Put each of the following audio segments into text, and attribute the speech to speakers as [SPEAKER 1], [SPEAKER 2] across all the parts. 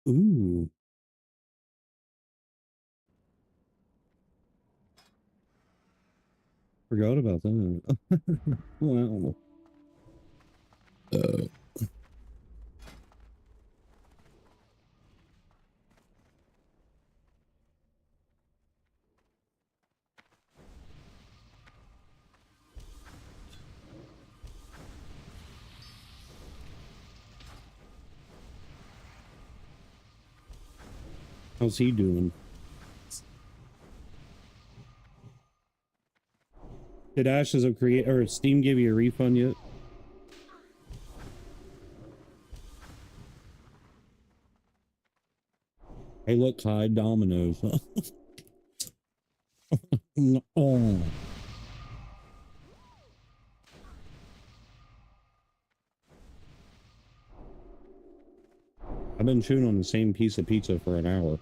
[SPEAKER 1] Ooh. Forgot about that. Wow. Uh, how's he doing? Did Ashes of Create or Steam give you a refund yet? Hey, look, Tide Dominoes. Oh. I've been chewing on the same piece of pizza for an hour.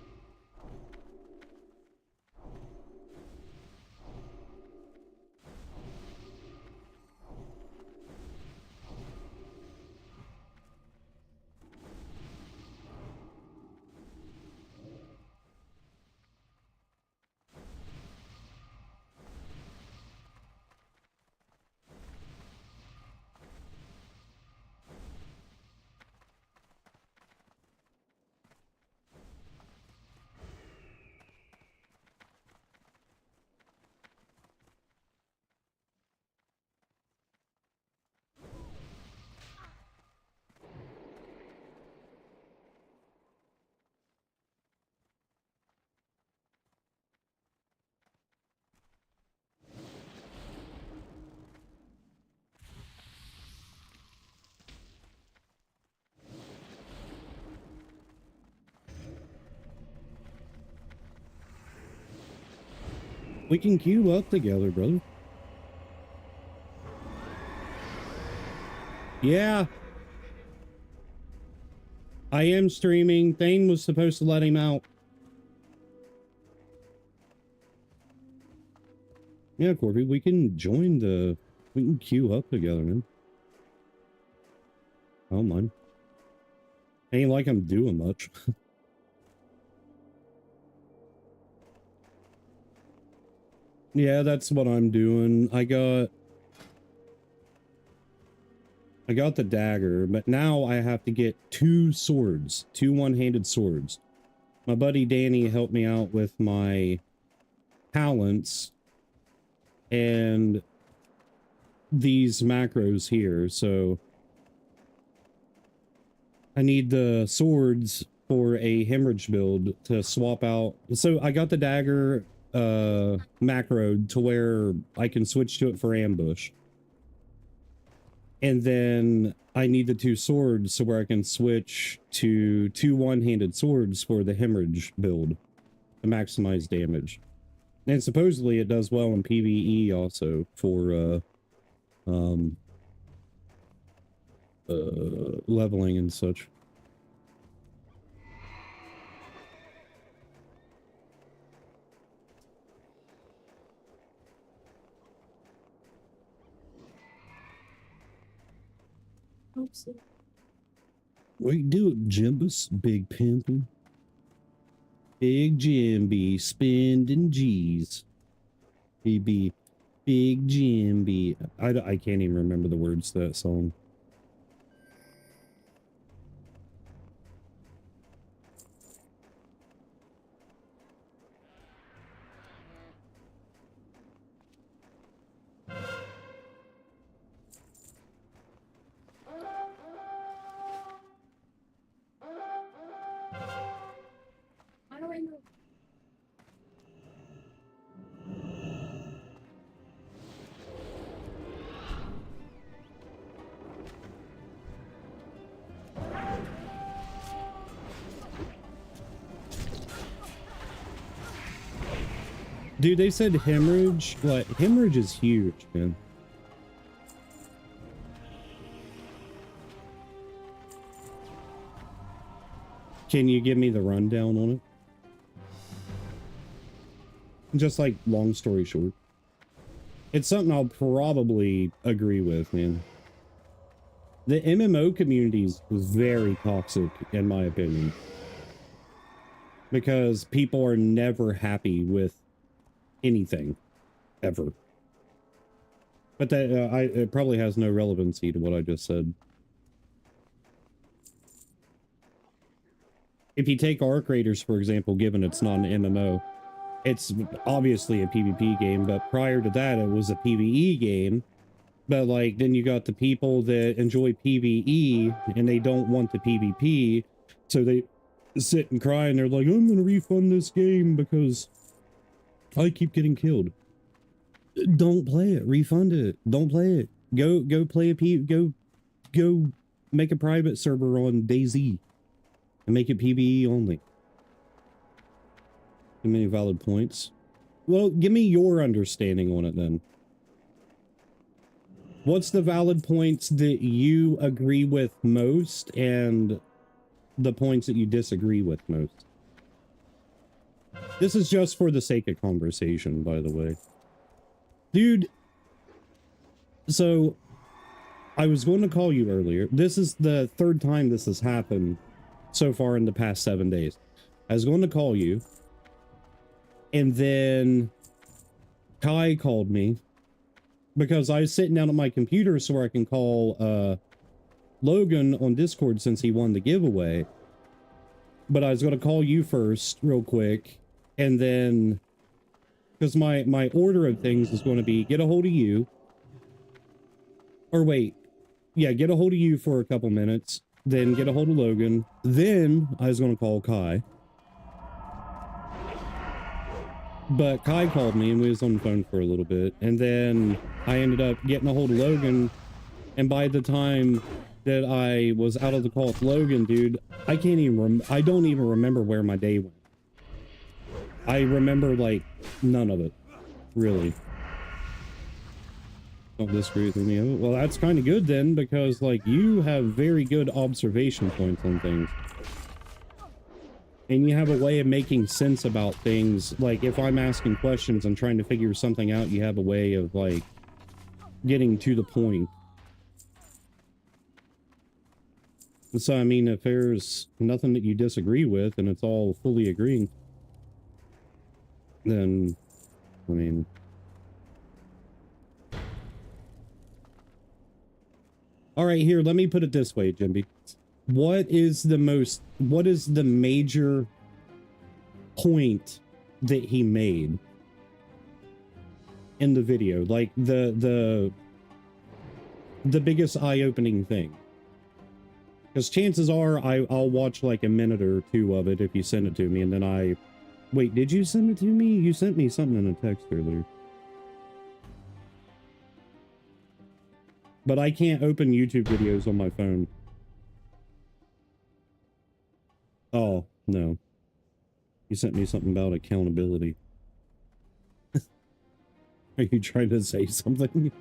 [SPEAKER 1] We can queue up together, brother. Yeah. I am streaming. Thane was supposed to let him out. Yeah, Corby, we can join the... We can queue up together, man. I don't mind. Ain't like I'm doing much. Yeah, that's what I'm doing. I got the dagger, but now I have to get two swords, two one-handed swords. My buddy Danny helped me out with my talents and these macros here, so I need the swords for a hemorrhage build to swap out. So I got the dagger macro to where I can switch to it for ambush. And then I need the two swords so where I can switch to two one-handed swords for the hemorrhage build to maximize damage. And supposedly it does well in PvE also for leveling and such. We do it, Jimbus, Big Pimpin'. Big Jimby, spending G's. BB, Big Jimby. I can't even remember the words to that song. Dude, they said hemorrhage. Like, hemorrhage is huge, man. Can you give me the rundown on it? Just like, long story short. It's something I'll probably agree with, man. The MMO community is very toxic, in my opinion. because people are never happy with anything, ever. But that it probably has no relevancy to what I just said. If you take Arc Raiders, for example, given it's not an MMO, it's obviously a PvP game, but prior to that, it was a PvE game. But, like, then you got the people that enjoy PvE, and they don't want the PvP, so they sit and cry, and they're like, I'm gonna refund this game because I keep getting killed. Don't play it. Refund it. Don't play it. Go play go make a private server on DayZ and make it PvE only. Too many valid points. Well, give me your understanding on it then. What's the valid points that you agree with most and the points that you disagree with most? This is just for the sake of conversation, by the way. Dude, so I was going to call you earlier. This is the third time this has happened so far in the past 7 days. I was going to call you, and then Kai called me because I was sitting down at my computer so I can call Logan on Discord since he won the giveaway. But I was going to call you first real quick, and then because my order of things is going to be get a hold of you, or wait, yeah, get a hold of you for a couple minutes, then get a hold of Logan, then I was going to call Kai. But Kai called me and we was on the phone for a little bit, and then I ended up getting a hold of Logan, and by the time that I was out of the call with Logan, dude, I don't even remember where my day went. I remember, like, none of it, really. Don't disagree with me. Well, that's kind of good then, because, like, you have very good observation points on things. And you have a way of making sense about things. Like, if I'm asking questions and trying to figure something out, you have a way of, like, getting to the point. And so, I mean, if there's nothing that you disagree with and it's all fully agreeing, then, I mean... All right, here, let me put it this way, Jimby. What is the major point that he made in the video? Like, the biggest eye-opening thing? Because chances are I'll watch like a minute or two of it if you send it to me, and then wait, did you send it to me? You sent me something in a text earlier. But I can't open YouTube videos on my phone. Oh, no. You sent me something about accountability. Are you trying to say something?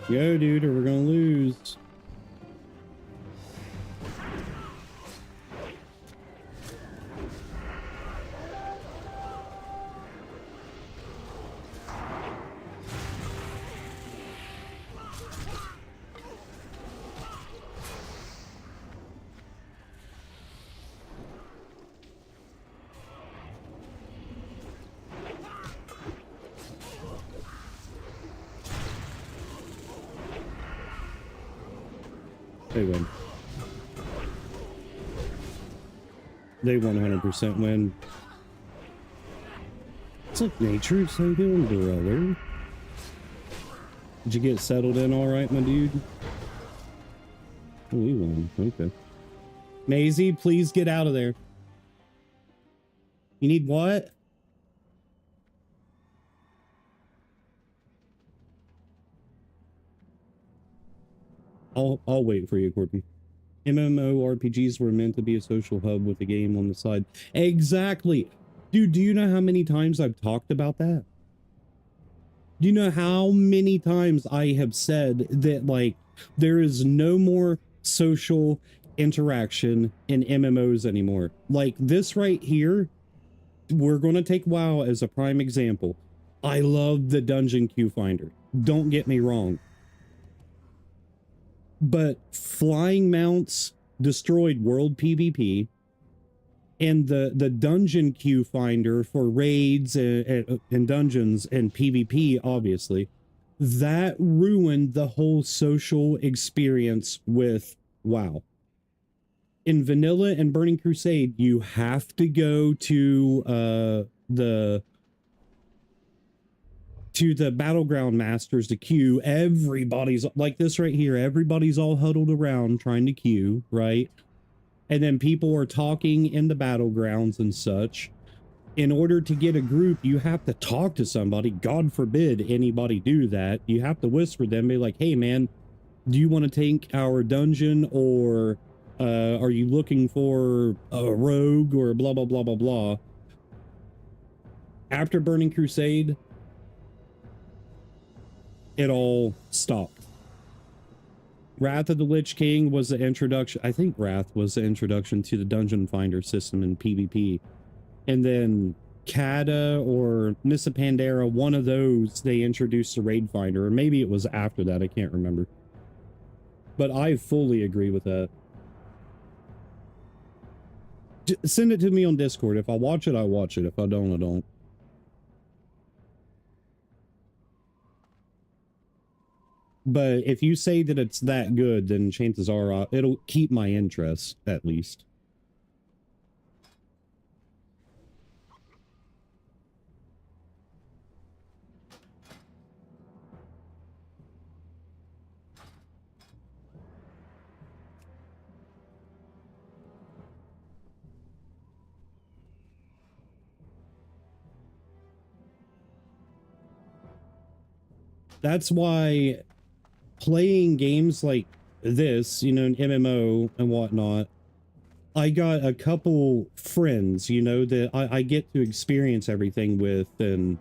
[SPEAKER 1] Yo, dude, or we're gonna lose. They win. They 100% win. What's up, Nature? How you doing, brother? Did you get settled in all right, my dude? Oh, we won. Okay. Maisie, please get out of there. You need what? I'll wait for you, Courtney. MMORPGs were meant to be a social hub with a game on the side. Exactly. Dude, do you know how many times I've talked about that? Do you know how many times I have said that, like, there is no more social interaction in MMOs anymore? Like, this right here, we're going to take WoW as a prime example. I love the dungeon queue finder. Don't get me wrong. But flying mounts destroyed world PvP, and the dungeon queue finder for raids and dungeons and PvP, obviously, that ruined the whole social experience with WoW. In Vanilla and Burning Crusade, you have to go to the battleground masters to queue. Everybody's like this right here. Everybody's all huddled around trying to queue, right? And then people are talking in the battlegrounds and such. In order to get a group, you have to talk to somebody. God forbid anybody do that. You have to whisper them, be like, hey man, do you want to take our dungeon, or are you looking for a rogue, or blah, blah, blah, blah, blah. After Burning Crusade, it all stopped. Wrath of the Lich King was the introduction. I think Wrath was the introduction to the Dungeon Finder system in PvP. And then Kata or Nissa Pandera, one of those, they introduced the Raid Finder. Or maybe it was after that. I can't remember. But I fully agree with that. Send it to me on Discord. If I watch it, I watch it. If I don't, I don't. But if you say that it's that good, then chances are it'll keep my interest, at least. That's why playing games like this, you know, an MMO and whatnot, I got a couple friends, you know, that I get to experience everything with, and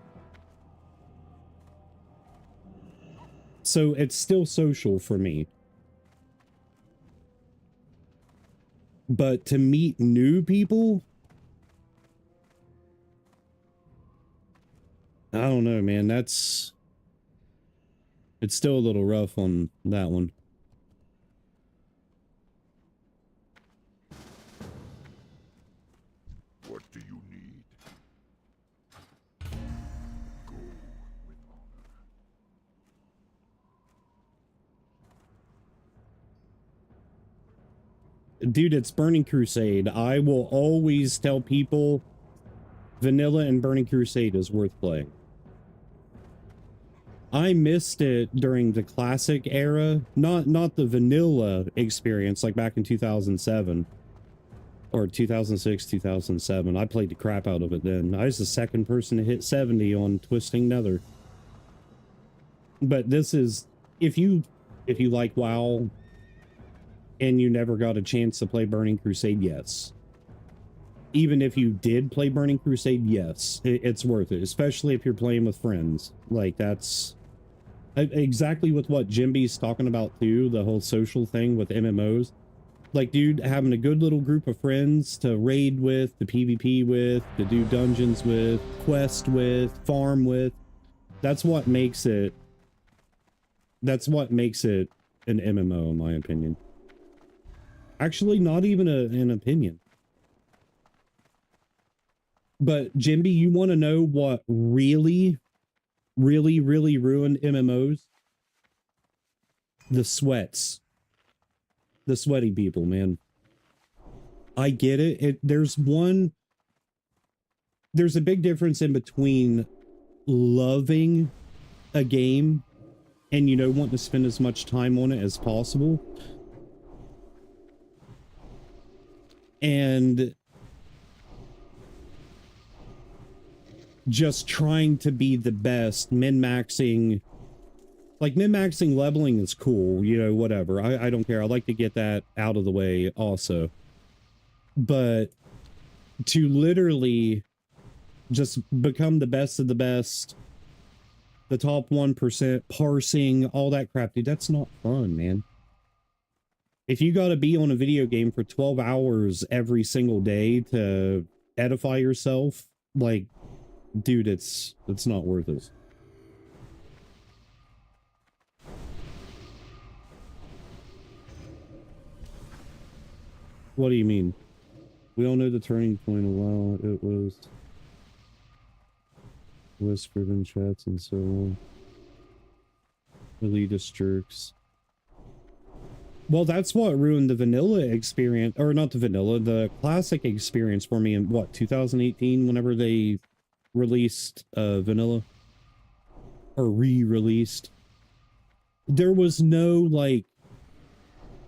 [SPEAKER 1] so it's still social for me. But to meet new people, I don't know, man. It's still a little rough on that one.
[SPEAKER 2] What do you need? Go with
[SPEAKER 1] honor. Dude, it's Burning Crusade. I will always tell people Vanilla and Burning Crusade is worth playing. I missed it during the classic era, not the vanilla experience like back in 2007 or 2006, 2007. I played the crap out of it then. I was the second person to hit 70 on Twisting Nether. But this is, if you like WoW and you never got a chance to play Burning Crusade, yes. Even if you did play Burning Crusade, yes, it's worth it, especially if you're playing with friends. Like, that's exactly with what Jimby's talking about too, the whole social thing with MMOs. Like, dude, having a good little group of friends to raid with, to PvP with, to do dungeons with, quest with, farm with, that's what makes it an MMO, in my opinion. Actually, not even an opinion. But Jimby, you want to know what really ruined MMOs? The sweats. The sweaty people, man. I get it. There's a big difference in between loving a game and, you know, wanting to spend as much time on it as possible, and just trying to be the best, min-maxing. Like, min-maxing leveling is cool, you know, whatever. I don't care. I like to get that out of the way also. But to literally just become the best of the best, the top 1%, parsing, all that crap, dude, that's not fun, man. If you gotta be on a video game for 12 hours every single day to edify yourself, like, dude, it's not worth it. What do you mean? We all know the turning point. Well, it was whispered in chats and so on. Elitist jerks. Well, that's what ruined the vanilla experience, or not the vanilla, the classic experience for me in what, 2018, whenever they released vanilla or re-released. There was no like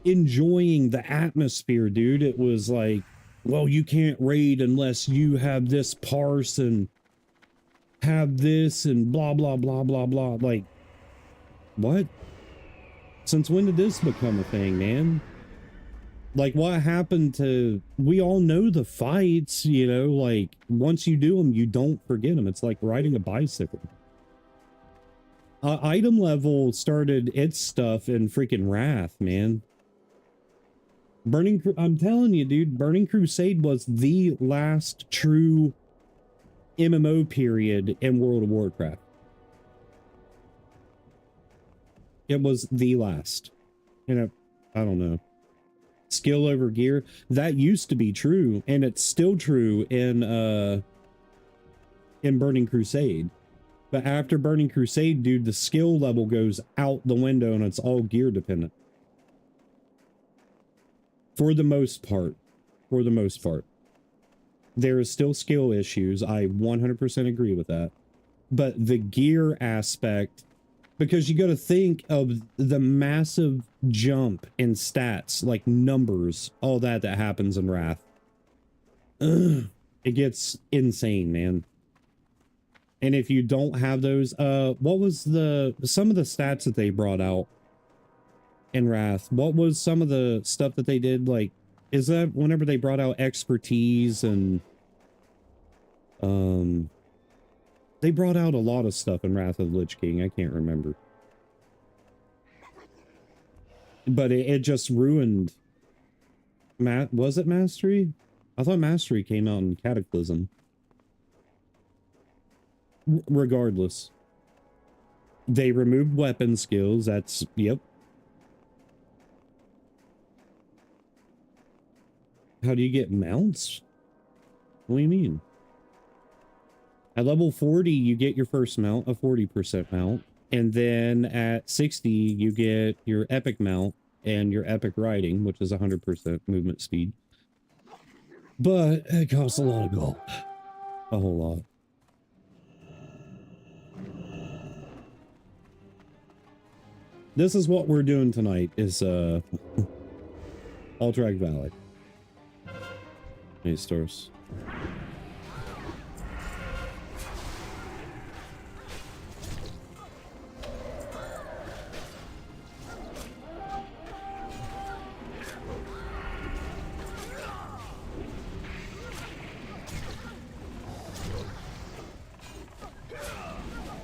[SPEAKER 1] enjoying the atmosphere, dude. It was like, well, you can't raid unless you have this parse and have this and blah blah blah blah blah. Like, what? Since when did this become a thing, man? Like, what happened to... We all know the fights, you know, like, once you do them, you don't forget them. It's like riding a bicycle. Item level started its stuff in freaking Wrath, man. I'm telling you, dude, Burning Crusade was the last true MMO period in World of Warcraft. It was the last. You know, I don't know. Skill over gear. That used to be true, and it's still true in Burning Crusade. But after Burning Crusade, dude, the skill level goes out the window and it's all gear dependent. For the most part. For the most part. There is still skill issues. I 100% agree with that. But the gear aspect, because you got to think of the massive jump in stats, like numbers, all that happens in Wrath. Ugh, it gets insane, man. And if you don't have those, what was some of the stats that they brought out in Wrath? What was some of the stuff that they did? Like, is that whenever they brought out expertise and, they brought out a lot of stuff in Wrath of the Lich King. I can't remember. But it just ruined... Was it Mastery? I thought Mastery came out in Cataclysm. Regardless. They removed weapon skills. That's... Yep. How do you get mounts? What do you mean? At level 40, you get your first mount, a 40% mount. And then at 60, you get your epic mount and your epic riding, which is 100% movement speed. But it costs a lot of gold. A whole lot. This is what we're doing tonight, is Alterac Valley. Hey, stores.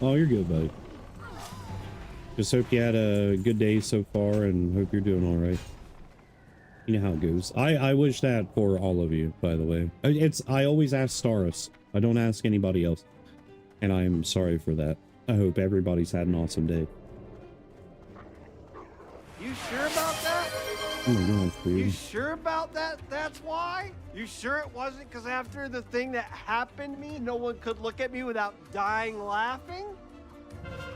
[SPEAKER 1] Oh, you're good, buddy. Just hope you had a good day so far and hope you're doing all right. You know how it goes. I wish that for all of you, by the way. I always ask Staris. I don't ask anybody else. And I'm sorry for that. I hope everybody's had an awesome day.
[SPEAKER 3] You sure about that?
[SPEAKER 1] Oh my God, dude.
[SPEAKER 3] You sure about that? That's why? You sure it wasn't because after the thing that happened to me, no one could look at me without dying laughing?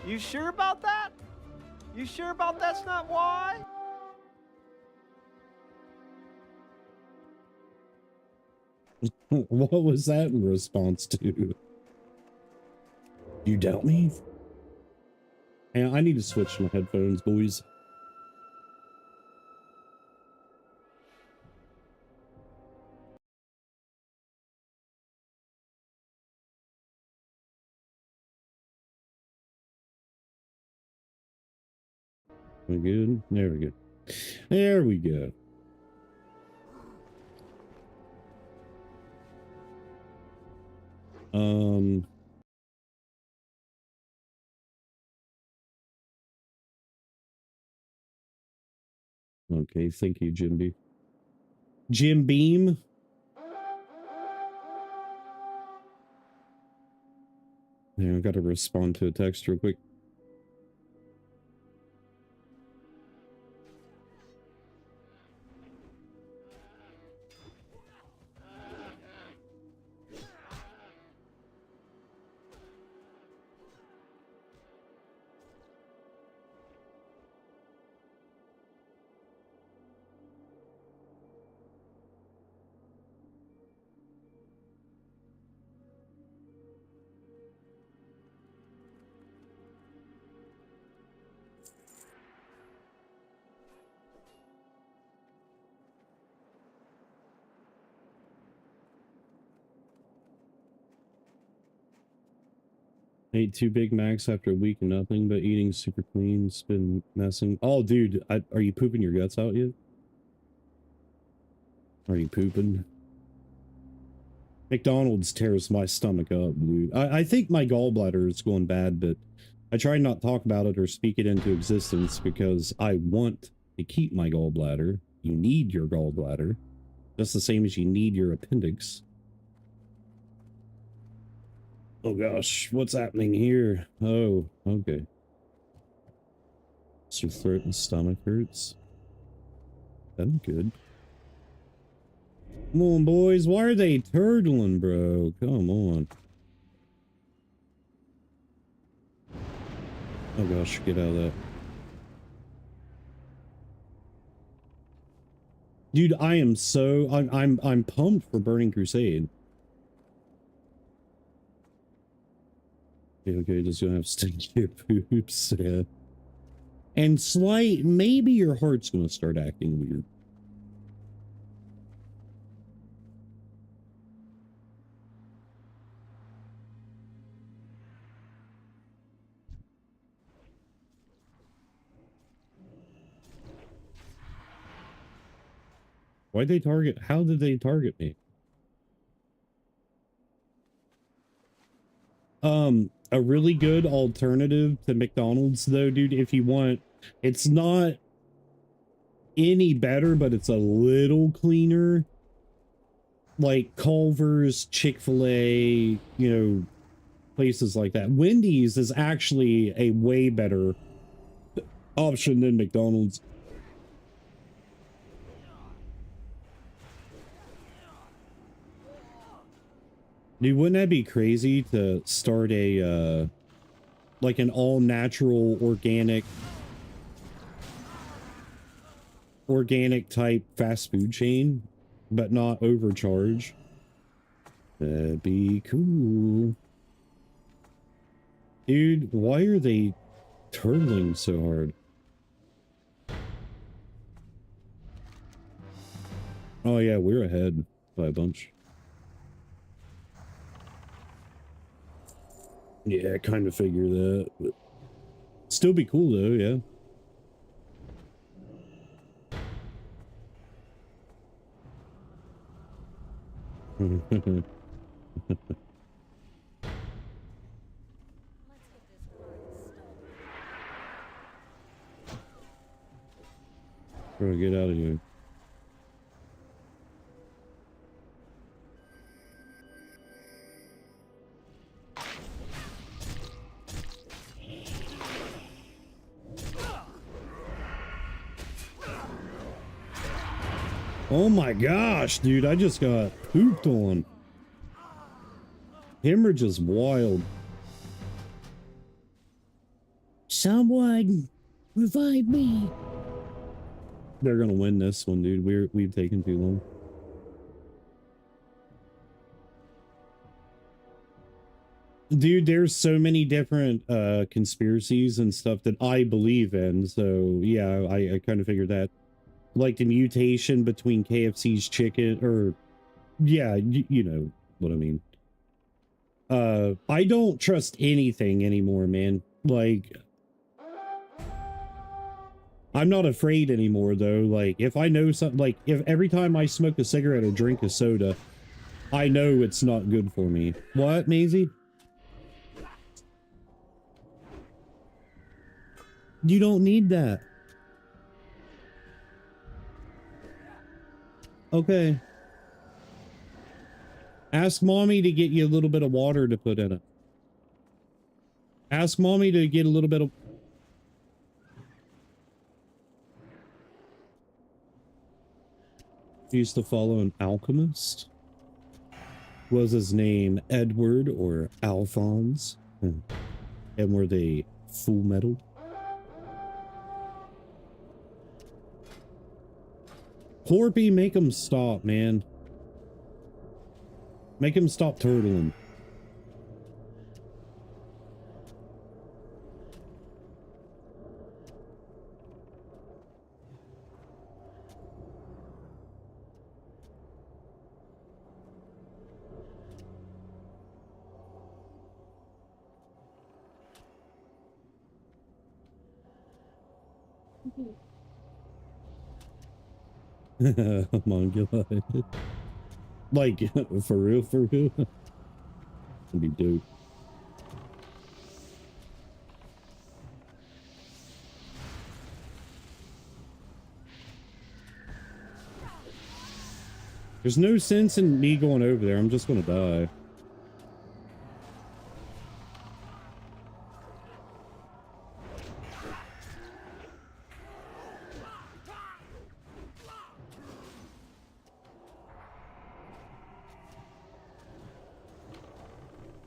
[SPEAKER 3] You sure about that? You sure about that's not why?
[SPEAKER 1] What was that in response to? You doubt me? Hey, I need to switch my headphones, boys. We good? There we go. There we go. Okay, thank you, Jim B. Jim Beam? Yeah, I've got to respond to a text real quick. Ate 2 Big Macs after a week of nothing but eating super clean. It's been messing. Oh, dude, are you pooping your guts out yet? Are you pooping? McDonald's tears my stomach up, dude. I think my gallbladder is going bad, but I try not to talk about it or speak it into existence because I want to keep my gallbladder. You need your gallbladder. Just the same as you need your appendix. Oh gosh, what's happening here? Oh, okay. So your throat and stomach hurts. That's good. Come on, boys. Why are they turtling, bro? Come on. Oh gosh, get out of that. Dude, I am so I'm pumped for Burning Crusade. Okay, just gonna have stinky poops. Yeah. And slight, maybe your heart's gonna start acting weird. Why'd they target? How did they target me? A really good alternative to McDonald's though, dude, if you want, it's not any better, but it's a little cleaner. Like Culver's, Chick-fil-A, you know, places like that. Wendy's is actually a way better option than McDonald's. Dude, wouldn't that be crazy to start a, like an all-natural, organic type fast food chain, but not overcharge? That'd be cool. Dude, why are they turtling so hard? Oh yeah, we're ahead by a bunch. Yeah, I kind of figure that, but still be cool though, yeah. Bro, get out of here. Oh my gosh, dude, I just got pooped on. Hemorrhage is wild. Someone revive me. They're gonna win this one, dude. We've taken too long. Dude, there's so many different conspiracies and stuff that I believe in, so yeah, I kind of figured that. Like the mutation between KFC's chicken, or yeah, you know what I mean. I don't trust anything anymore, man. Like, I'm not afraid anymore though. Like, if I know something, like if every time I smoke a cigarette or drink a soda, I know it's not good for me. What, Maisie? You don't need that. Okay. Ask mommy to get you a little bit of water to put in it. Ask mommy to get a little bit of... He used to follow an alchemist. Was his name Edward or Alphonse? And were they full metal? Corpy, make him stop, man. Make him stop turtling. Homunculi. Like, for real, for real? That'd be dope. There's no sense in me going over there. I'm just gonna die.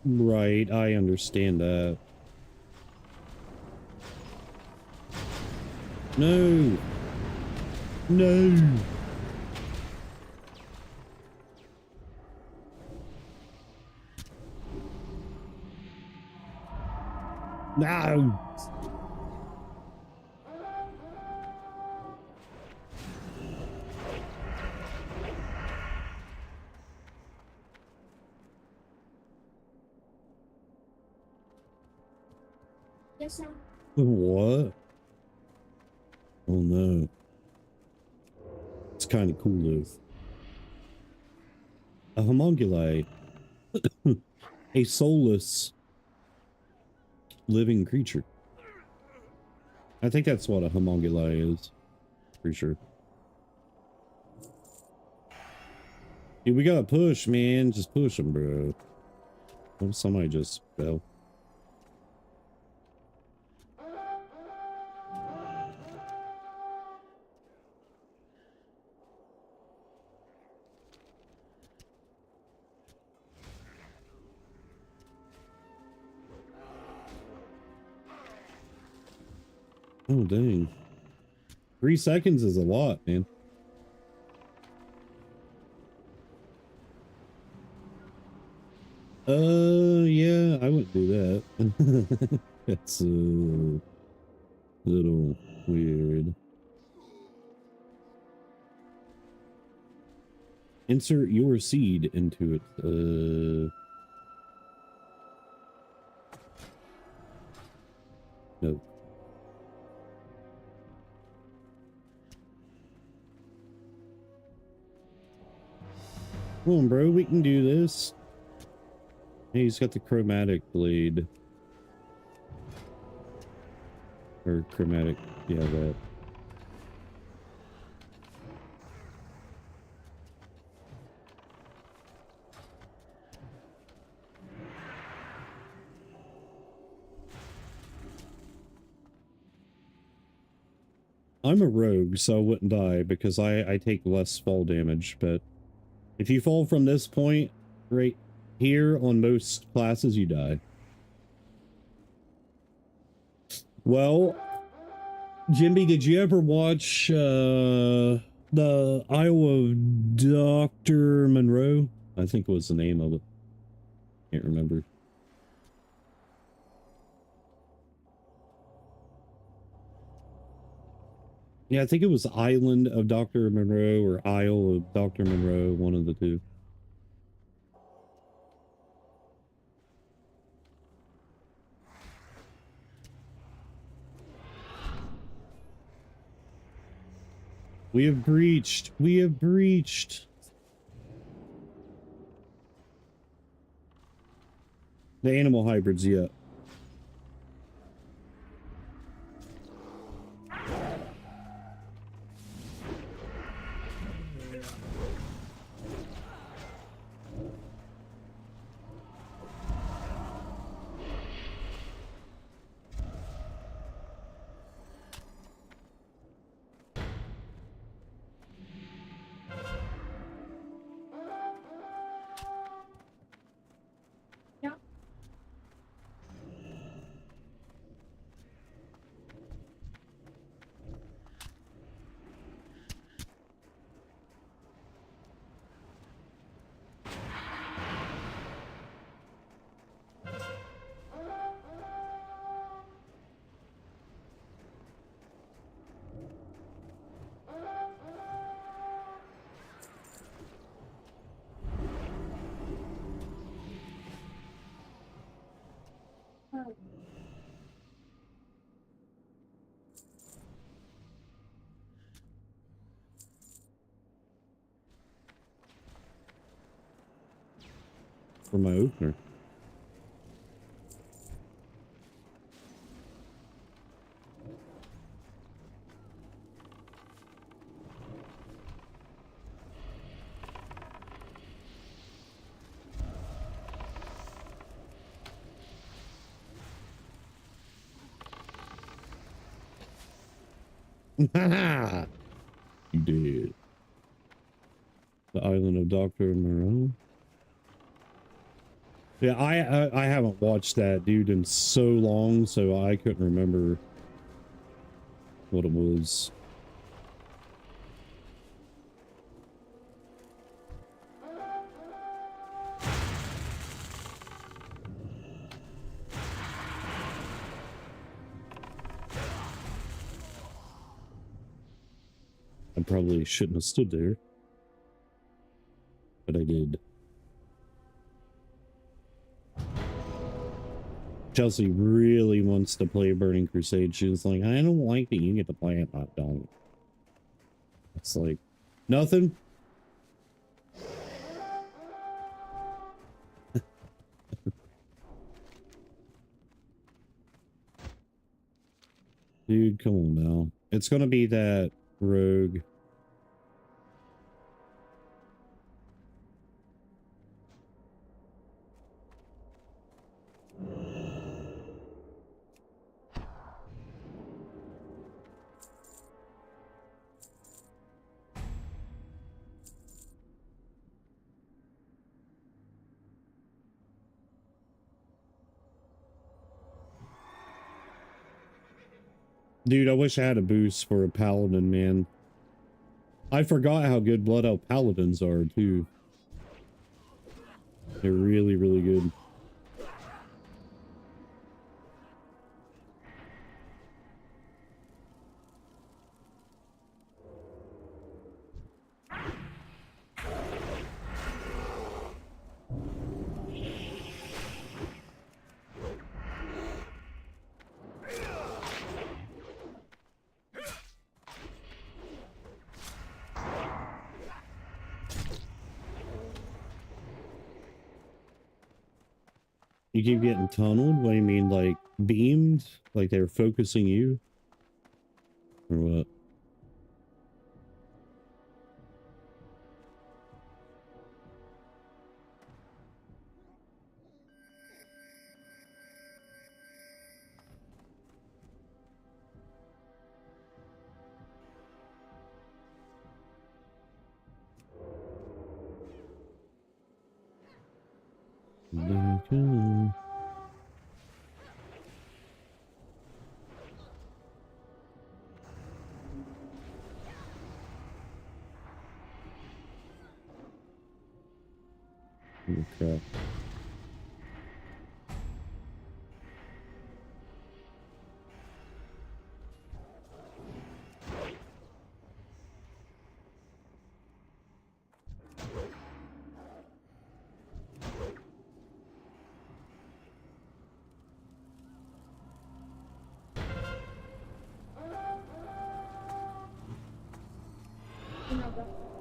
[SPEAKER 1] Right, I understand that. No! No! No!
[SPEAKER 4] Yes, sir.
[SPEAKER 1] What? Oh no. It's kind of cool though. A homunculi. A soulless living creature. I think that's what a homunculi is. Pretty sure. Dude, we gotta push, man. Just push them, bro. What if somebody just fell? Oh, dang. 3 seconds is a lot, man. Yeah, I wouldn't do that. That's a little weird. Insert your seed into it. No. Come on, bro, we can do this. Hey, he's got the chromatic blade. Or chromatic, yeah, that. I'm a rogue, so I wouldn't die because I take less fall damage, but if you fall from this point right here on most classes, you die. Well, Jimby, did you ever watch the Isle of Dr. Monroe? I think was the name of it. Can't remember. Yeah, I think it was Island of Dr. Monroe or Isle of Dr. Monroe, one of the two. We have breached. We have breached. The animal hybrids, yeah. for my opener. You did. The Island of Dr. Moreau. Yeah, I haven't watched that dude in so long, so I couldn't remember what it was. I probably shouldn't have stood there, but I did. Chelsea really wants to play Burning Crusade. She was like, I don't like that you get to play it, I don't. It's like, nothing. Dude, come on now. It's gonna be that rogue. Dude, I wish I had a boost for a paladin, man. I forgot how good Blood Elf paladins are, too. They're really, really good. You keep getting tunneled? What do you mean, like, beamed? Like they're focusing you? Or what? Oh, crap.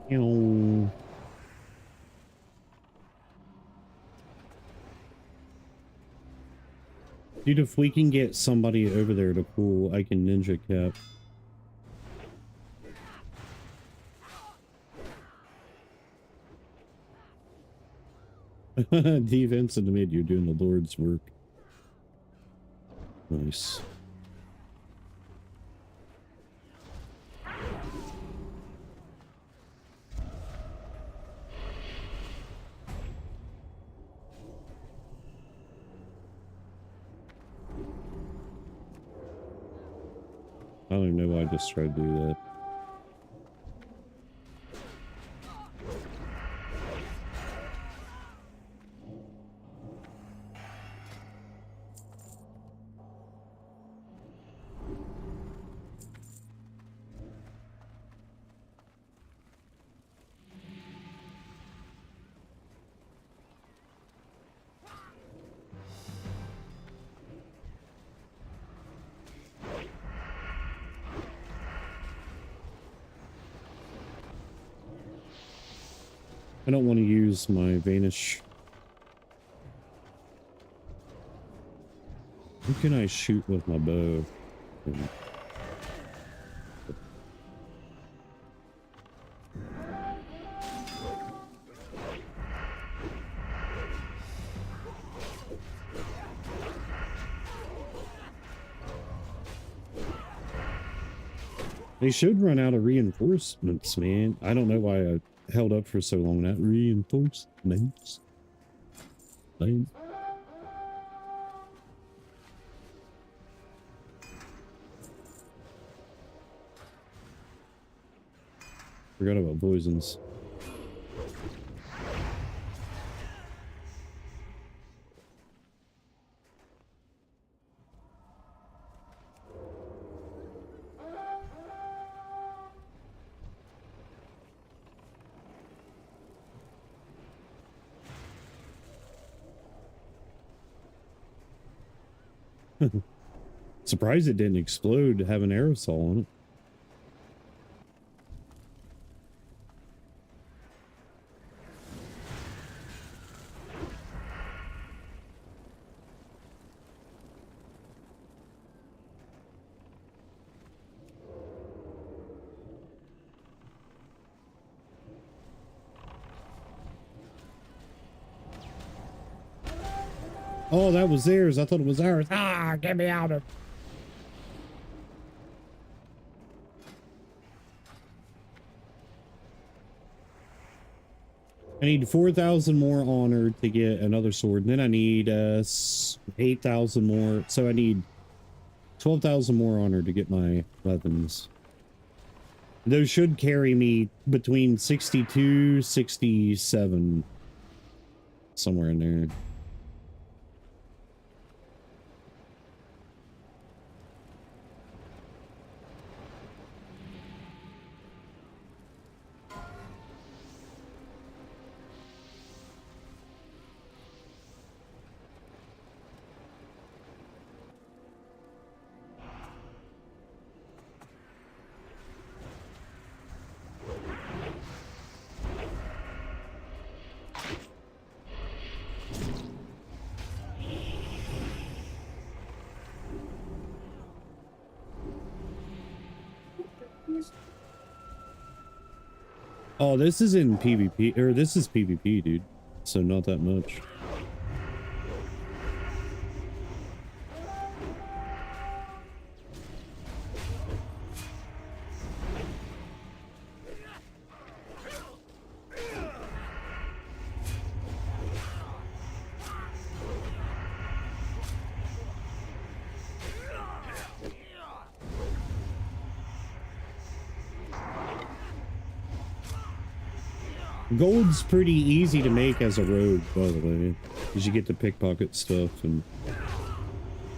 [SPEAKER 1] Ew. Dude, if we can get somebody over there to pull, I can ninja cap. Defense in the mid, you're doing the Lord's work. Nice. I don't even know why I just tried to do that. I don't want to use my Vanish. Who can I shoot with my bow? They should run out of reinforcements, man. I don't know why I held up for so long. That reinforcements. Like, forgot about poisons. Surprised it didn't explode to have an aerosol on it. Oh, that was theirs. I thought it was ours. Ah, get me out of. I need 4,000 more honor to get another sword. And then I need 8,000 more. So I need 12,000 more honor to get my weapons. Those should carry me between 62, 67. Somewhere in there. Oh, this is in PvP, or this is PvP, dude. So not that much. Gold's pretty easy to make as a rogue, by the way, because you get to pickpocket stuff and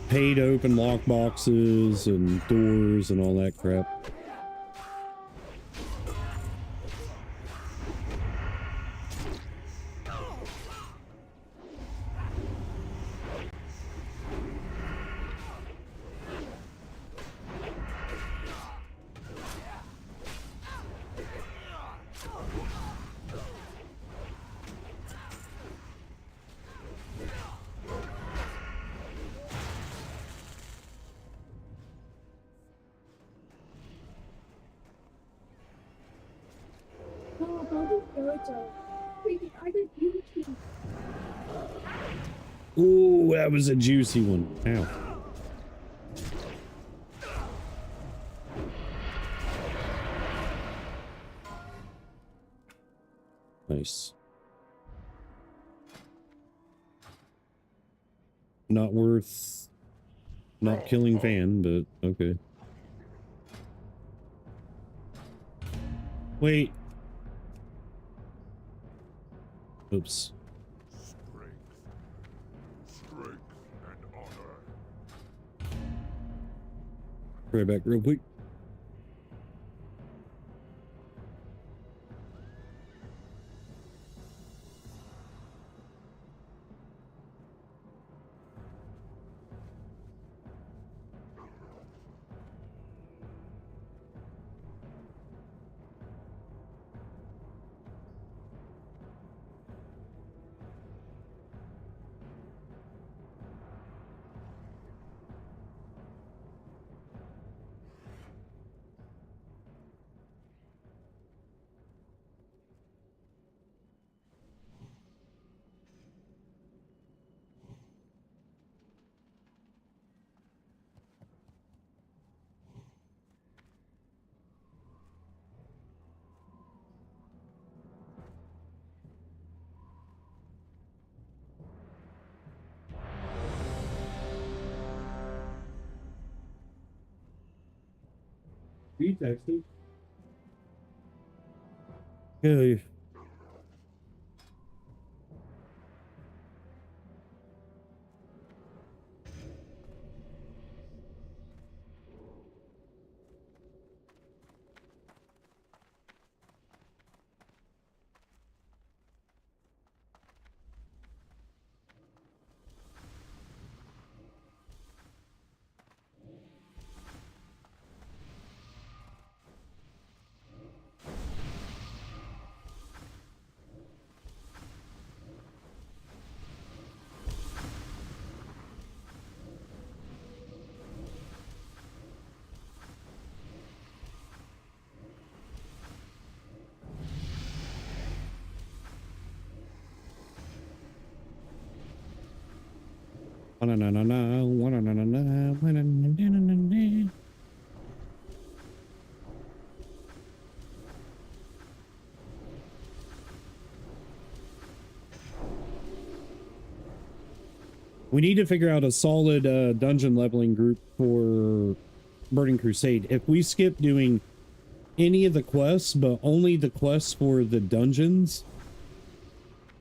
[SPEAKER 1] pay to open lock boxes and doors and all that crap. Ooh, that was a juicy one. Ow. Nice. Not worth not killing Van, but okay. Wait. Oops.
[SPEAKER 2] Strength and honor.
[SPEAKER 1] Right back real quick. You texted? Yeah. We need to figure out a solid dungeon leveling group for Burning Crusade. If we skip doing any of the quests, but only the quests for the dungeons,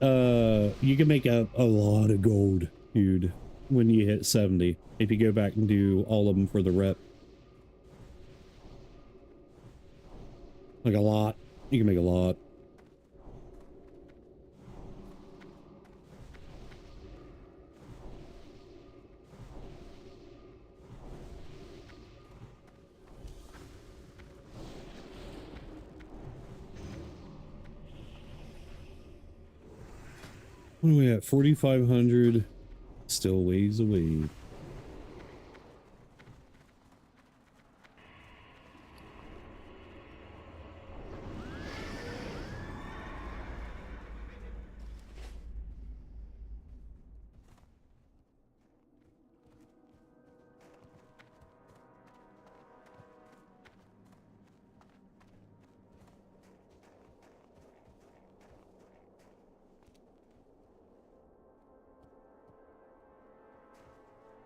[SPEAKER 1] you can make a lot of gold, dude, when you hit 70. If you go back and do all of them for the rep. Like a lot. You can make a lot. What are we at? 4,500. Still ways away.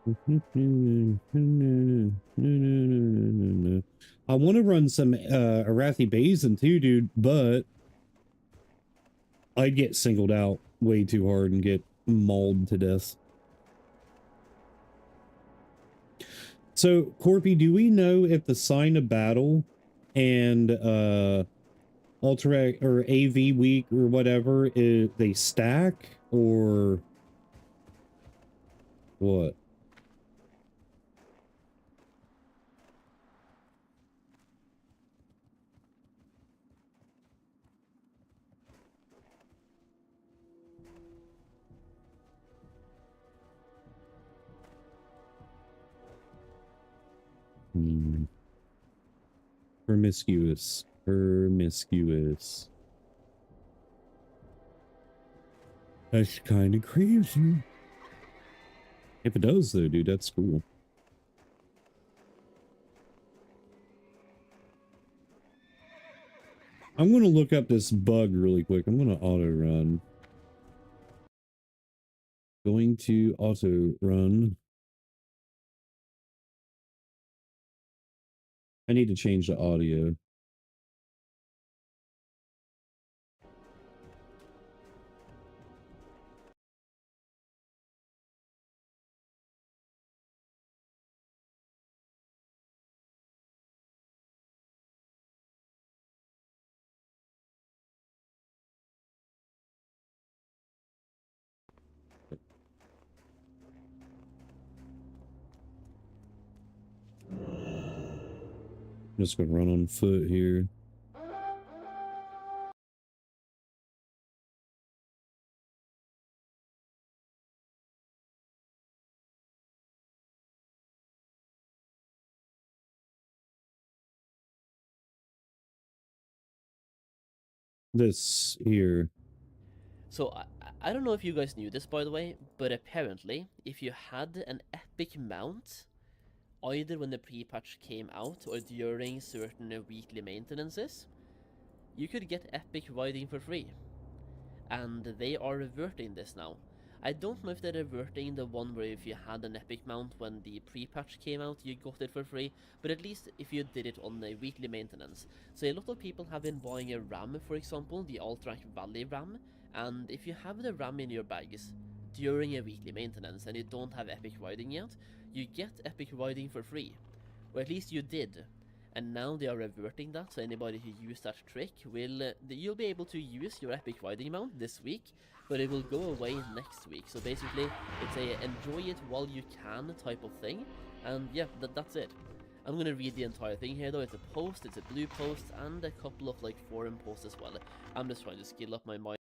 [SPEAKER 1] I want to run some Arathi Basin too, dude, but I'd get singled out way too hard and get mauled to death. So, Corpy, do we know if the sign of battle and Alterac or AV week or whatever they stack or what? Promiscuous. Promiscuous. That's kind of crazy. If it does, though, dude, that's cool. I'm going to look up this bug really quick. I'm going to auto run. Going to auto run. I need to change the audio. I'm just going to run on foot here. This here.
[SPEAKER 4] So I don't know if you guys knew this, by the way, but apparently if you had an epic mount, either when the pre-patch came out or during certain weekly maintenances, you could get epic riding for free. And they are reverting this now. I don't know if they're reverting the one where if you had an epic mount when the pre-patch came out, you got it for free, but at least if you did it on a weekly maintenance. So a lot of people have been buying a RAM, for example, the Alterac Valley RAM, and if you have the RAM in your bags during a weekly maintenance and you don't have epic riding yet, you get epic riding for free. Or at least you did. And now they are reverting that, so anybody who used that trick will, you'll be able to use your epic riding mount this week, but it will go away next week. So basically, it's a enjoy it while you can type of thing, and yeah, that's it. I'm gonna read the entire thing here though. It's a post, it's a blue post, and a couple of like forum posts as well. I'm just trying to skill up my mind.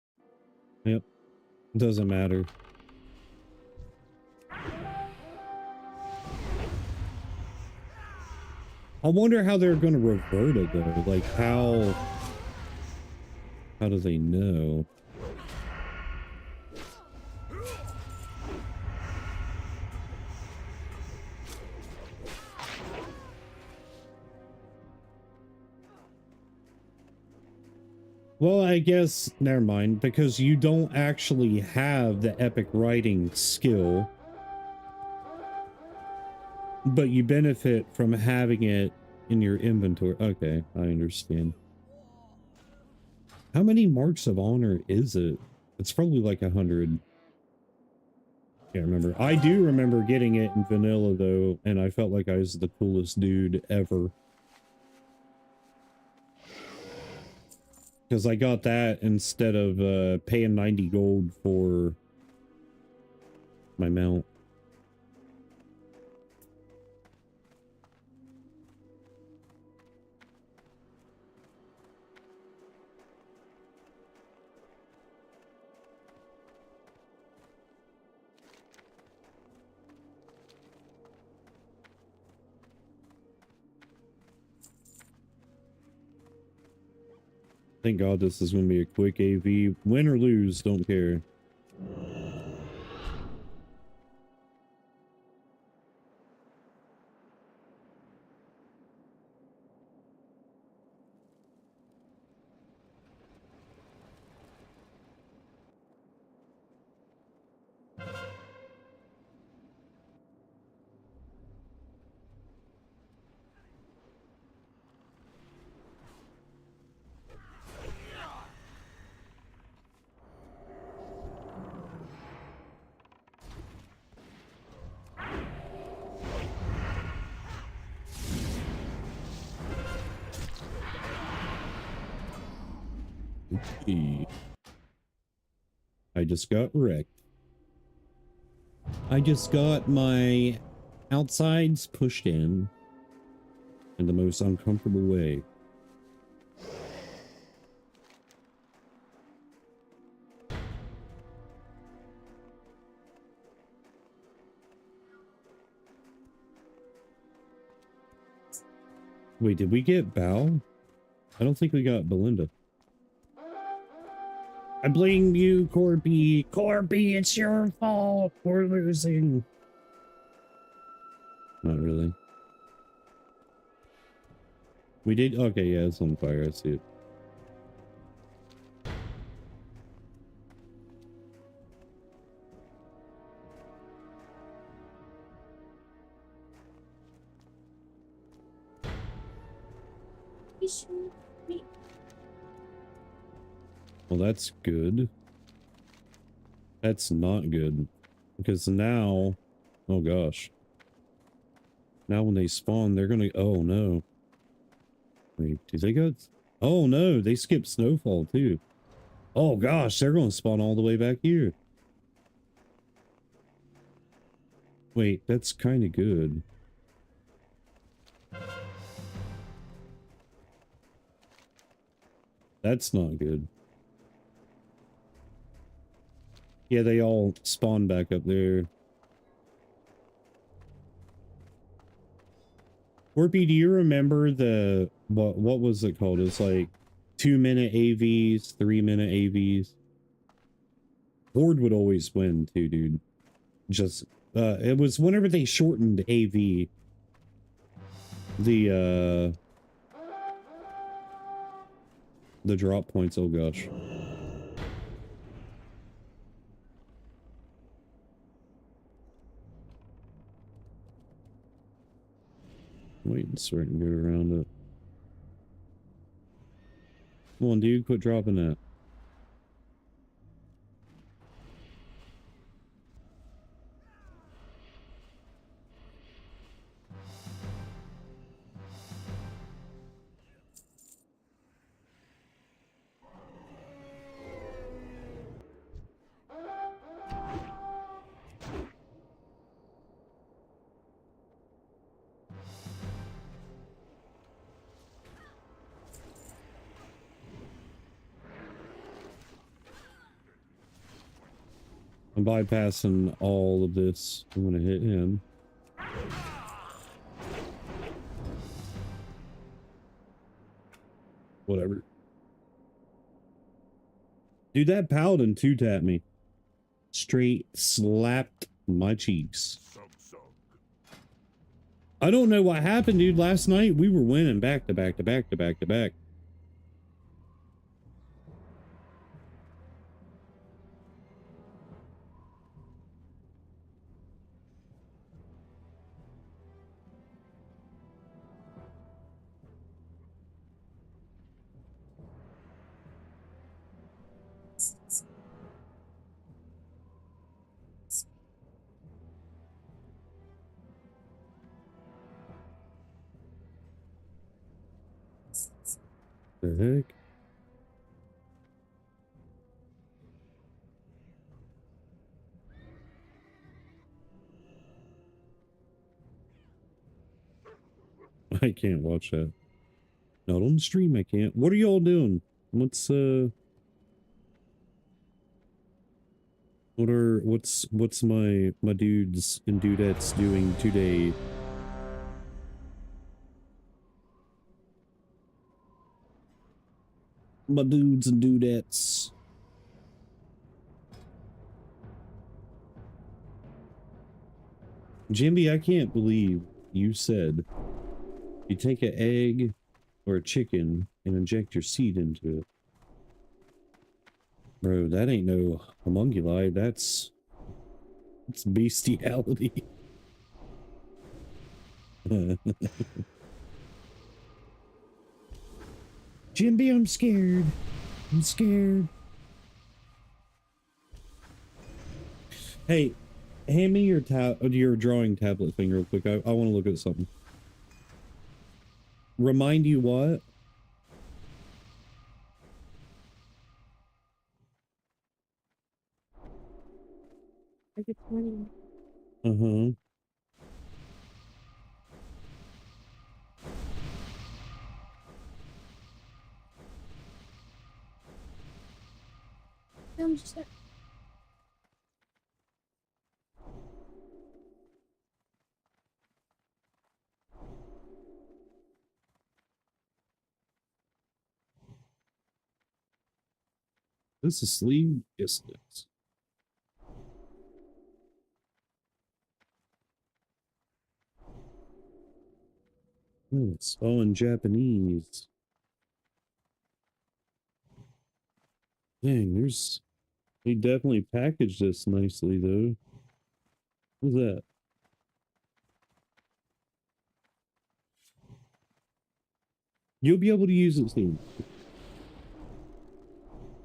[SPEAKER 1] Yep. Doesn't matter. I wonder how they're going to revert it though. Like how do they know? Well, I guess never mind, because you don't actually have the epic writing skill, but you benefit from having it in your inventory. Okay, I understand. How many marks of honor is it? It's probably like 100. Can't remember. I do remember getting it in vanilla though, and I felt like I was the coolest dude ever. Because I got that instead of paying 90 gold for my mount. Thank God this is going to be a quick AV. Win or lose, don't care. I just got wrecked. I just got my outsides pushed in the most uncomfortable way. Wait, did we get Bao? I don't think we got Belinda. I blame you, Corby. Corby, it's your fault. We're losing. Not really. We did. Okay, yeah, it's on fire. I see it. Well, that's good. That's not good. Because now... Oh, gosh. Now when they spawn, they're gonna... Oh, no. Wait, do they go... Oh, no, they skip Snowfall, too. Oh, gosh, they're gonna spawn all the way back here. Wait, that's kind of good. That's not good. Yeah, they all spawn back up there. Warpy, do you remember the... What was it called? It's like 2-minute AVs, 3-minute AVs. Horde would always win too, dude. Just... it was whenever they shortened AV. The drop points, oh gosh. Waiting so I can go around it. Come on, dude, quit dropping that. I'm bypassing all of this. I'm gonna hit him. Whatever. Dude, that paladin two-tapped me. Straight slapped my cheeks. I don't know what happened, dude. Last night we were winning back to back to back to back to back. The heck? I can't watch that. Not on the stream, I can't. What are y'all doing? What's what's my dudes and dudettes doing today? My dudes and dudettes. Jimby, I can't believe you said you take an egg or a chicken and inject your seed into it. Bro, that ain't no homunculi, that's bestiality. Jimby, I'm scared. I'm scared. Hey, hand me your drawing tablet thing real quick. I want to look at something. Remind you what?
[SPEAKER 5] Like it's running.
[SPEAKER 1] Uh-huh.
[SPEAKER 5] I'm just
[SPEAKER 1] This is sleeve distance. Oh, it's all in Japanese. Dang, they definitely packaged this nicely though. What's that? You'll be able to use it soon.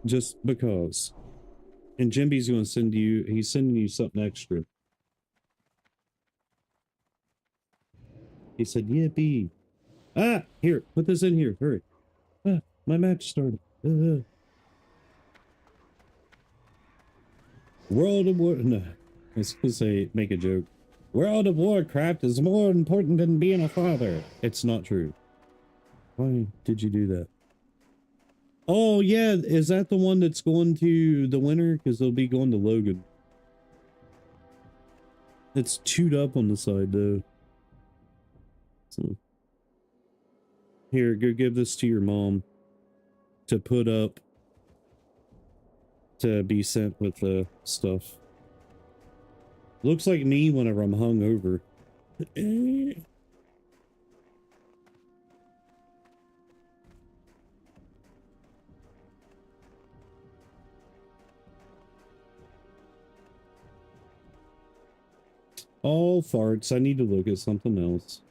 [SPEAKER 1] Just because. And Jimby's gonna he's sending you something extra. He said, yippee. Ah, here, put this in here, hurry. Ah, my match started. World of War, no, I was gonna say, make a joke. World of Warcraft is more important than being a father. It's not true. Why did you do that? Oh yeah, is that the one that's going to the winter? Because they'll be going to Logan. It's chewed up on the side though. So here, go give this to your mom to put up to be sent with the stuff. Looks like me whenever I'm hungover. All farts. I need to look at something else.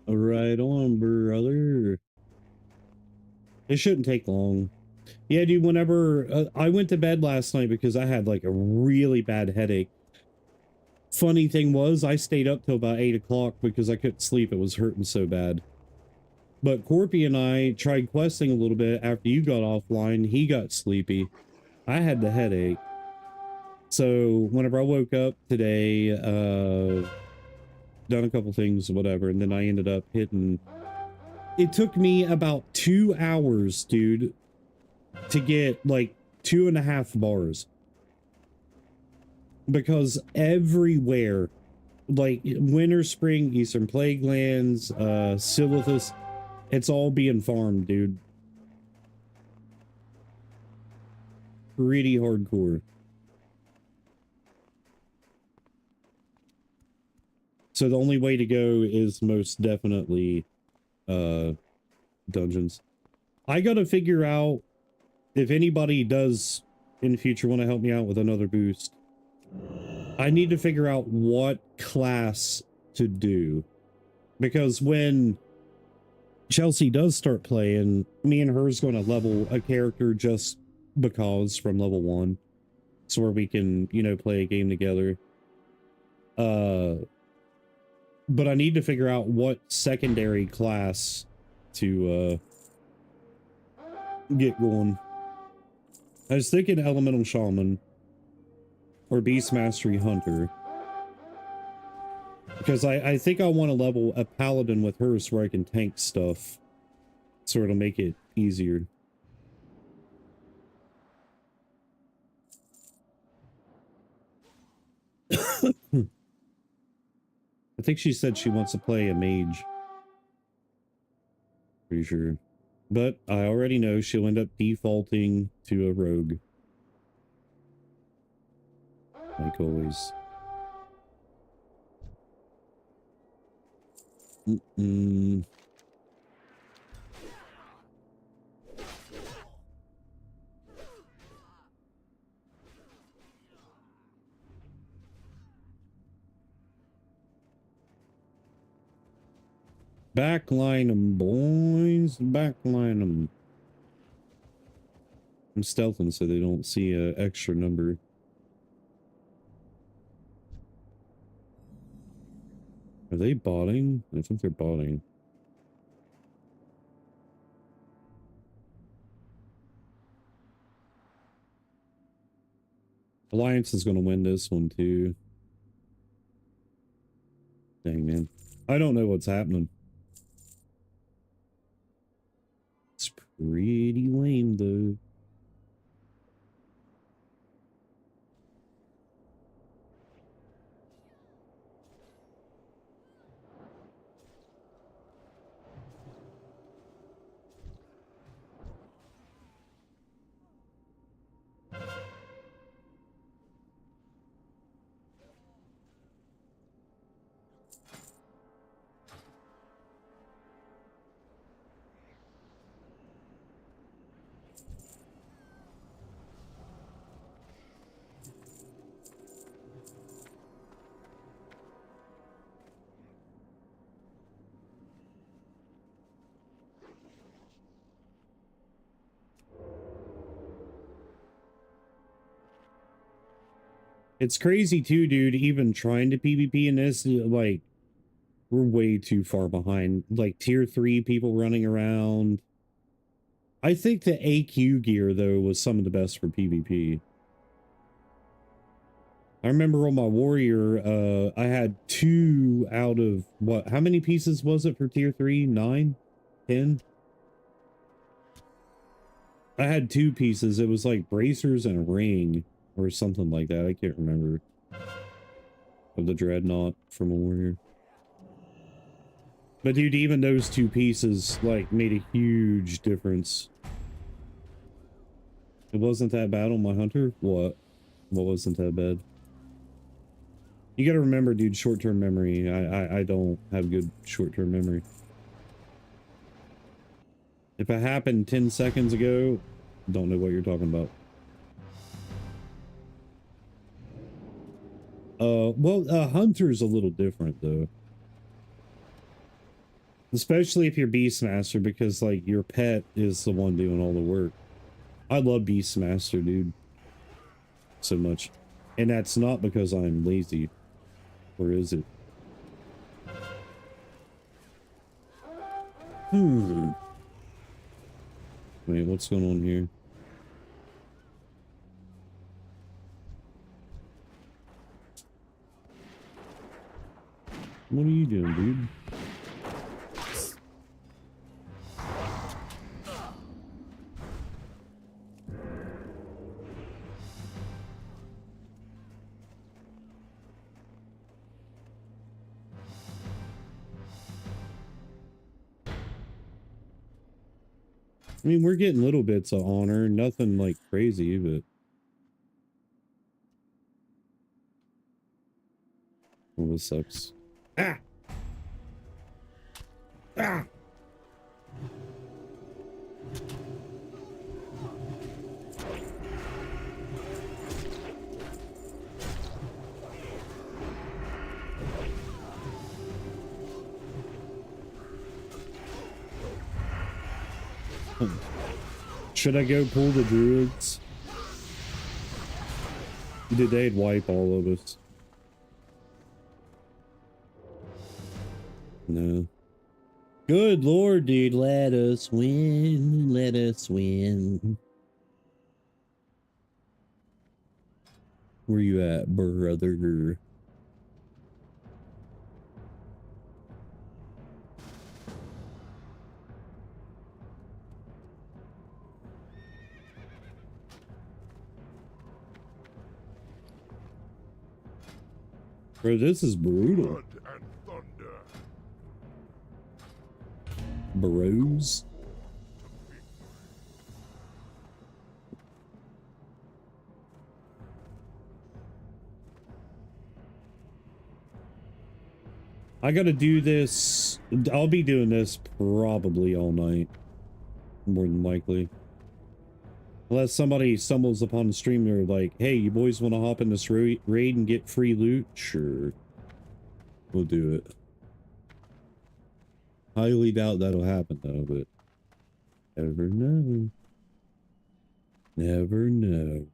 [SPEAKER 1] Right on, brother. It shouldn't take long. Yeah, dude, whenever I went to bed last night because I had like a really bad headache. Funny thing was, I stayed up till about 8 o'clock because I couldn't sleep. It was hurting so bad. But Corpy and I tried questing a little bit after you got offline. He got sleepy. I had the headache. So whenever I woke up today, done a couple things, whatever, and then I ended up hitting... It took me about 2 hours, dude, to get like 2.5 bars. Because everywhere, like winter, spring, eastern plague lands, Silithus, it's all being farmed, dude. Pretty hardcore. So the only way to go is most definitely dungeons. I gotta figure out if anybody does in the future want to help me out with another boost. I need to figure out what class to do, because when Chelsea does start playing, me and her's going to level a character just because from level 1, so where we can, you know, play a game together. But I need to figure out what secondary class to get going. I was thinking Elemental Shaman or Beast Mastery Hunter, because I think I want to level a Paladin with her so I can tank stuff, so it'll make it easier. I think she said she wants to play a mage. Pretty sure. But I already know she'll end up defaulting to a rogue. Like always. Backline them, boys. Backline them. I'm stealthing so they don't see an extra number. Are they botting? I think they're botting. Alliance is going to win this one too. Dang, man. I don't know what's happening. It's pretty lame, though. It's crazy too, dude. Even trying to PvP in this, like, we're way too far behind. Like, tier 3 people running around. I think the AQ gear, though, was some of the best for PvP. I remember on my warrior, I had 2 out of, what, how many pieces was it for tier 3? 9? 10? I had 2 pieces. It was like bracers and a ring, or something like that. I can't remember. Of the dreadnought from a warrior. But dude, even those 2 pieces, like, made a huge difference. It wasn't that bad on my hunter? What? What wasn't that bad? You gotta remember, dude, short-term memory. I don't have good short-term memory. If it happened 10 seconds ago, don't know what you're talking about. Well, Hunter's a little different, though. Especially if you're Beastmaster, because like your pet is the one doing all the work. I love Beastmaster, dude. So much. And that's not because I'm lazy. Or is it? Wait, what's going on here? What are you doing, dude? I mean, we're getting little bits of honor, nothing like crazy, but... Oh, this sucks. Ah! Ah! Should I go pull the druids? Dude, they'd wipe all of us. No. Good lord, dude. Let us win. Let us win. Where you at, brother? Bro, this is brutal.
[SPEAKER 2] Blood and thunder.
[SPEAKER 1] Bros. I gotta do this. I'll be doing this probably all night. More than likely. Unless somebody stumbles upon the stream, they're like, hey, you boys want to hop in this raid and get free loot? Sure. We'll do it. Highly doubt that'll happen, though, but... Never know. Never know.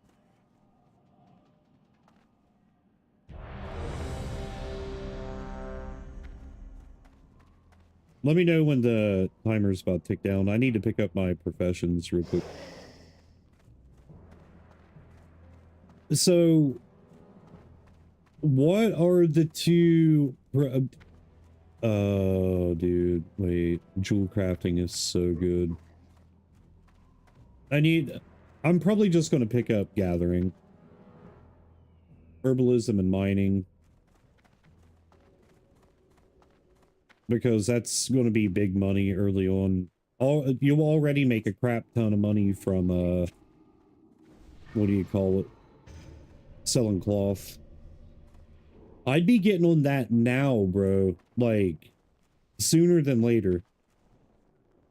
[SPEAKER 1] Let me know when the timer's about to tick down. I need to pick up my professions real quick. So, what are the two... Oh, dude, wait. Jewel crafting is so good. I'm probably just going to pick up gathering. Herbalism and mining. Because that's going to be big money early on. You'll already make a crap ton of money from, what do you call it? Selling cloth. I'd be getting on that now, bro. Like, sooner than later.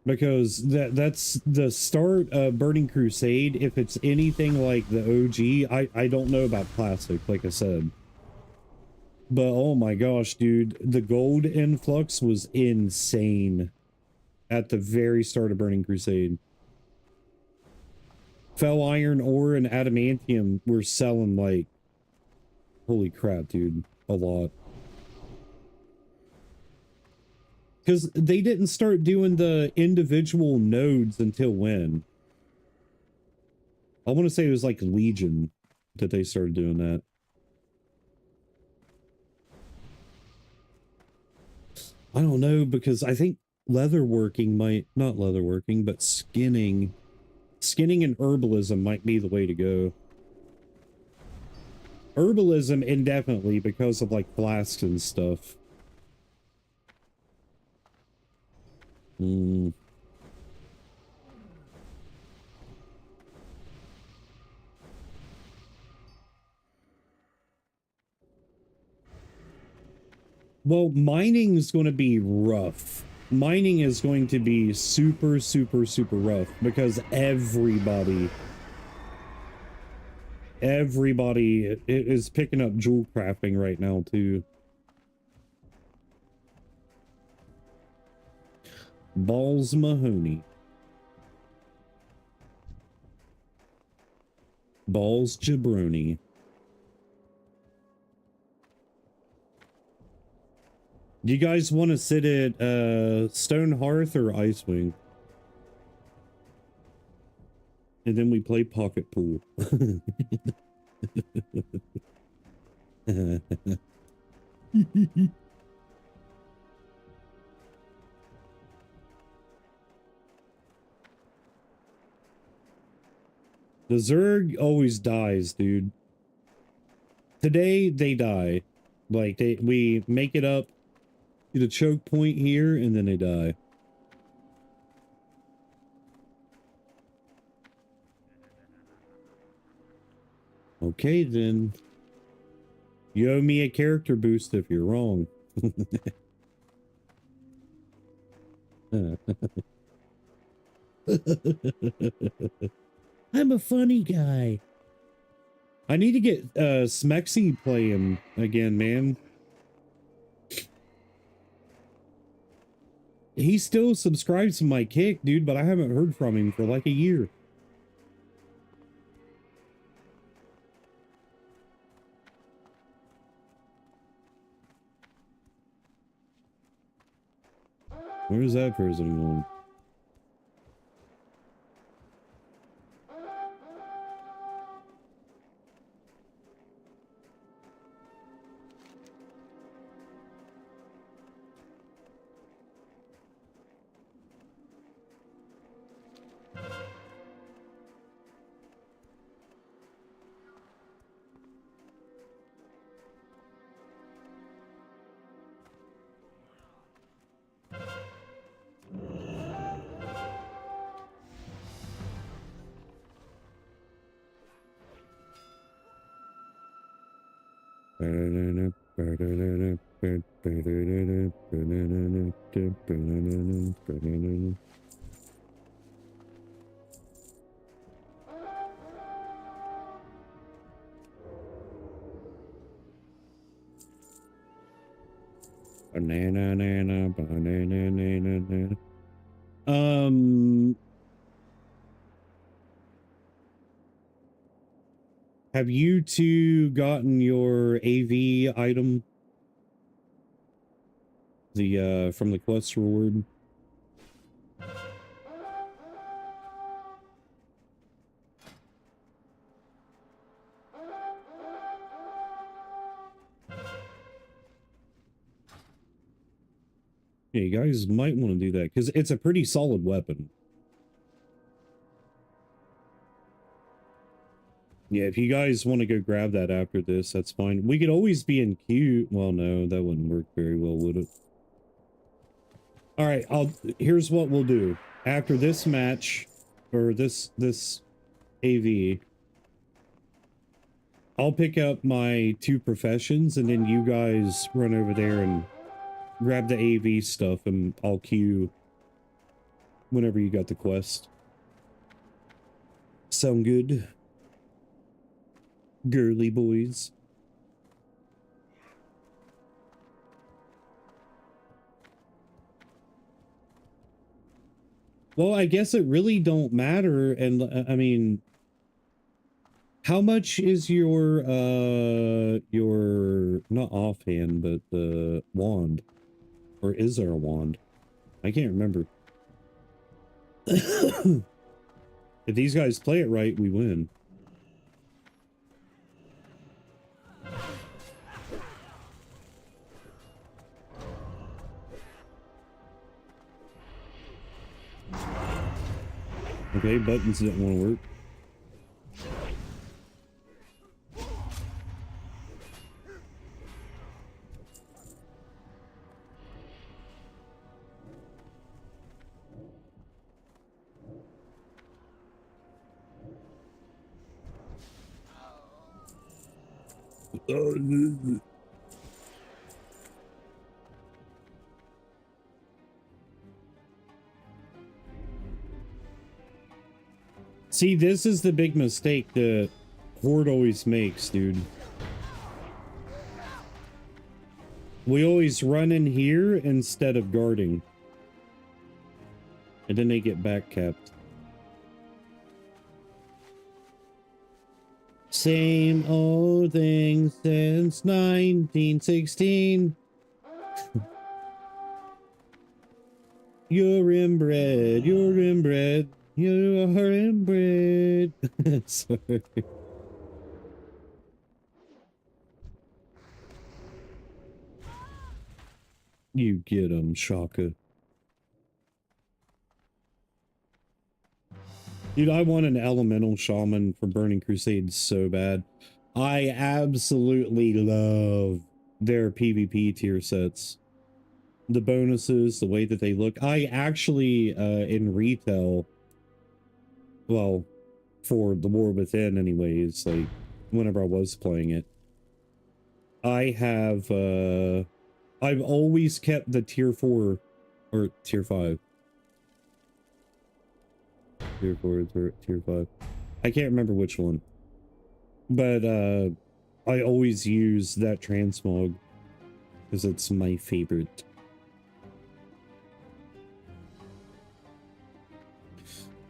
[SPEAKER 1] Because that's the start of Burning Crusade. If it's anything like the OG, I don't know about Classic, like I said. But oh my gosh, dude, the gold influx was insane at the very start of Burning Crusade. Fell iron ore and adamantium were selling like, holy crap, dude, a lot. Because they didn't start doing the individual nodes until when? I want to say it was like Legion that they started doing that. I don't know, because I think leatherworking might, not leatherworking, but skinning and herbalism might be the way to go. Herbalism indefinitely because of like flasks and stuff. Well, mining is going to be rough. Mining is going to be super rough because everybody is picking up jewel crafting right now too. Balls Mahoney. Balls Jabroni. Do you guys want to sit at Stone Hearth or Icewind? And then we play pocket pool. The Zerg always dies, dude. Today they die. Like we make it up to the choke point here and then they die. Okay then. You owe me a character boost if you're wrong. I'm a funny guy. I need to get Smexy playing again, man. He still subscribes to my kick, dude, but I haven't heard from him for like a year. Where's that person going? Have you two gotten your AV item? The from the quest reward? Yeah, you guys might want to do that because it's a pretty solid weapon. Yeah, if you guys want to go grab that after this, that's fine. We could always be in queue. Well, no, that wouldn't work very well, would it? All right, here's what we'll do. After this match, or this AV, I'll pick up my 2 professions, and then you guys run over there and grab the AV stuff, and I'll queue whenever you got the quest. Sound good? Girly boys. Well, I guess it really don't matter, and I mean, how much is your not offhand, but the wand? Or is there a wand? I can't remember. If these guys play it right, we win. Okay, buttons didn't want to work. See, this is the big mistake that Horde always makes, dude. We always run in here instead of guarding. And then they get back kept. Same old thing since 1916. You're inbred, you're inbred, you are inbred. Sorry. You get 'em, Shaka. Dude, I want an elemental shaman for Burning Crusade so bad. I absolutely love their PvP tier sets. The bonuses, the way that they look. I actually, in retail, well, for the War Within anyways, like, whenever I was playing it, I have, I've always kept the tier 4, or tier 5. Tier 4, tier 5. I can't remember which one. But, I always use that transmog, because it's my favorite.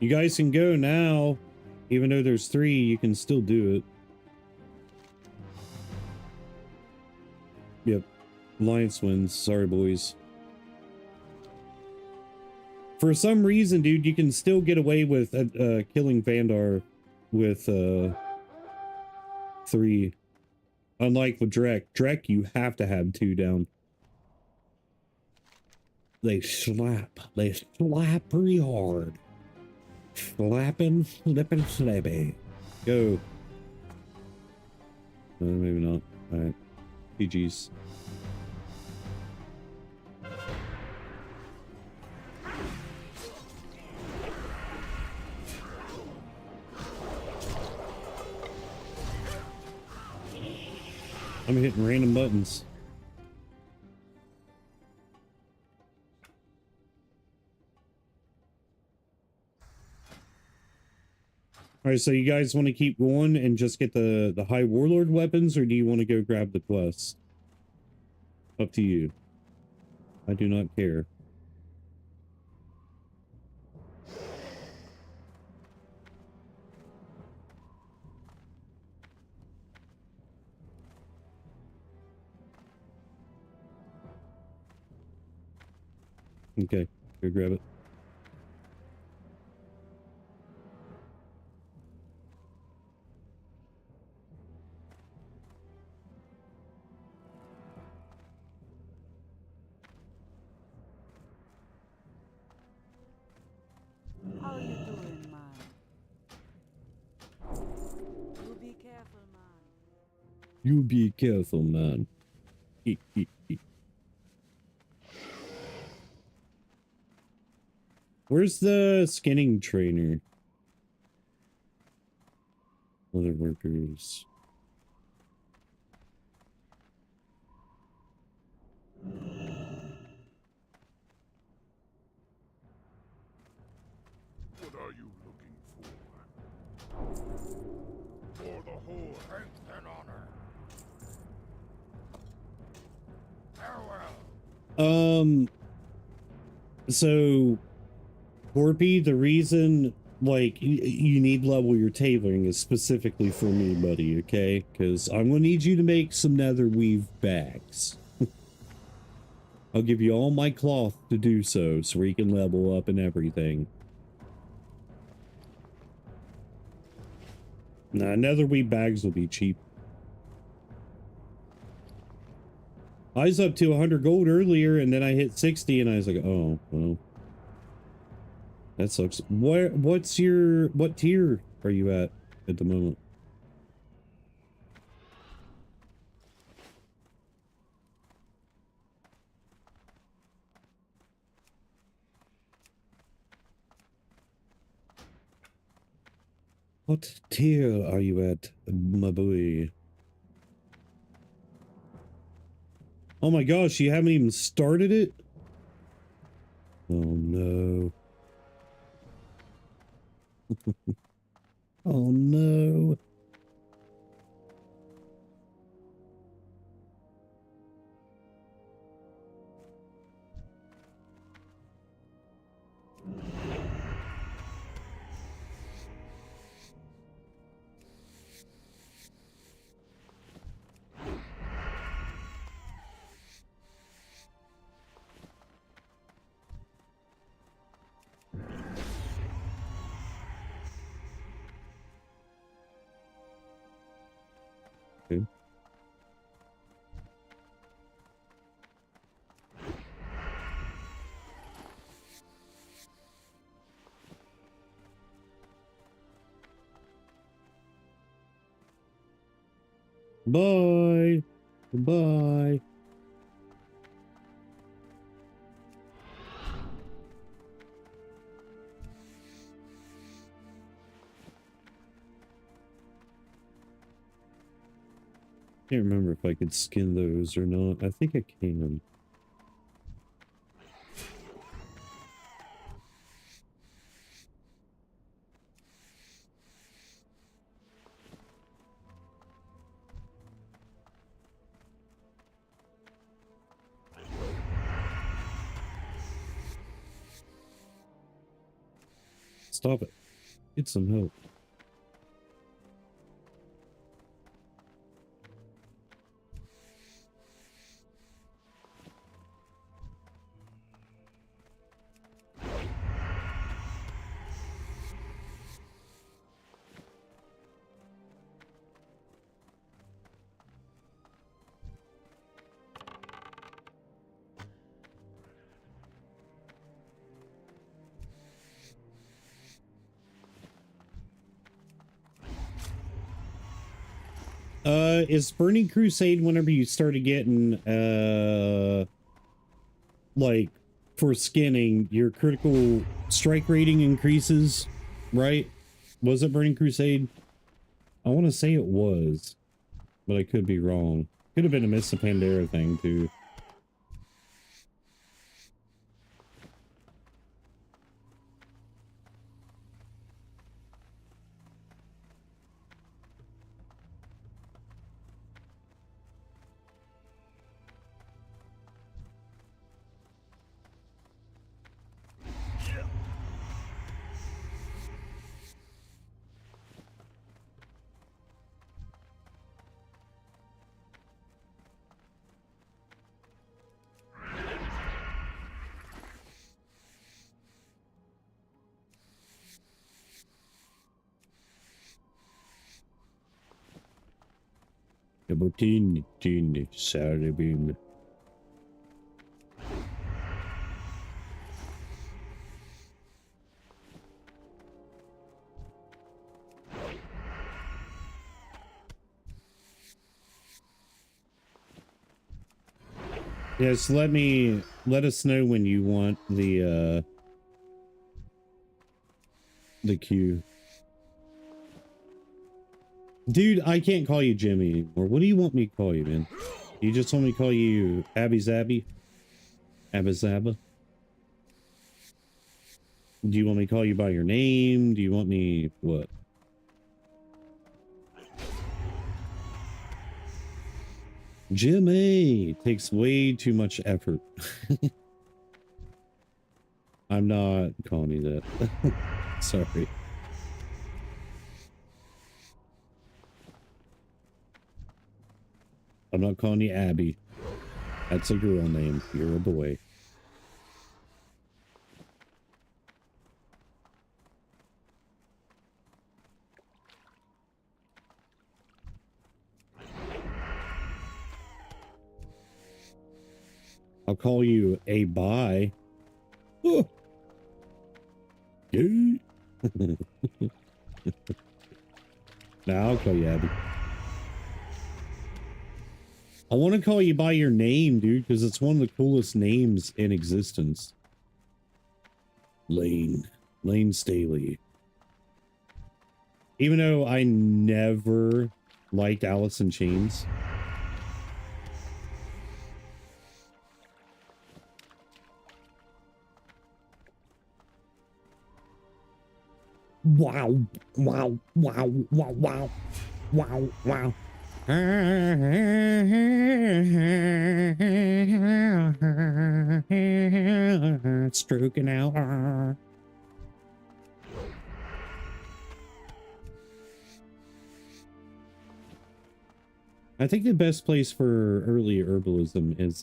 [SPEAKER 1] You guys can go now. Even though there's 3, you can still do it. Yep. Alliance wins. Sorry, boys. For some reason, dude, you can still get away with killing Vandar with 3. Unlike with Drek. Drek, you have to have 2 down. They slap. They slap pretty hard. Slapping, slipping, slappy. Go. Maybe not. Alright. GG's. I'm hitting random buttons. All right, so you guys want to keep going and just get the High Warlord weapons, or do you want to go grab the quest? Up to you. I do not care. Okay, go grab it.
[SPEAKER 6] How are you doing, man? You be careful, man.
[SPEAKER 1] You be careful, man. Where's the skinning trainer? Other workers.
[SPEAKER 2] What are you looking for? For the whole strength and honor. Farewell.
[SPEAKER 1] So, Gorpy, the reason, like, you need level your tailoring is specifically for me, buddy, okay? Because I'm going to need you to make some nether weave bags. I'll give you all my cloth to do so we can level up and everything. Nah, nether weave bags will be cheap. I was up to 100 gold earlier, and then I hit 60, and I was like, oh, well. That sucks. What tier are you at the moment? What tier are you at, my boy? Oh my gosh, you haven't even started it? Oh no. Oh no. Bye. Bye. Can't remember if I could skin those or not. I think I can. Stop it. Get some help. Is Burning Crusade whenever you started getting, like, for skinning, your critical strike rating increases, right? Was it Burning Crusade? I want to say it was, but I could be wrong. Could have been a Miss Pandera thing, too. Saturday beam. Yes, let us know when you want the queue. Dude, I can't call you Jimmy anymore. What do you want me to call you, man? You just want me to call you Abby Zabby? Abba Zabba? Do you want me to call you by your name? Do you want me what? Jimmy takes way too much effort. I'm not calling you that. Sorry. I'm not calling you Abby. That's a girl name. You're a boy. I'll call you a bye. Oh. Yeah. Now I'll call you Abby. I want to call you by your name, dude, because it's one of the coolest names in existence. Lane Staley. Even though I never liked Alice in Chains. Wow, wow, wow, wow, wow, wow, wow. Stroking out. I think the best place for early herbalism is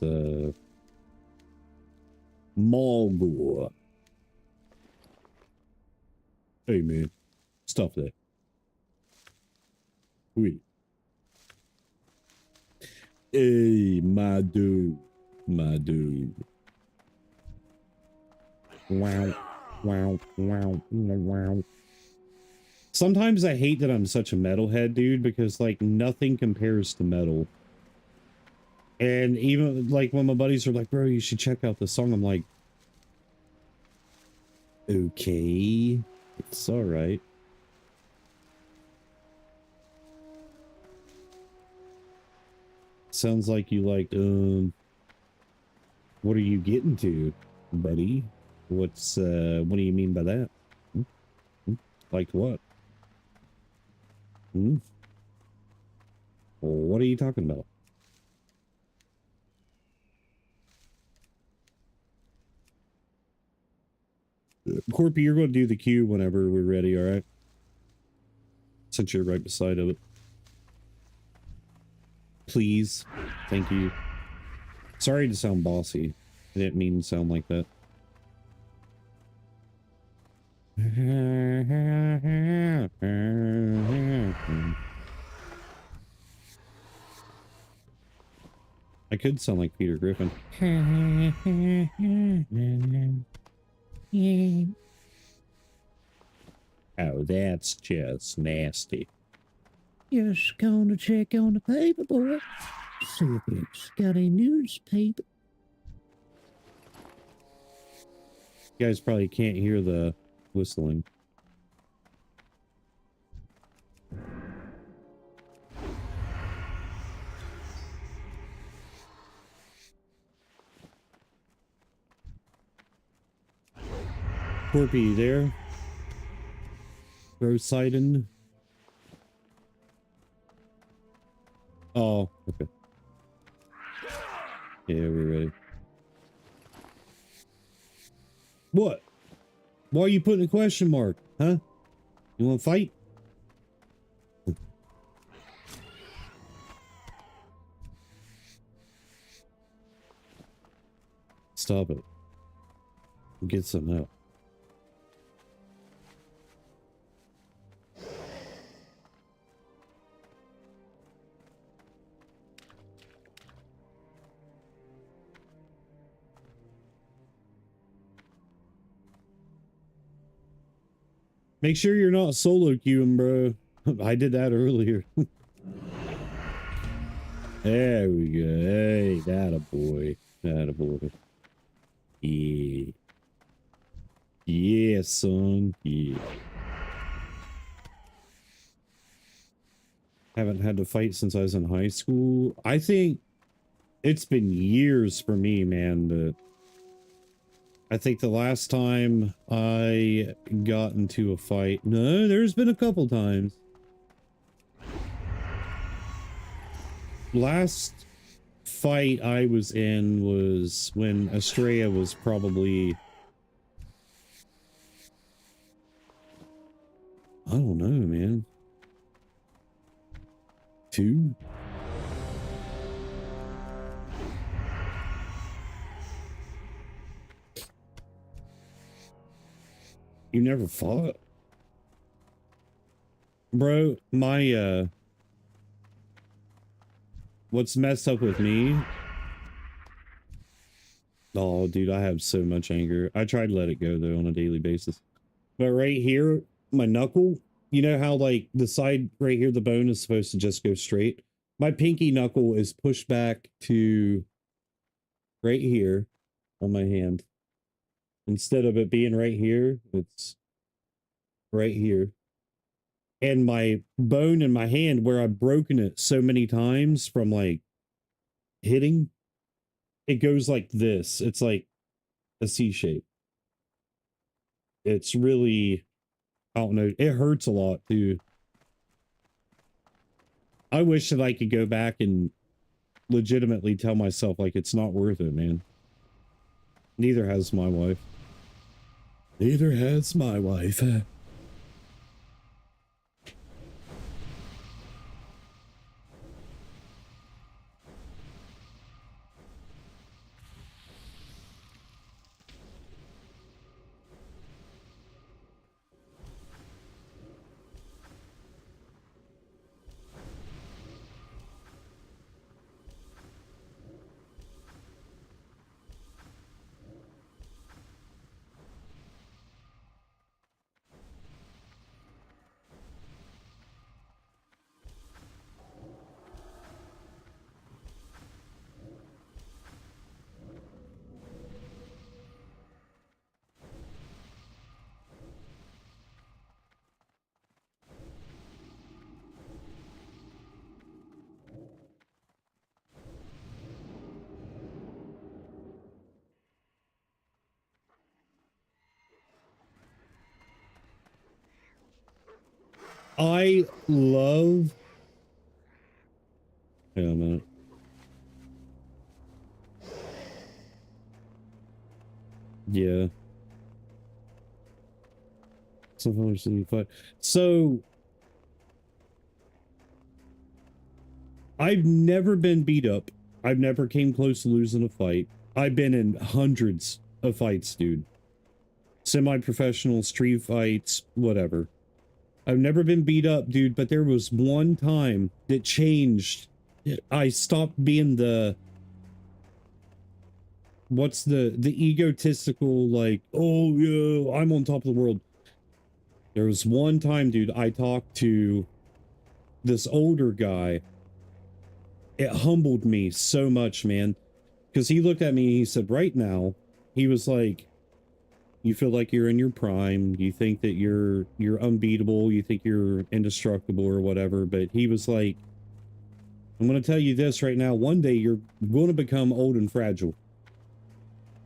[SPEAKER 1] Malgor. Hey man, stop that. Wait. Hey, my dude. My dude. Wow. Wow. Wow. Wow. Sometimes I hate that I'm such a metalhead, dude, because like nothing compares to metal. And even like when my buddies are like, bro, you should check out the song, I'm like, okay, it's all right. Sounds like you liked, what are you getting to, buddy? What do you mean by that? Hmm? Hmm? Like what? Hmm? Well, what are you talking about? Corpy, you're going to do the queue whenever we're ready, all right? Since you're right beside of it. Please. Thank you. Sorry to sound bossy. I didn't mean to sound like that. I could sound like Peter Griffin. Oh, that's just nasty. Just gonna check on the paper, boy. See if it's got a newspaper. You guys probably can't hear the whistling. Corpy, you there? Rosidon? Oh, okay. Yeah, we're ready. What? Why are you putting a question mark? Huh? You want to fight? Stop it. Get some help. Make sure you're not solo queuing, bro. I did that earlier. There we go. Hey, that a boy. That a boy. Yeah. Yeah, son. Yeah. Haven't had to fight since I was in high school. I think it's been years for me, man, but I think the last time I got into a fight, no, there's been a couple times. Last fight I was in was when Estrella was probably, I don't know, man. 2? You never fought? Bro, my, what's messed up with me? Oh, dude, I have so much anger. I try to let it go, though, on a daily basis. But right here, my knuckle, you know how, like, the side right here, the bone is supposed to just go straight? My pinky knuckle is pushed back to right here on my hand. Instead of it being right here, it's right here. And my bone in my hand, where I've broken it so many times from, like, hitting, it goes like this. It's like a C shape. It's really, I don't know. It hurts a lot, too. I wish that I could go back and legitimately tell myself, like, it's not worth it, man. Neither has my wife. Neither has my wife. I love. Hang on a minute. Yeah. So I've never been beat up. I've never came close to losing a fight. I've been in hundreds of fights, dude. Semi-professional, street fights, whatever. I've never been beat up, dude, but there was one time that changed. I stopped being the what's the egotistical, like, oh yeah, I'm on top of the world. There was one time, dude, I talked to this older guy. It humbled me so much, man, because he looked at me and he said, right now, he was like, you feel like you're in your prime, you think that you're unbeatable, you think you're indestructible or whatever, but he was like, I'm going to tell you this right now, one day you're going to become old and fragile.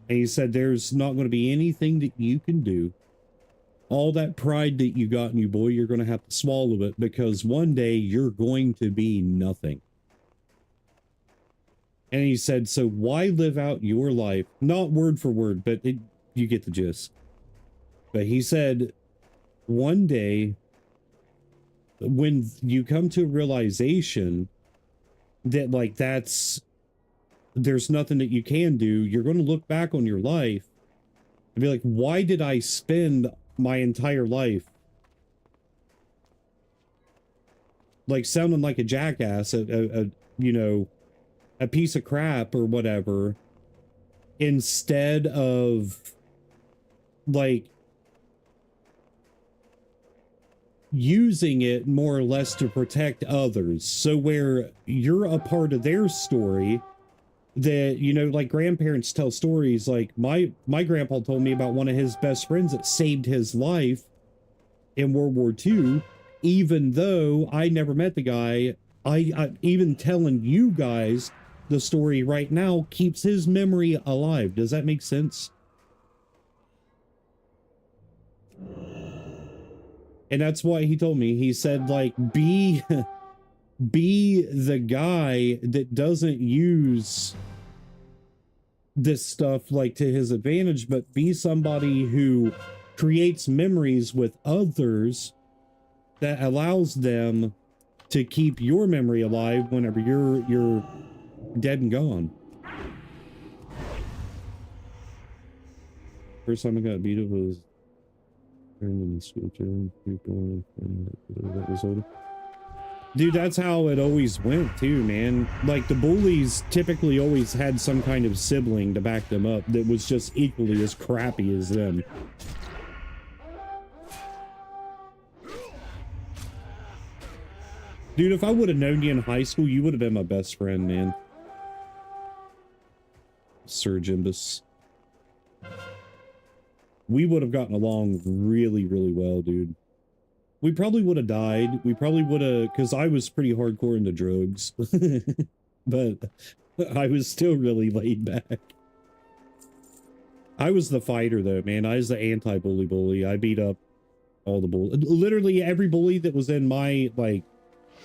[SPEAKER 1] And he said, there's not going to be anything that you can do. All that pride that you got in you, boy, you're going to have to swallow it, because one day you're going to be nothing. And he said, so why live out your life? Not word for word, but you get the gist. But he said, one day, when you come to a realization that, like, there's nothing that you can do, you're going to look back on your life and be like, why did I spend my entire life like sounding like a jackass, you know, a piece of crap or whatever, instead of like using it more or less to protect others. So where you're a part of their story, that, you know, like grandparents tell stories. Like my grandpa told me about one of his best friends that saved his life in World War II, even though I never met the guy. I even telling you guys the story right now keeps his memory alive. Does that make sense? And that's why he told me, he said, like, be the guy that doesn't use this stuff like to his advantage, but be somebody who creates memories with others that allows them to keep your memory alive whenever you're dead and gone. First time I got beat up was in the school gym. That was older. Dude, that's how it always went too, man. Like the bullies typically always had some kind of sibling to back them up that was just equally as crappy as them. Dude, if I would have known you in high school, you would have been my best friend, man. Sir Jimbus. We would have gotten along really, really well, dude. We probably would have died. We probably would have, because I was pretty hardcore into drugs. But I was still really laid back. I was the fighter, though, man. I was the anti-bully bully. I beat up all the bullies. Literally every bully that was in my, like,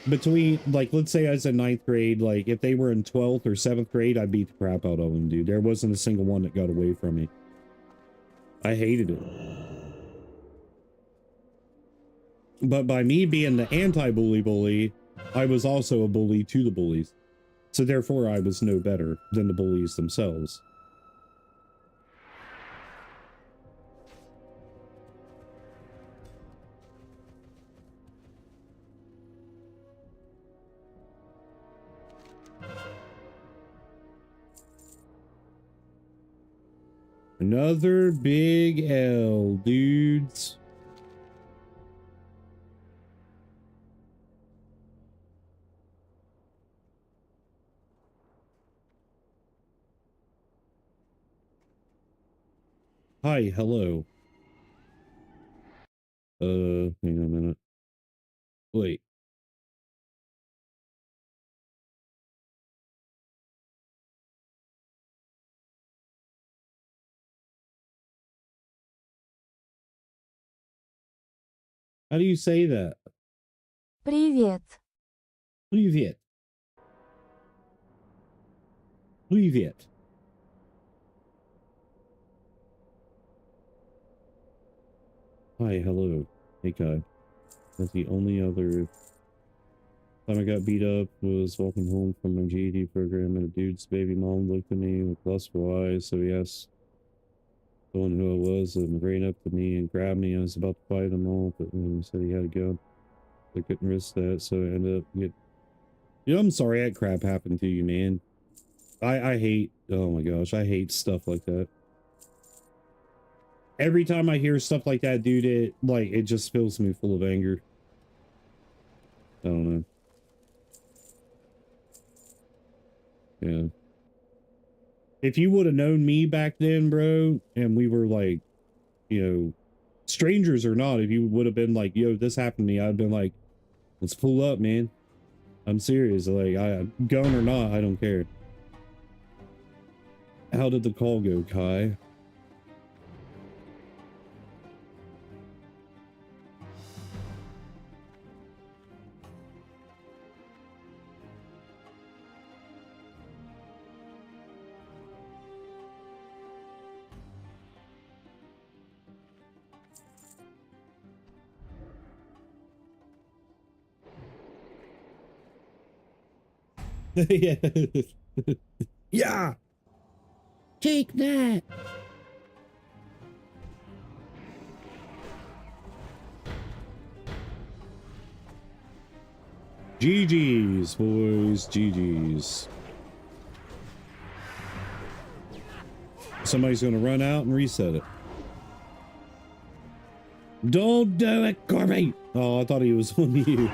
[SPEAKER 1] between, like, let's say I was in 9th grade, like, if they were in 12th or 7th grade, I beat the crap out of them, dude. There wasn't a single one that got away from me. I hated it. But by me being the anti-bully bully, I was also a bully to the bullies. So therefore, I was no better than the bullies themselves. Another big L, dudes. Hi, hello. Hang on a minute. Wait. How do you say that?
[SPEAKER 5] Привет.
[SPEAKER 1] Привет. Привет. Hi, hello. Hey, guy. That's the only other time I got beat up was walking home from my GED program, and a dude's baby mom looked at me with lustful eyes, so he asked someone who I was and ran up to me and grabbed me. I was about to fight him off, but he said he had a gun. I couldn't risk that, so I ended up getting... You know, I'm sorry that crap happened to you, man. I hate... Oh my gosh, I hate stuff like that. Every time I hear stuff like that, dude, it just fills me full of anger. I don't know. Yeah. If you would have known me back then, bro, and we were like, you know, strangers or not, if you would have been like, yo, this happened to me, I'd been like, let's pull up, man. I'm serious. Like, gun or not, I don't care. How did the call go, Kai? Yeah. Yeah. Take that. GG's, boys. GG's. Somebody's gonna run out and reset it. Don't do it, Corby. Oh, I thought he was on you.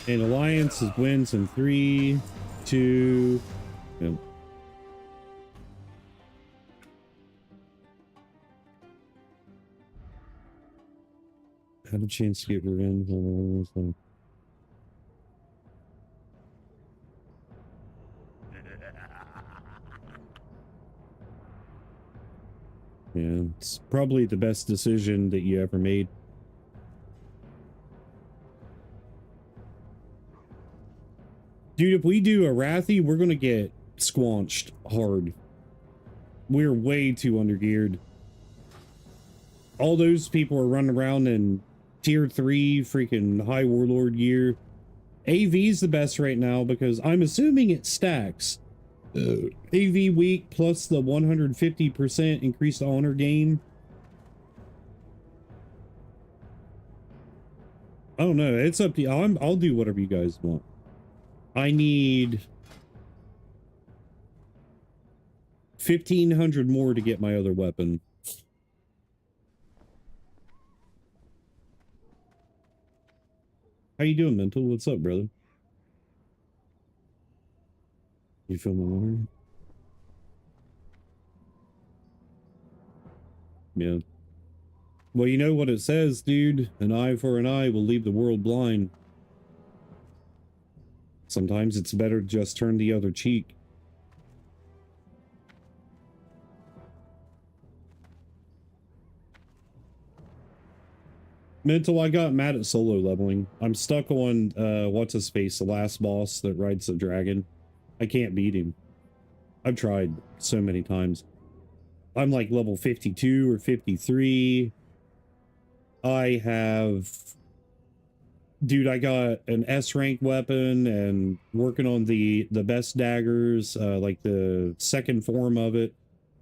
[SPEAKER 1] And Alliance wins in 3, 2. Yep. Had a chance to get revenge. Yeah, it's probably the best decision that you ever made. Dude, if we do a Wrathy, we're gonna get squanched hard. We're way too undergeared. All those people are running around in tier 3 freaking high warlord gear. AV's the best right now because I'm assuming it stacks. AV weak plus the 150% increased honor gain. I don't know. It's up to you. I'll do whatever you guys want. I need 1,500 more to get my other weapon. How you doing, Mental? What's up, brother? You filming more? Yeah. Well, you know what it says, dude. An eye for an eye will leave the world blind. Sometimes it's better to just turn the other cheek. Mental, I got mad at solo leveling. I'm stuck on, what's his face, the last boss that rides the dragon. I can't beat him. I've tried so many times. I'm like level 52 or 53. I have... Dude, I got an S rank weapon and working on the best daggers, like the second form of it.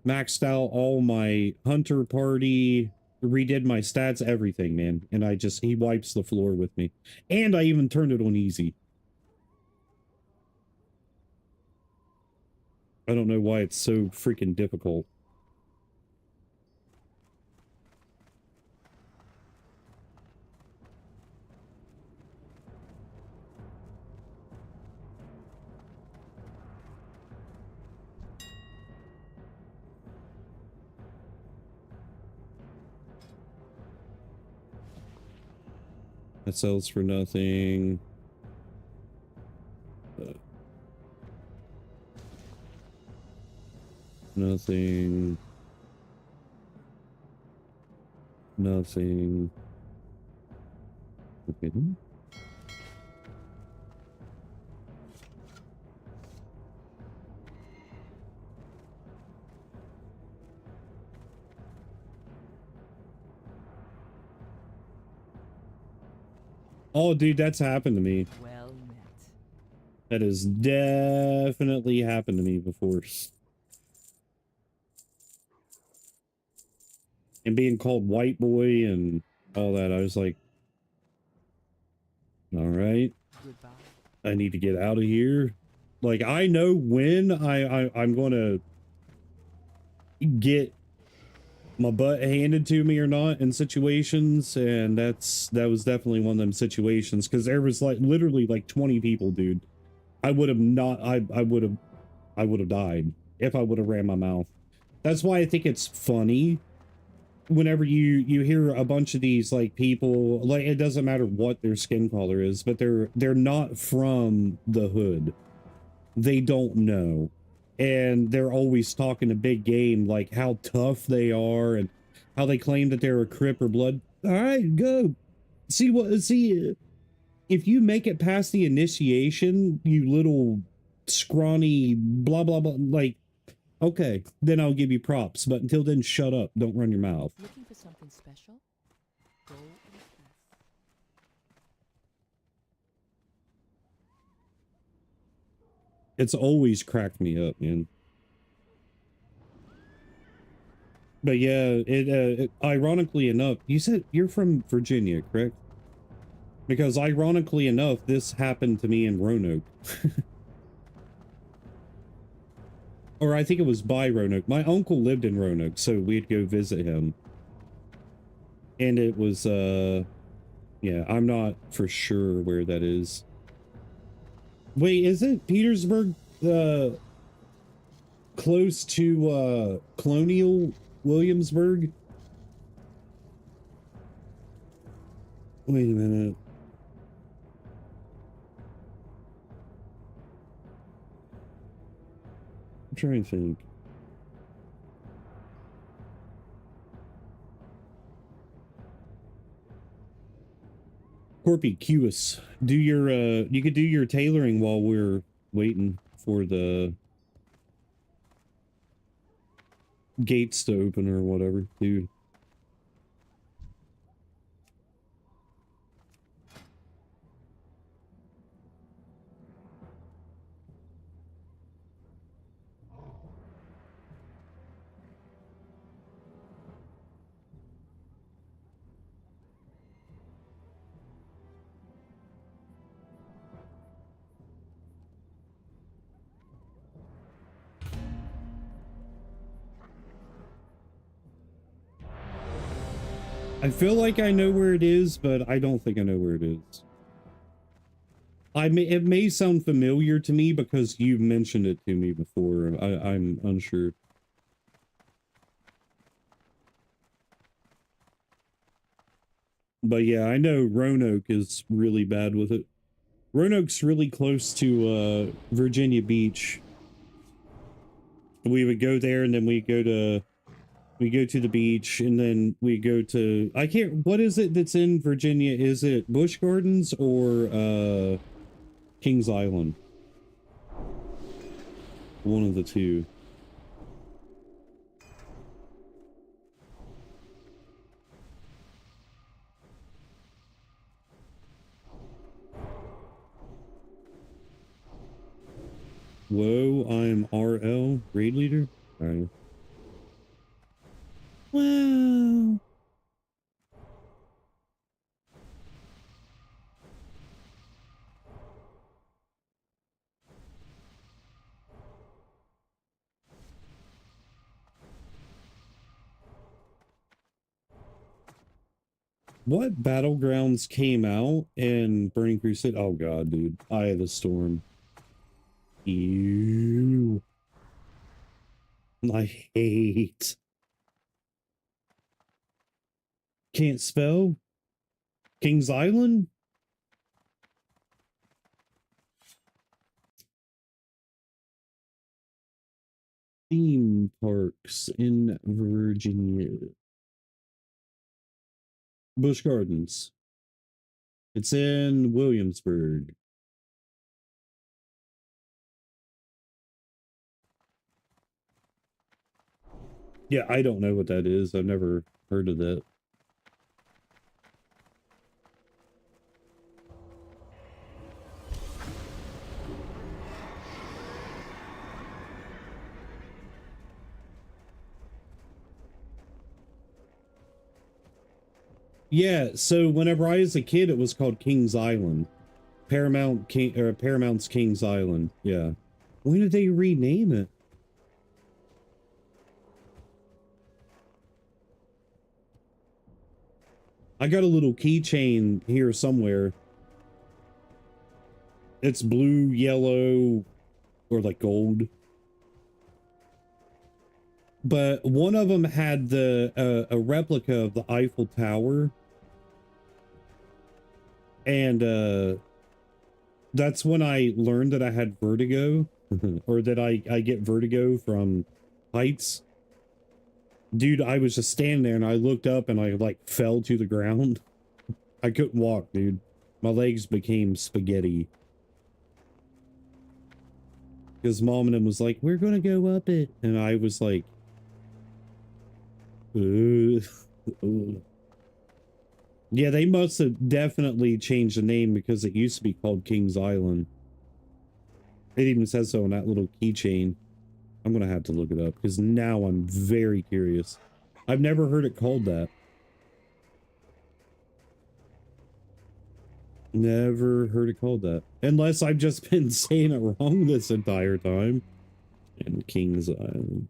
[SPEAKER 1] Maxed out all my hunter party, redid my stats, everything, man. And he wipes the floor with me. And I even turned it on easy. I don't know why it's so freaking difficult. That sells for nothing. Nothing. Nothing. Okay. Oh, dude, that's happened to me.
[SPEAKER 6] Well met.
[SPEAKER 1] That has definitely happened to me before. And being called white boy and all that, I was like, all right,
[SPEAKER 6] Goodbye.
[SPEAKER 1] I need to get out of here. Like, I know when I'm going to get my butt handed to me or not in situations, and that was definitely one of them situations, because there was like literally like 20 people, dude. I would have not, I would have died if I would have ran my mouth. That's why I think it's funny whenever you hear a bunch of these like people, like, it doesn't matter what their skin color is, but they're not from the hood. They don't know, and they're always talking a big game, like how tough they are and how they claim that they're a Crip or Blood. All right, go see if you make it past the initiation, you little scrawny blah blah blah, like, okay, then I'll give you props, but until then, shut up, don't run your mouth.
[SPEAKER 6] Looking for something special? Go in peace.
[SPEAKER 1] It's always cracked me up, man. But yeah, ironically enough, you said you're from Virginia, correct? Because ironically enough, this happened to me in Roanoke. Or I think it was by Roanoke. My uncle lived in Roanoke, so we'd go visit him. And it was, yeah, I'm not for sure where that is. Wait, is it Petersburg, close to, Colonial Williamsburg? Wait a minute. I'm trying to think. Corpy, cue us. Do your, you could do your tailoring while we're waiting for the gates to open or whatever, dude. I feel like I know where it is, but I don't think I know where it is. It may sound familiar to me because you mentioned it to me before. I'm unsure. But yeah, I know Roanoke is really bad with it. Roanoke's really close to Virginia Beach. We would go there, and then we go to the beach, and then we go to, I can't, what is it that's in Virginia? Is it Busch Gardens or Kings Island? One of the two. Whoa, I'm RL, raid leader? Alright. Wow. What battlegrounds came out in Burning Crusade? Oh god, dude. Eye of the Storm. Ew. I hate. Can't spell? Kings Island? theme parks in Virginia. Busch Gardens. It's in Williamsburg. Yeah, I don't know what that is. I've never heard of that. Yeah, so whenever I was a kid, it was called Kings Island. Paramount's Kings Island. Yeah. When did they rename it? I got a little keychain here somewhere. It's blue, yellow, or like gold. But one of them had the a replica of the Eiffel Tower. And that's when I learned that I had vertigo, or that I get vertigo from heights. Dude, I was just standing there and I looked up and I like fell to the ground. I couldn't walk, dude. My legs became spaghetti. Because mom and him was like, we're gonna go up it. And I was like, ugh. Yeah, they must have definitely changed the name because it used to be called Kings Island. It even says so on that little keychain. I'm gonna have to look it up because now I'm very curious. I've never heard it called that. Never heard it called that. Unless I've just been saying it wrong this entire time. And Kings Island.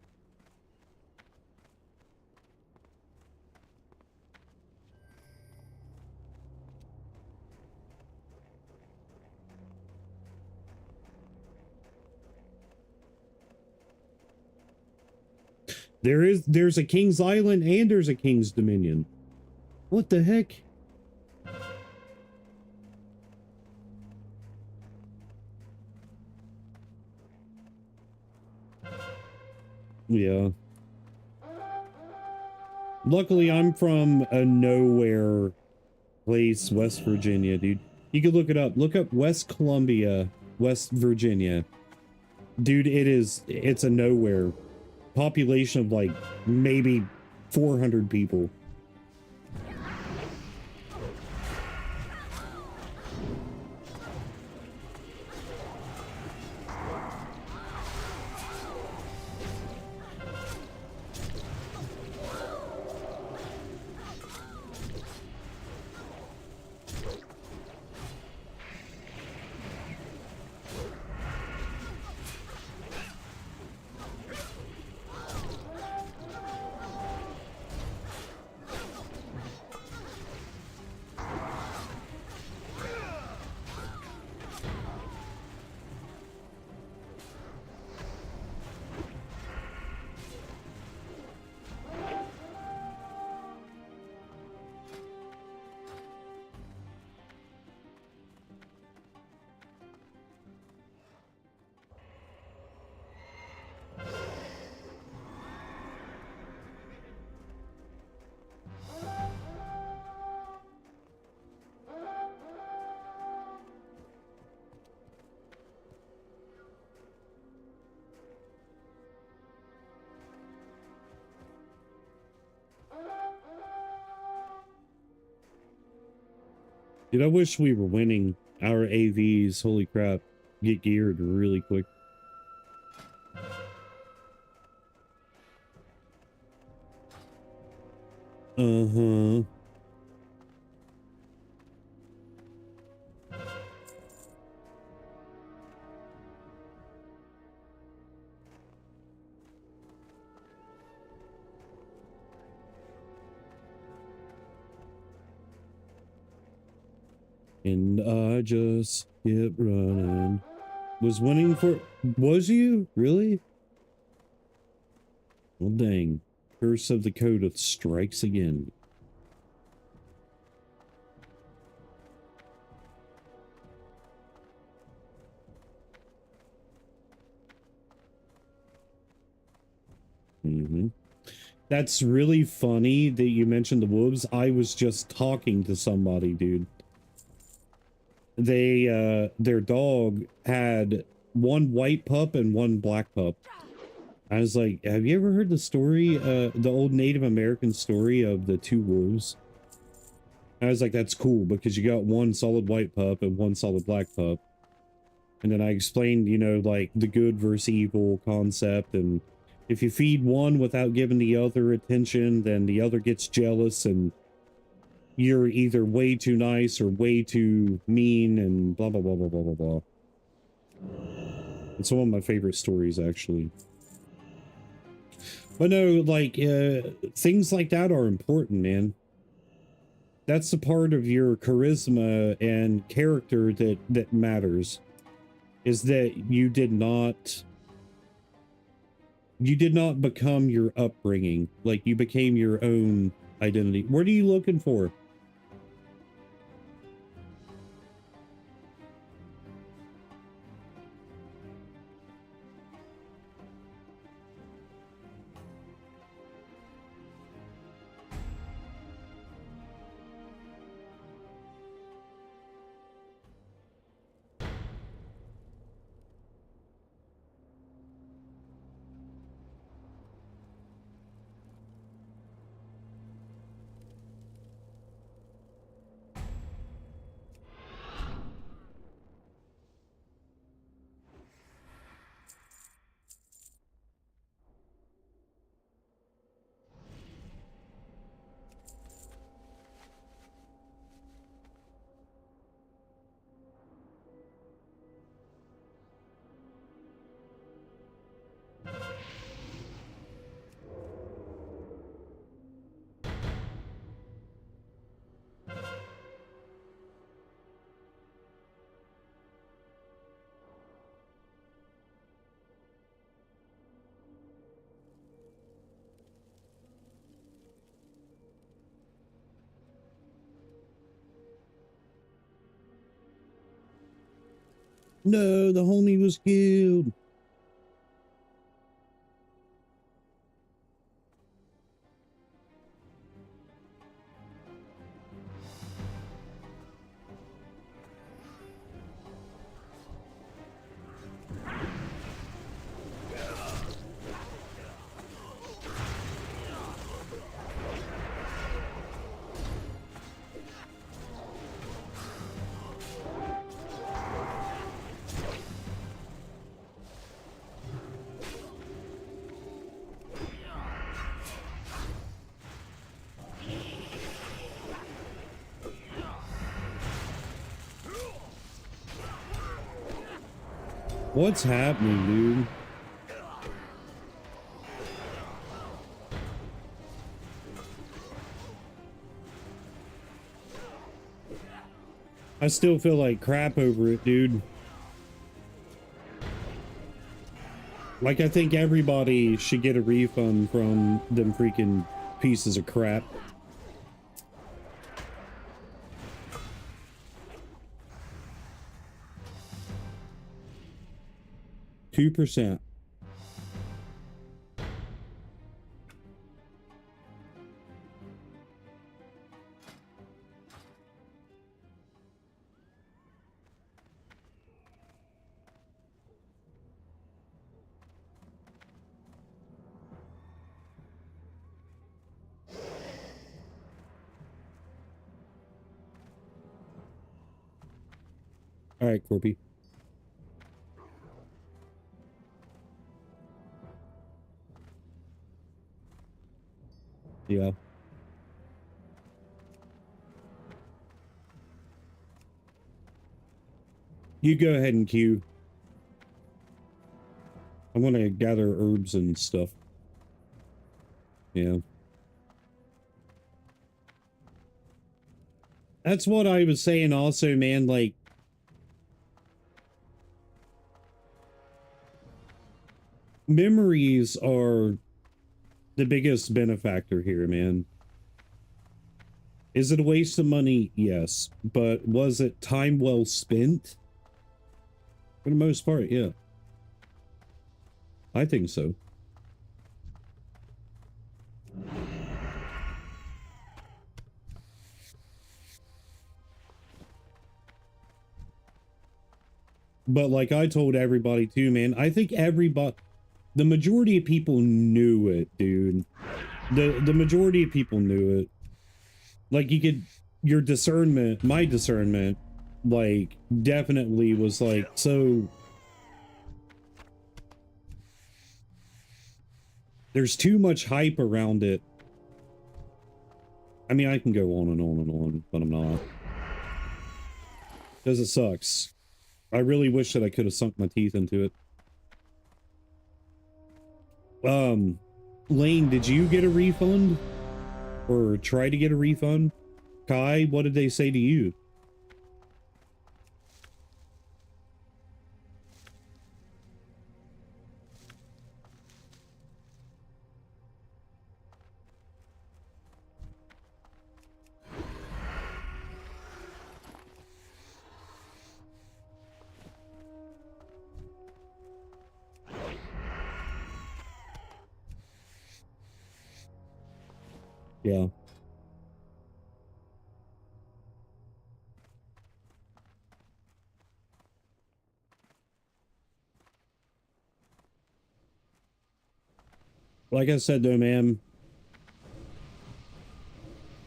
[SPEAKER 1] There's a King's Island and there's a King's Dominion. What the heck? Yeah. Luckily, I'm from a nowhere place, West Virginia, dude. You can look it up. Look up West Columbia, West Virginia. Dude, it's a nowhere. Population of like maybe 400 people. Dude, I wish we were winning our AVs. Holy crap. Get geared really quick. Uh-huh. And I just kept running. Was winning for... Was you? Really? Well, dang. Curse of the Coda strikes again. Mm-hmm. That's really funny that you mentioned the wolves. I was just talking to somebody, dude. They, their dog had one white pup and one black pup. I was like, have you ever heard the story, the old Native American story of the two wolves? I was like, that's cool because you got one solid white pup and one solid black pup. And then I explained, you know, like the good versus evil concept. And if you feed one without giving the other attention, then the other gets jealous and you're either way too nice or way too mean and blah, blah, blah, blah, blah, blah, blah. It's one of my favorite stories, actually. But no, like, things like that are important, man. That's the part of your charisma and character that matters. Is that you did not become your upbringing. Like, you became your own identity. What are you looking for? No, the homie was killed. What's happening, dude? I still feel like crap over it, dude. Like, I think everybody should get a refund from them freaking pieces of crap. %. All right, Corby. Yeah. You go ahead and queue. I want to gather herbs and stuff. Yeah. That's what I was saying also, man, like, memories are the biggest benefactor here, man. Is it a waste of money? Yes. But was it time well spent? For the most part, yeah. I think so. But like I told everybody too, man, I think the majority of people knew it, dude. The majority of people knew it. Like your discernment, my discernment, like definitely was like, so there's too much hype around it. I mean, I can go on and on and on, but I'm not. Because it sucks. I really wish that I could have sunk my teeth into it. Lane, did you get a refund? Or try to get a refund? Kai, what did they say to you? Yeah. Like I said though, man,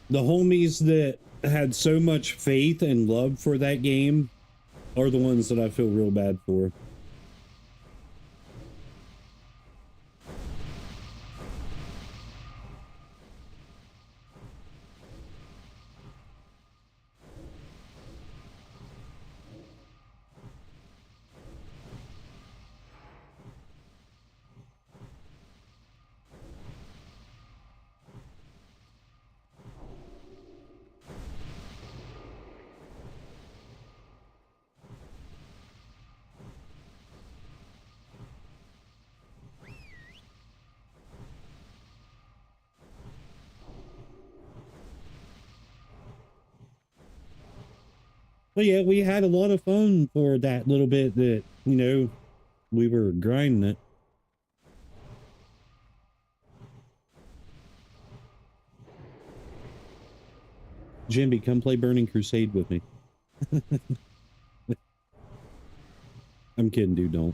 [SPEAKER 1] the homies that had so much faith and love for that game are the ones that I feel real bad for. But yeah, we had a lot of fun for that little bit that, you know, we were grinding it. Jimby, come play Burning Crusade with me. I'm kidding, dude, don't.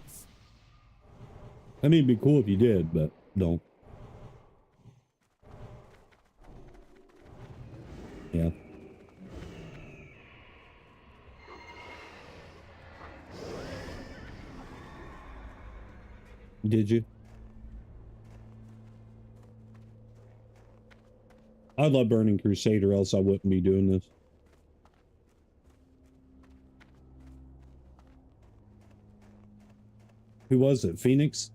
[SPEAKER 1] I mean, it'd be cool if you did, but don't. Yeah. Did you? I love Burning Crusade, or else I wouldn't be doing this. Who was it? Phoenix?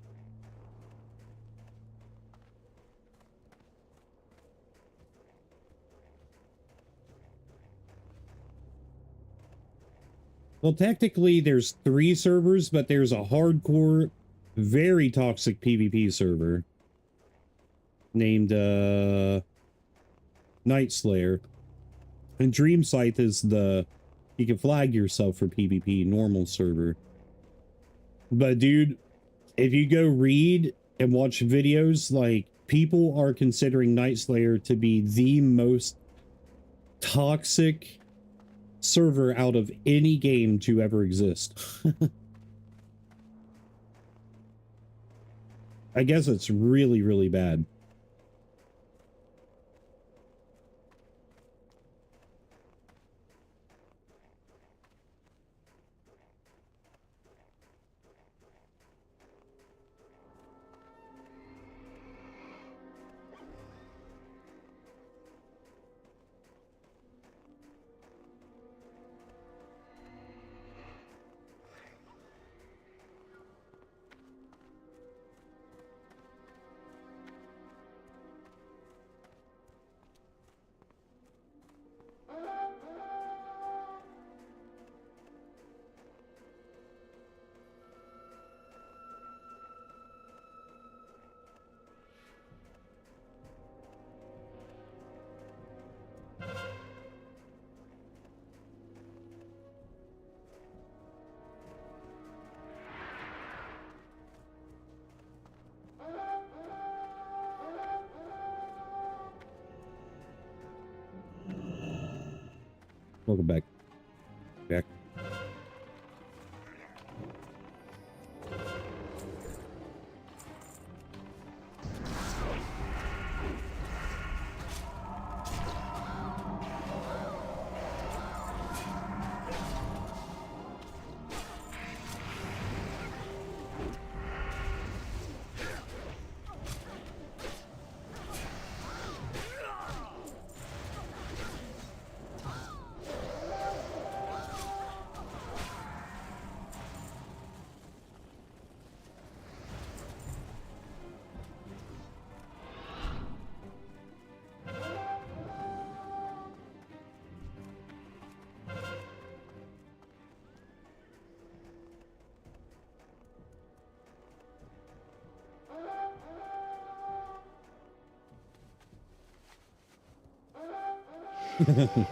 [SPEAKER 1] Well, technically there's 3 servers, but there's a hardcore, very toxic PvP server named Night Slayer. And Dream Scythe is you can flag yourself for PvP normal server. But dude, if you go read and watch videos, like, people are considering Night Slayer to be the most toxic server out of any game to ever exist. I guess it's really, really bad. Welcome back. Back.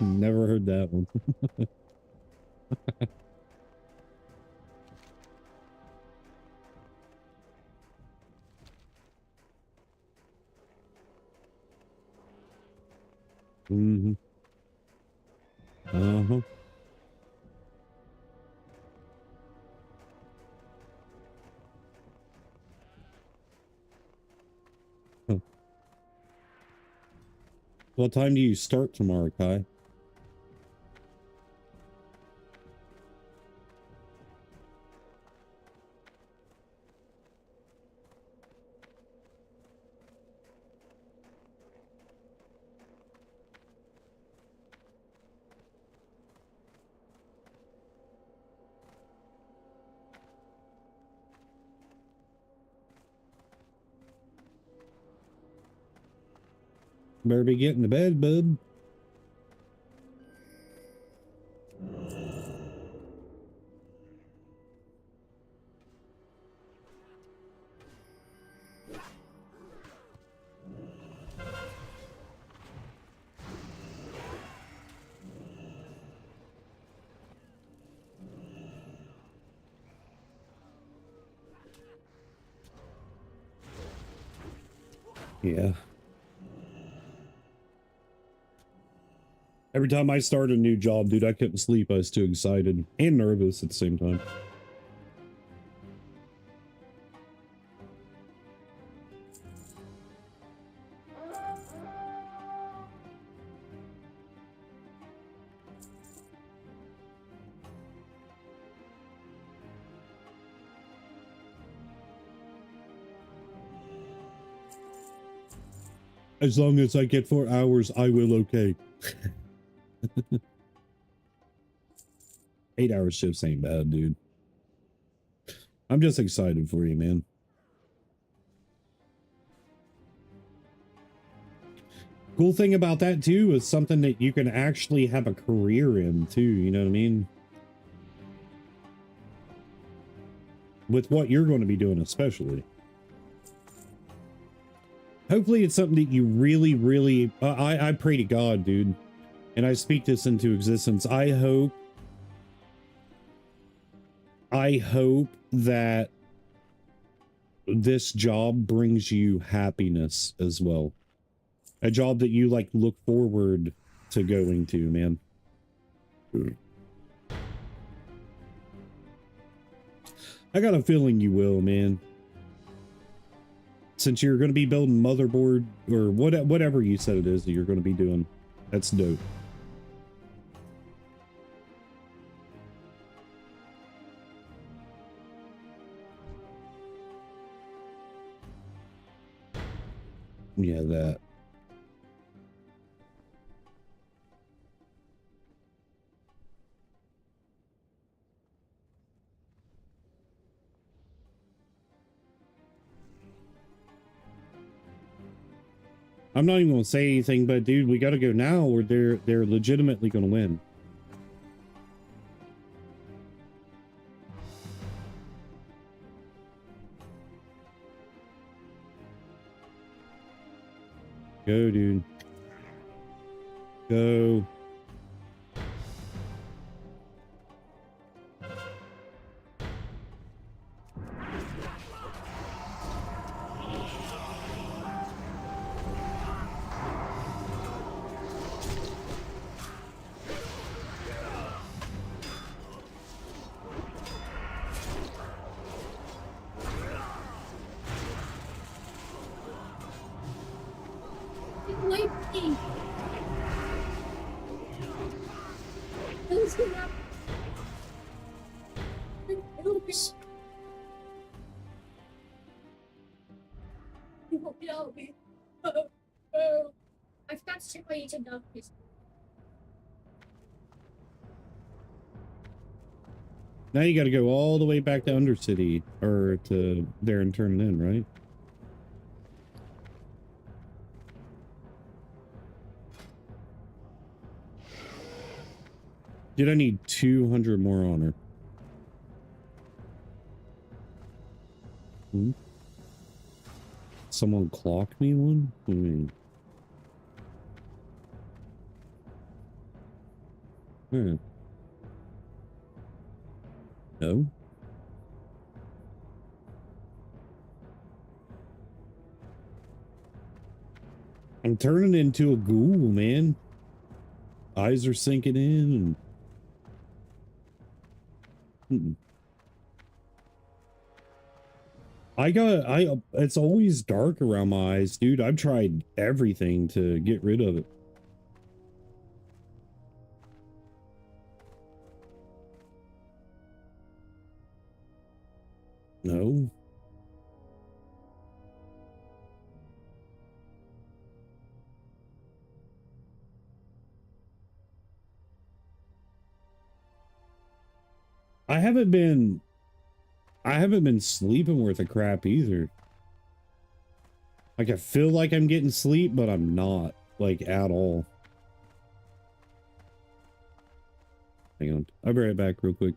[SPEAKER 1] Never heard that one. Mm-hmm. Uh-huh. Huh. What time do you start tomorrow, Kai? Better be getting to bed, bub. Yeah. Every time I start a new job, dude, I couldn't sleep. I was too excited and nervous at the same time. As long as I get 4 hours, I will okay. 8-hour shifts ain't bad, dude. I'm just excited for you, man. Cool thing about that too is something that you can actually have a career in too, you know what I mean? With what you're going to be doing especially. Hopefully it's something that you really, really, I pray to God, dude, and I speak this into existence. I hope that this job brings you happiness as well. A job that you like look forward to going to, man. I got a feeling you will, man. Since you're going to be building motherboard or whatever you said it is that you're going to be doing. That's dope. Yeah, that. I'm not even gonna say anything, but dude, we gotta go now or they're legitimately gonna win. Go, dude. Go.
[SPEAKER 5] I've got to go to doctors.
[SPEAKER 1] Now you gotta go all the way back to Undercity or to there and turn it in, right? Dude, I need 200 more honor. Hmm? Someone clock me one? What do you mean? Hmm. No. I'm turning into a ghoul, man. Eyes are sinking in. And it's always dark around my eyes, dude. I've tried everything to get rid of it. No. I haven't been sleeping worth a crap either. Like, I feel like I'm getting sleep, but I'm not, like, at all. Hang on. I'll be right back real quick.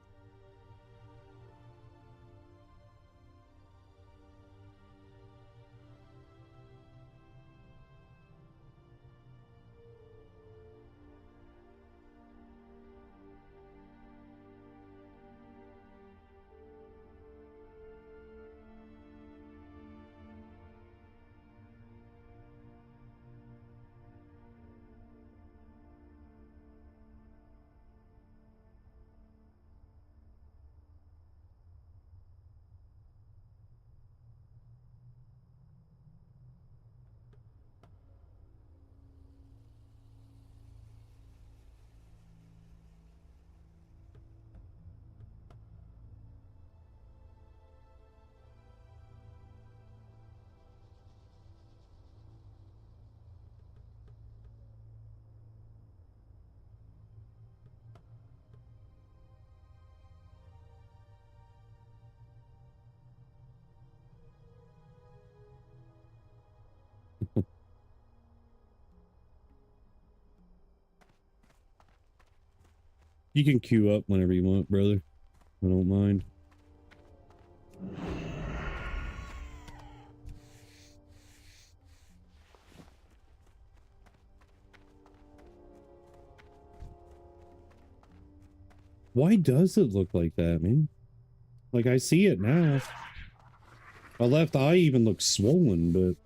[SPEAKER 1] You can queue up whenever you want, brother. I don't mind. Why does it look like that, man? Like, I see it now. My left eye even looks swollen, but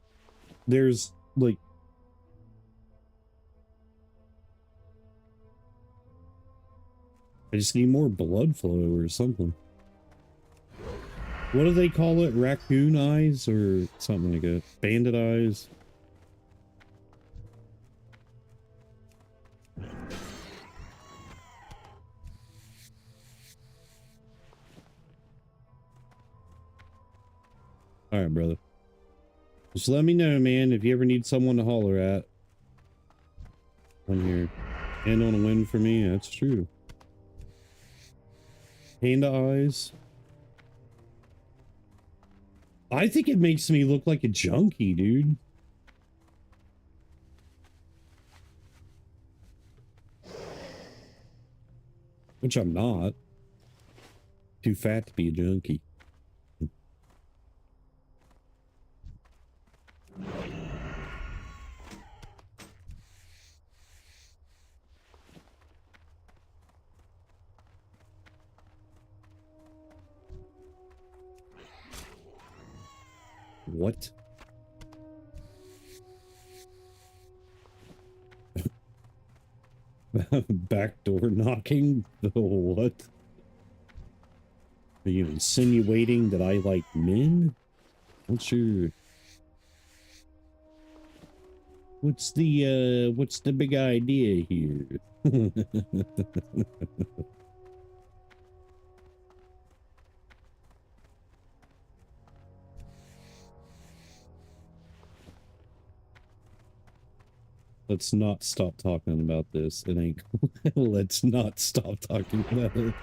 [SPEAKER 1] there's, like... I just need more blood flow or something. What do they call it? Raccoon eyes or something like that? Bandit eyes? Alright, brother. Just let me know, man, if you ever need someone to holler at. I'm here. And on a win for me, that's true. Panda eyes. I think it makes me look like a junkie, dude. Which I'm not. Too fat to be a junkie. What? Backdoor knocking? The what? Are you insinuating that I like men? What's the big idea here? Let's not stop talking about this. It ain't. Let's not stop talking about it.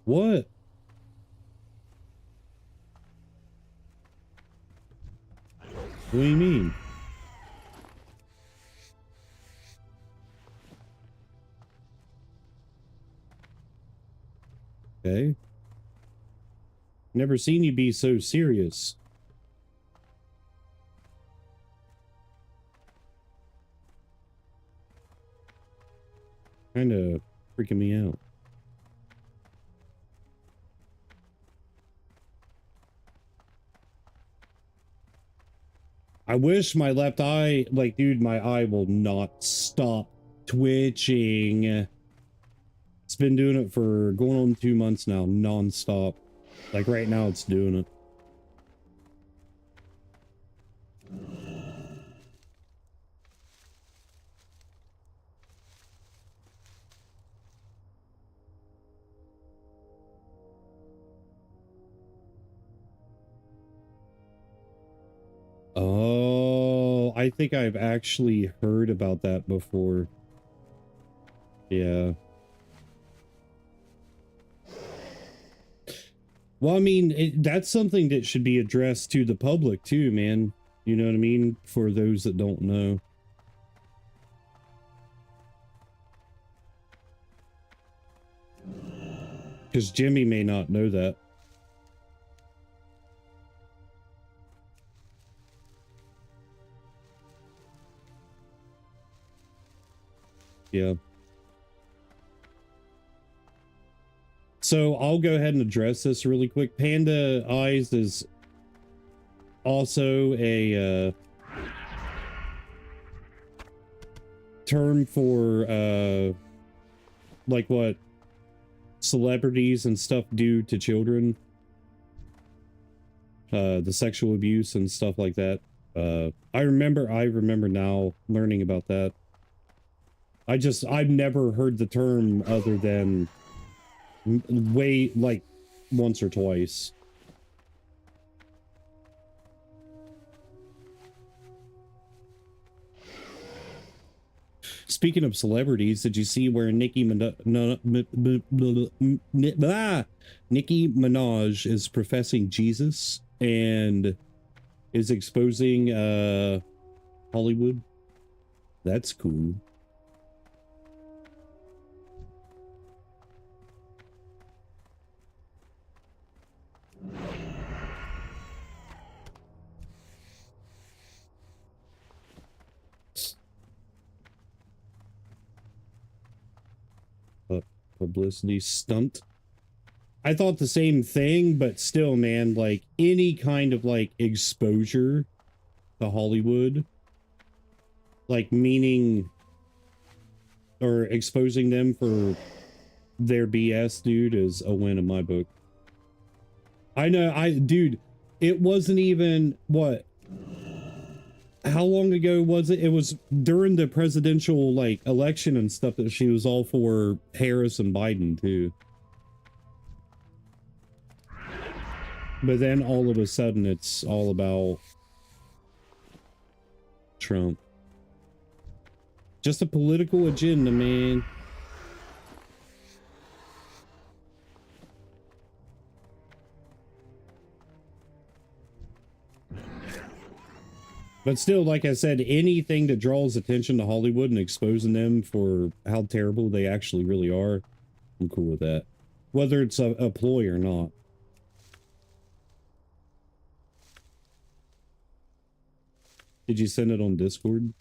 [SPEAKER 1] What? What do you mean? Okay. Never seen you be so serious. Kinda freaking me out. I wish my left eye, like, dude, my eye will not stop twitching. It's been doing it for going on 2 months now, non-stop. Like right now it's doing it. Oh, I think I've actually heard about that before. Yeah. Well, I mean, that's something that should be addressed to the public too, man. You know what I mean? For those that don't know. Because Jimmy may not know that. Yeah. So I'll go ahead and address this really quick. Panda eyes is also a term for like what celebrities and stuff do to children. The sexual abuse and stuff like that. I remember now learning about that. I've never heard the term other than way like once or twice. Speaking of celebrities, did you see where Nicki Minaj is professing Jesus and is exposing Hollywood? That's cool. Publicity stunt. I thought the same thing, but still, man, like any kind of like exposure to Hollywood, like meaning or exposing them for their BS, dude, is a win in my book. I know, dude, it wasn't even what, how long ago was it? It was during the presidential like election and stuff that she was all for Harris and Biden too. But then all of a sudden it's all about Trump. Just a political agenda, man. But still, like I said, anything that draws attention to Hollywood and exposing them for how terrible they actually really are, I'm cool with that. Whether it's a ploy or not. Did you send it on Discord?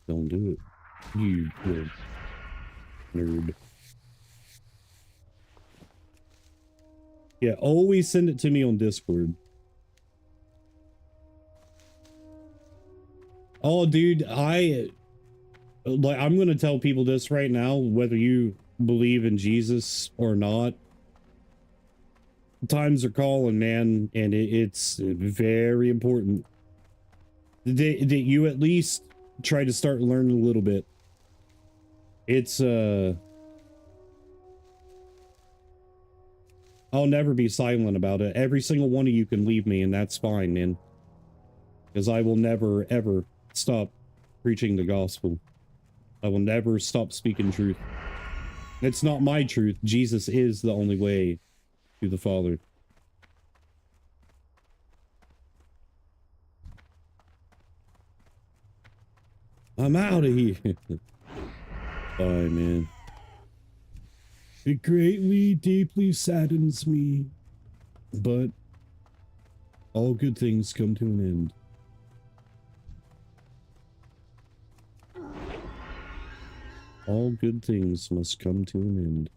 [SPEAKER 1] Don't do it. You poor nerd. Yeah, always send it to me on Discord. Oh, dude, I'm going to tell people this right now, whether you believe in Jesus or not. Times are calling, man, and it's very important that you at least try to start learning a little bit. It's, I'll never be silent about it. Every single one of you can leave me, and that's fine, man. Because I will never, ever stop preaching the gospel. I will never stop speaking truth. It's not my truth. Jesus is the only way to the Father. I'm out of here. Bye, man. It greatly, deeply saddens me, but all good things come to an end. All good things must come to an end.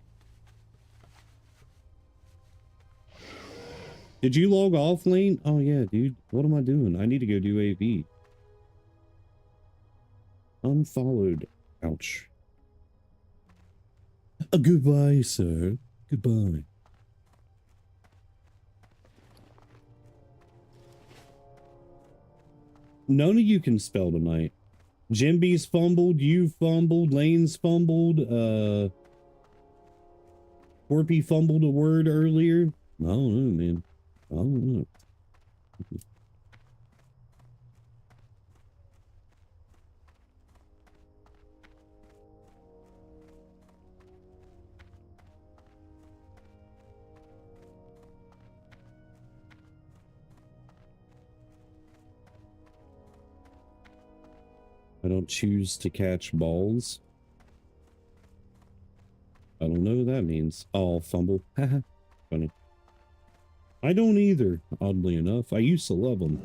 [SPEAKER 1] Did you log off, Lane? Oh yeah, dude. What am I doing? I need to go do AV. Unfollowed. Ouch. Goodbye, sir. Goodbye. None of you can spell tonight. Jimby's fumbled, you fumbled, Lane's fumbled, Corpy fumbled a word earlier. I don't know, man. I don't know. I don't choose to catch balls. I don't know what that means. Oh, fumble. Haha. Funny. I don't either, oddly enough. I used to love them.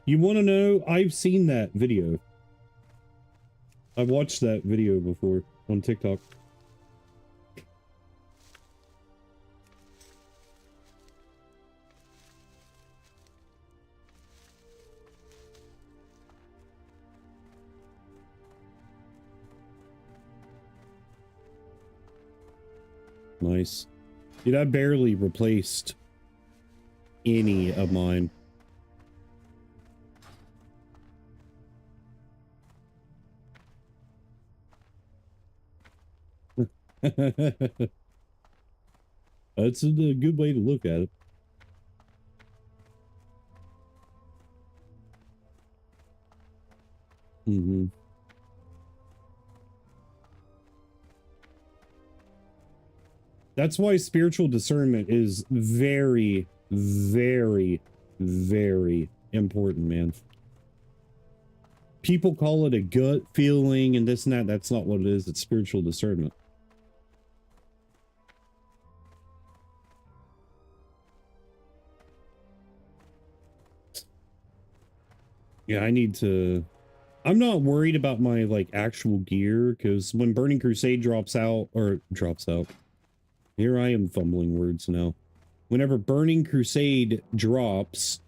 [SPEAKER 1] You want to know? I've seen that video. I've watched that video before on TikTok. Nice. Dude, I barely replaced any of mine. That's a good way to look at it. Mm-hmm. That's why spiritual discernment is very, very, very important, man. People call it a gut feeling and this and that. That's not what it is. It's spiritual discernment. Yeah, I need to... I'm not worried about my, like, actual gear, because when Burning Crusade drops out... Here I am fumbling words now. Whenever Burning Crusade drops,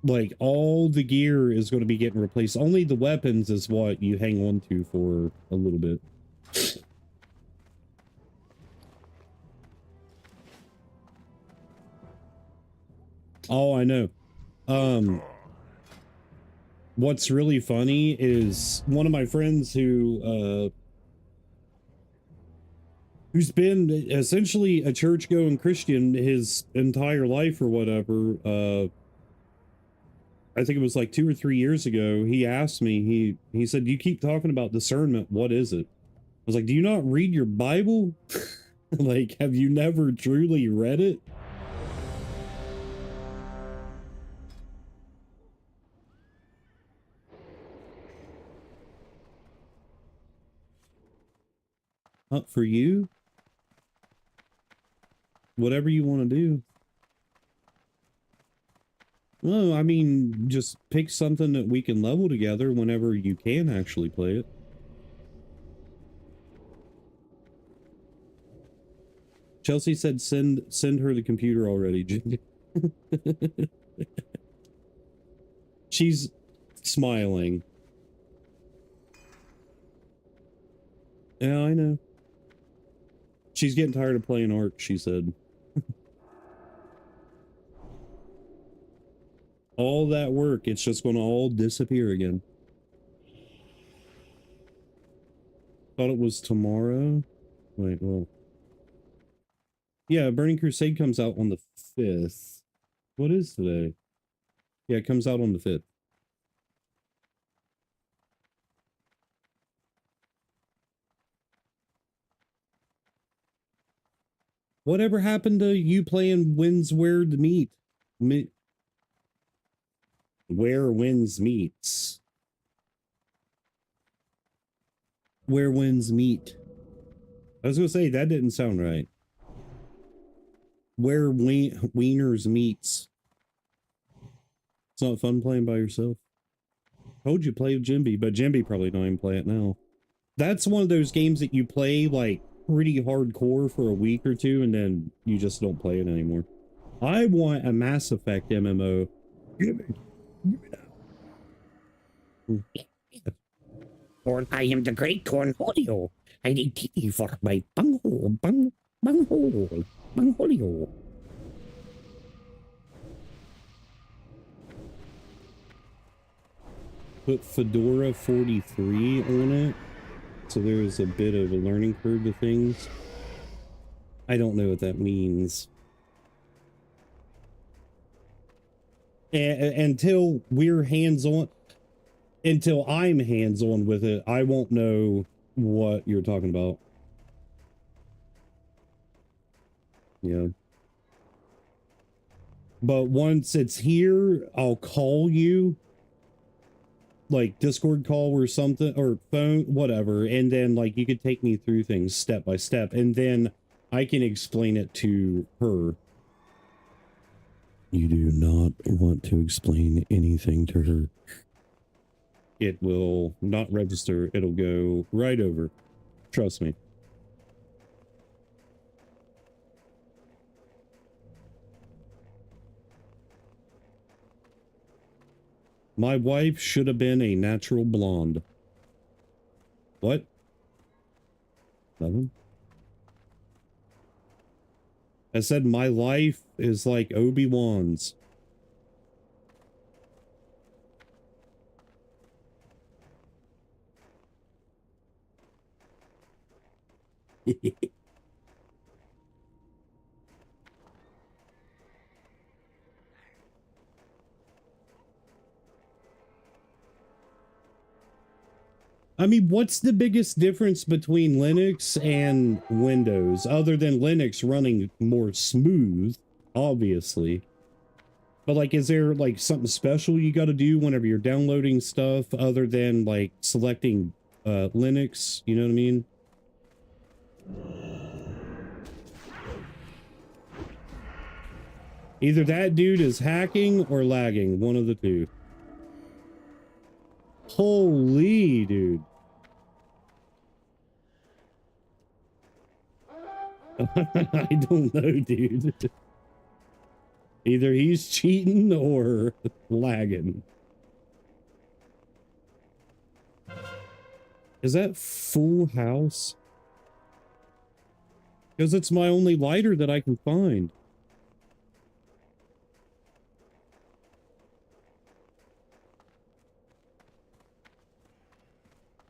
[SPEAKER 1] like, all the gear is going to be getting replaced. Only the weapons is what you hang on to for a little bit. Oh, I know. What's really funny is one of my friends who's been essentially a church-going Christian his entire life or whatever, I think it was like 2 or 3 years ago, he asked me, he said, you keep talking about discernment, what is it? I was like, do you not read your Bible? Like, have you never truly read it? For you? Whatever you want to do. Well, I mean, just pick something that we can level together whenever you can actually play it. Chelsea said send her the computer already. She's smiling. Yeah, I know. She's getting tired of playing Ark, she said. All that work, it's just going to all disappear again. Thought it was tomorrow. Wait, well. Yeah, Burning Crusade comes out on the 5th. What is today? Yeah, it comes out on the 5th. Whatever happened to you playing Winds Where the Meet? Where Winds Meets. Where winds meet. I was gonna say that didn't sound right. Where wieners meets. It's not fun playing by yourself. Told you play with Jimby, but Jimby probably don't even play it now. That's one of those games that you play like pretty hardcore for a week or two and then you just don't play it anymore. I want a Mass Effect MMO. Give me that. Or I am the great Cornholio. I need tea for my bunghole, bunghole, bungholio. Put Fedora 43 on it, so there's a bit of a learning curve to things. I don't know what that means. Until we're hands-on, until I'm hands-on with it, I won't know what you're talking about. Yeah. But once it's here, I'll call you. Like Discord call or something, or phone, whatever, and then like you could take me through things step by step, and then I can explain it to her. You do not want to explain anything to her. It will not register. It'll go right over. Trust me. My wife should have been a natural blonde. What? Nothing? I said my life is like Obi-Wan's. I mean, what's the biggest difference between Linux and Windows, other than Linux running more smooth, obviously? But, like, is there, like, something special you got to do whenever you're downloading stuff, other than, like, selecting Linux? You know what I mean? Either that dude is hacking or lagging, one of the two. Holy, dude. I don't know, dude. Either he's cheating or lagging. Is that Full House? Because it's my only lighter that I can find.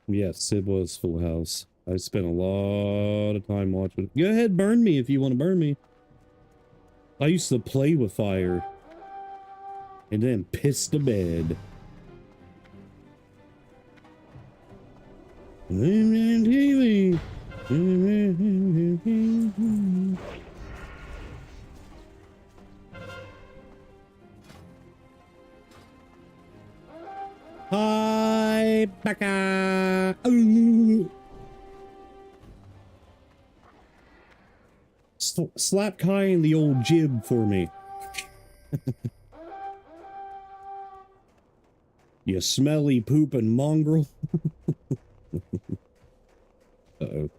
[SPEAKER 1] Yes, it was Full House. I spent a lot of time watching it. Go ahead, burn me if you want to burn me. I used to play with fire. And then piss to bed. Hi, Becca. Ooh. Slap Kai in the old jib for me. You smelly pooping mongrel. Uh-oh.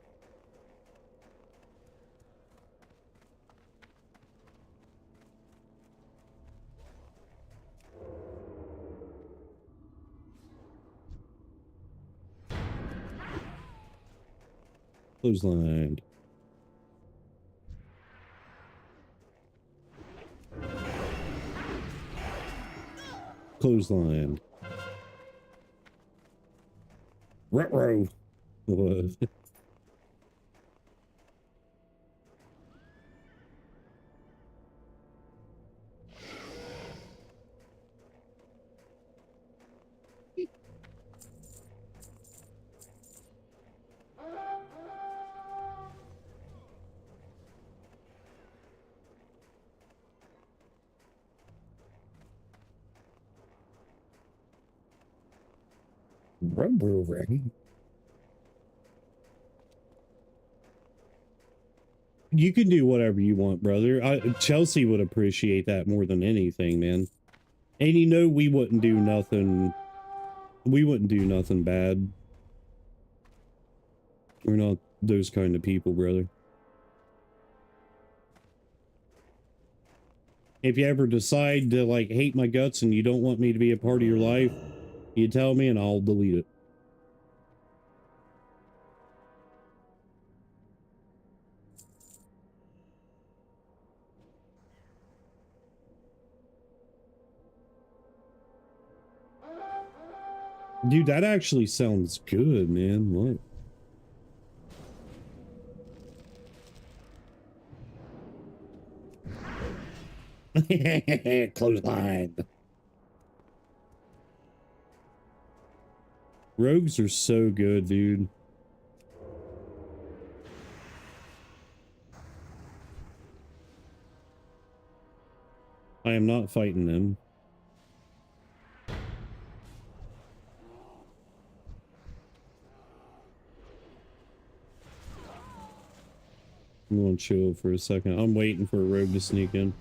[SPEAKER 1] Clothesline. Clothesline. Ruh-roh. What? Ruh-roh. You can do whatever you want, brother. Chelsea would appreciate that more than anything, man. And you know we wouldn't do nothing. We wouldn't do nothing bad. We're not those kind of people, brother. If you ever decide to, like, hate my guts and you don't want me to be a part of your life, you tell me and I'll delete it. Dude, that actually sounds good, man. What? Clothesline. Rogues are so good, dude. I am not fighting them. I'm gonna chill for a second. I'm waiting for a rogue to sneak in.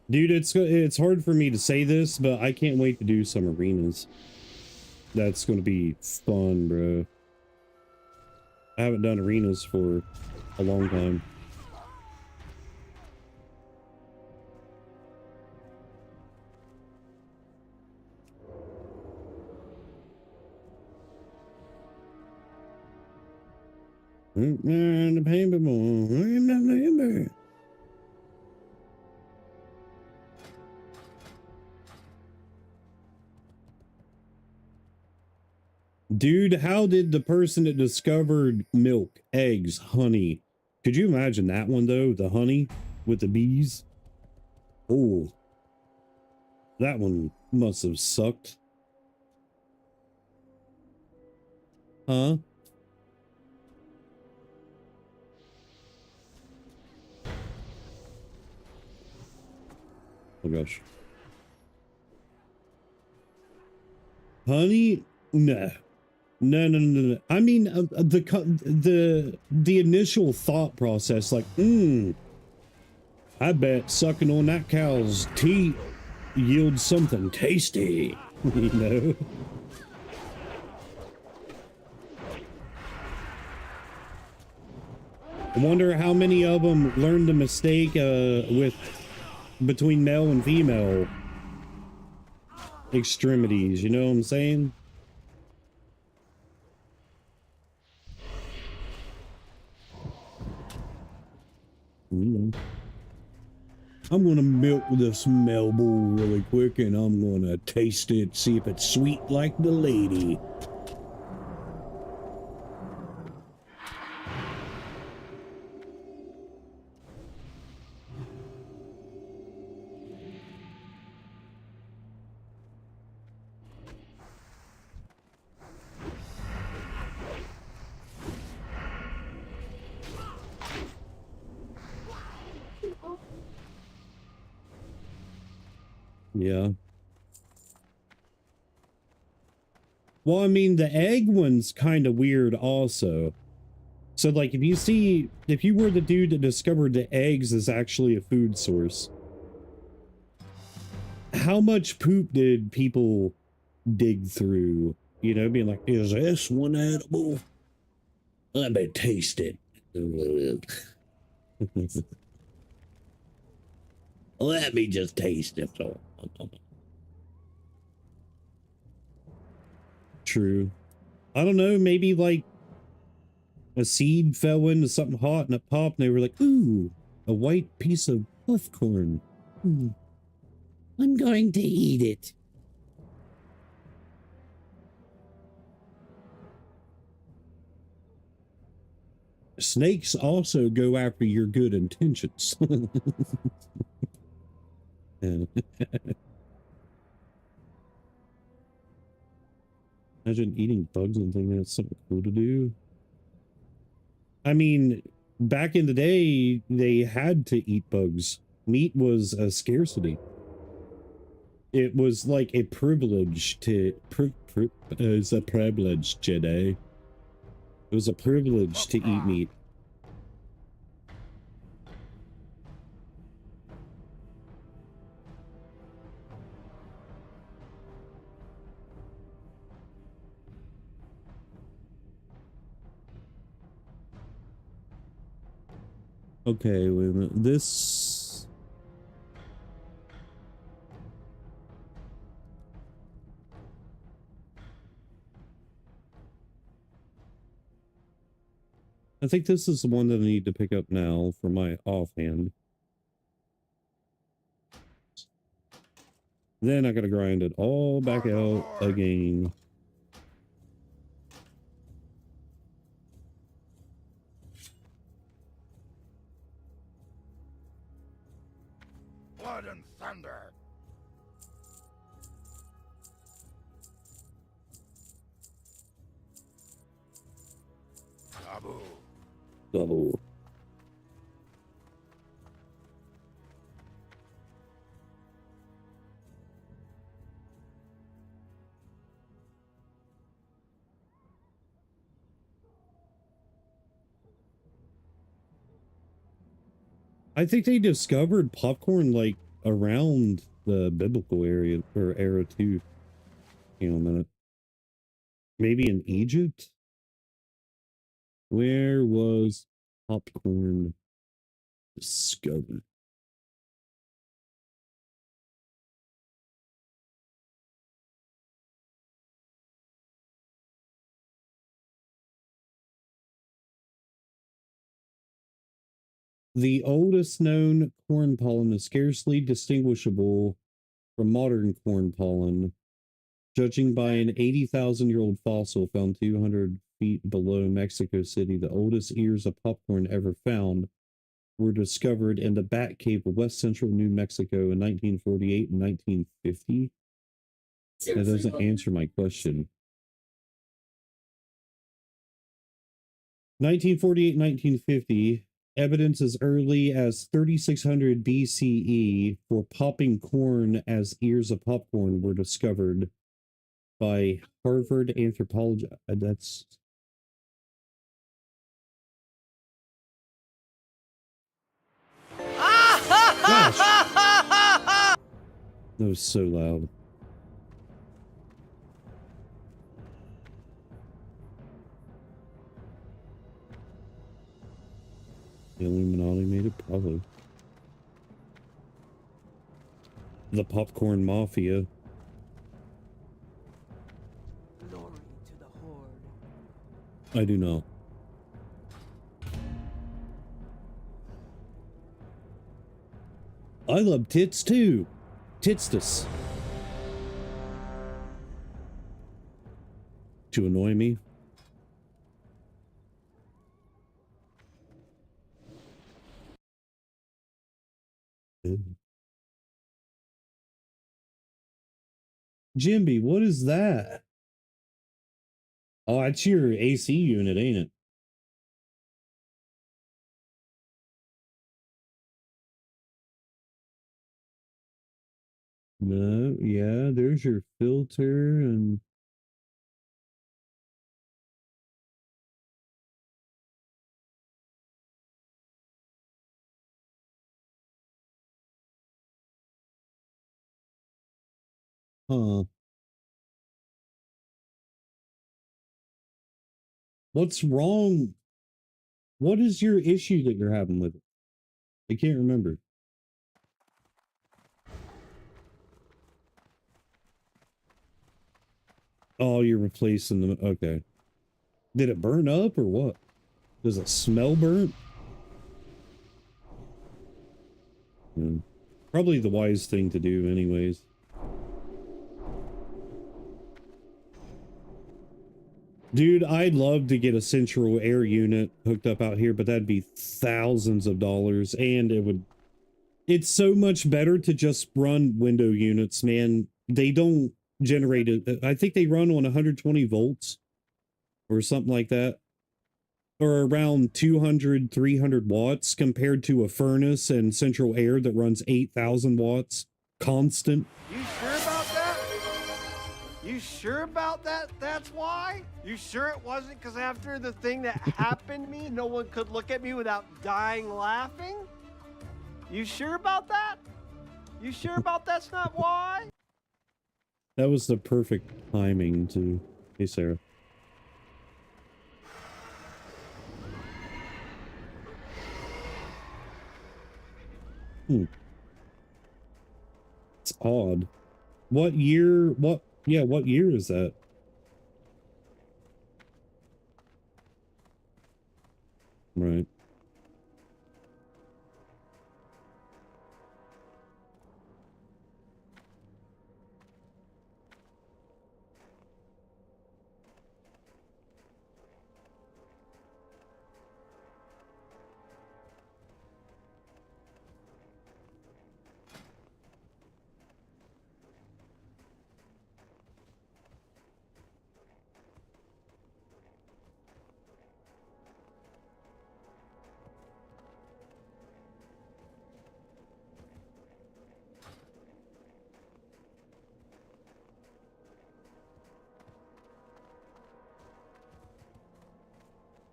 [SPEAKER 1] Dude, it's hard for me to say this, but I can't wait to do some arenas. That's going to be fun, bro. I haven't done arenas for a long time. The paper more. Dude, how did the person that discovered milk, eggs, honey? Could you imagine that one, though? The honey with the bees? Oh, that one must have sucked. Huh? Oh, gosh. Honey? No. No. I mean, the initial thought process, like, I bet sucking on that cow's teat yields something tasty, you know? I wonder how many of them learned the mistake between male and female extremities, you know what I'm saying? I'm gonna milk the smell bowl really quick and I'm gonna taste it, see if it's sweet like the lady. Yeah. Well, I mean, the egg one's kind of weird also. So, like, if you were the dude that discovered the eggs is actually a food source, how much poop did people dig through? You know, being like, is this one edible? Let me taste it. Let me just taste it. True. I don't know, maybe like a seed fell into something hot and it popped and they were like, ooh, a white piece of popcorn. I'm going to eat it. Snakes also go after your good intentions. Imagine eating bugs and thinking that's something cool to do. I mean, back in the day, they had to eat bugs. Meat was a scarcity. It was like a privilege to... it's a privilege, Jedi. It was a privilege to eat meat. Okay, wait a minute. This... I think this is the one that I need to pick up now for my offhand. Then I gotta grind it all back out again.
[SPEAKER 2] Blood and thunder. Taboo.
[SPEAKER 1] Double. I think they discovered popcorn like around the biblical area or era too. Hang on a minute. Maybe in Egypt? Where was popcorn discovered? The oldest known corn pollen is scarcely distinguishable from modern corn pollen, judging by an 80,000-year-old fossil found 200 feet below Mexico City. The oldest ears of popcorn ever found were discovered in the Bat Cave of west central New Mexico in 1948 and 1950. That doesn't answer my question. 1948, 1950. Evidence as early as 3600 BCE for popping corn as ears of popcorn were discovered by Harvard anthropologist. That's... Gosh. That was so loud. The Illuminati made it? Probably. The popcorn mafia.
[SPEAKER 6] Glory to the Horde.
[SPEAKER 1] I do not. I love tits too. Titstus. To annoy me. Jimby, what is that? Oh, that's your AC unit, ain't it? No, yeah, there's your filter and... Huh. What's wrong? What is your issue that you're having with it? I can't remember. Oh, you're replacing them. Okay. Did it burn up or what? Does it smell burnt? Probably the wise thing to do anyways. Dude, I'd love to get a central air unit hooked up out here, but that'd be thousands of dollars, and it would... It's so much better to just run window units, man. They don't generated. I think they run on 120 volts or something like that, or around 200, 300 watts compared to a furnace and central air that runs 8,000 watts constant.
[SPEAKER 3] You sure about that? You sure about that? That's why? You sure it wasn't because after the thing that happened to me, no one could look at me without dying laughing? You sure about that? You sure about that's not why?
[SPEAKER 1] That was the perfect timing to... Hey, Sarah. It's odd. What year? What year is that? Right.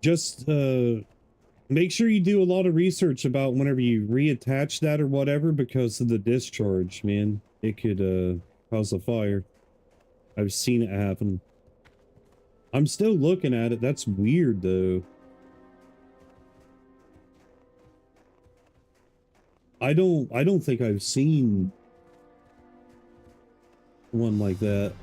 [SPEAKER 1] Just make sure you do a lot of research about whenever you reattach that or whatever, because of the discharge, man. It could cause a fire. I've seen it happen. I'm still looking at it. That's weird though. I don't think I've seen one like that.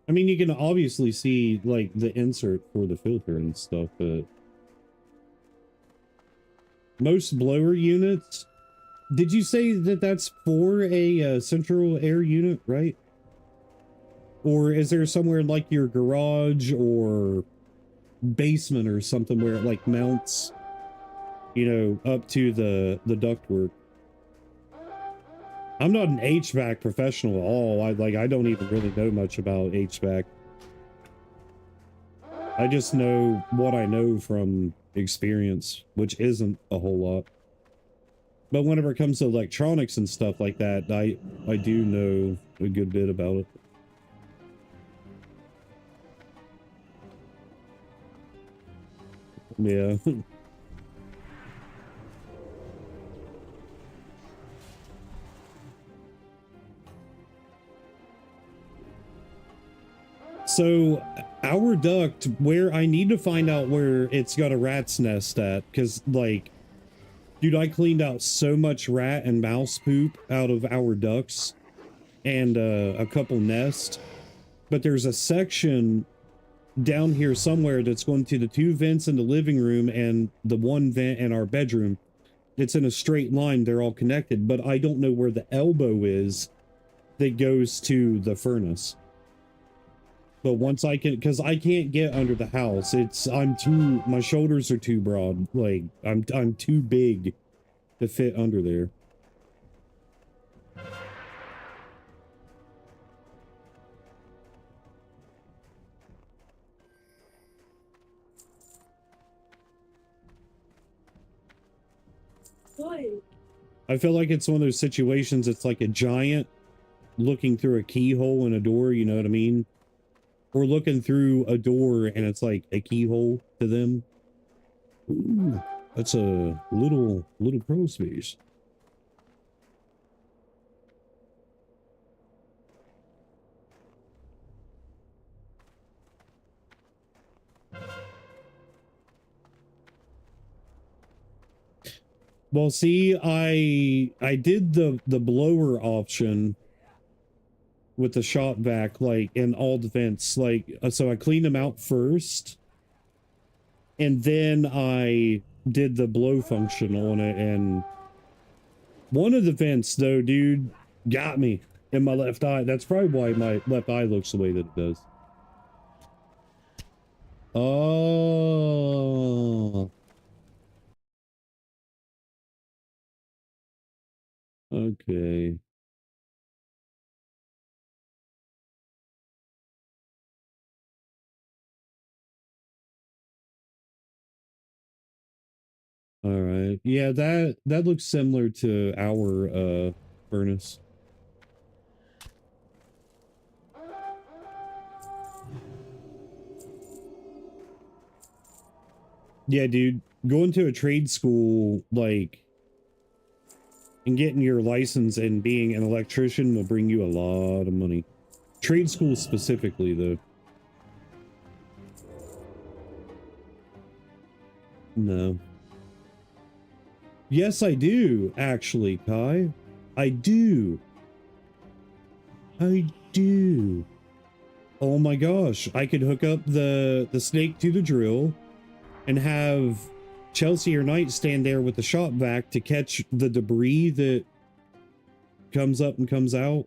[SPEAKER 1] I mean, you can obviously see like the insert for the filter and stuff, but most blower units, did you say that that's for a central air unit, right? Or is there somewhere in like your garage or basement or something where it like mounts, you know, up to the ductwork? I'm not an HVAC professional at all. I don't even really know much about HVAC. I just know what I know from experience, which isn't a whole lot. But whenever it comes to electronics and stuff like that, I do know a good bit about it. Yeah. So our duct, where I need to find out where it's got a rat's nest at, because like, dude, I cleaned out so much rat and mouse poop out of our ducts and a couple nests, but there's a section down here somewhere that's going to the 2 vents in the living room and the 1 vent in our bedroom. It's in a straight line. They're all connected, but I don't know where the elbow is that goes to the furnace. But once I can, because I can't get under the house, my shoulders are too broad. Like I'm too big to fit under there.
[SPEAKER 5] Why?
[SPEAKER 1] I feel like it's one of those situations. It's like a giant looking through a keyhole in a door. You know what I mean? Or looking through a door and it's like a keyhole to them. Ooh, that's a little pro space. Well, see, I did the blower option with the shop vac, like in all the vents, like so I cleaned them out first, and then I did the blow function on it. And one of the vents, though, dude, got me in my left eye. That's probably why my left eye looks the way that it does. Oh. Okay. All right. Yeah, that looks similar to our furnace. Yeah, dude, going to a trade school, like, and getting your license and being an electrician will bring you a lot of money. Trade school specifically, though. No. Yes, I do, actually, Kai. I do. I do. Oh my gosh, I could hook up the snake to the drill and have Chelsea or Knight stand there with the shop vac to catch the debris that comes up and comes out.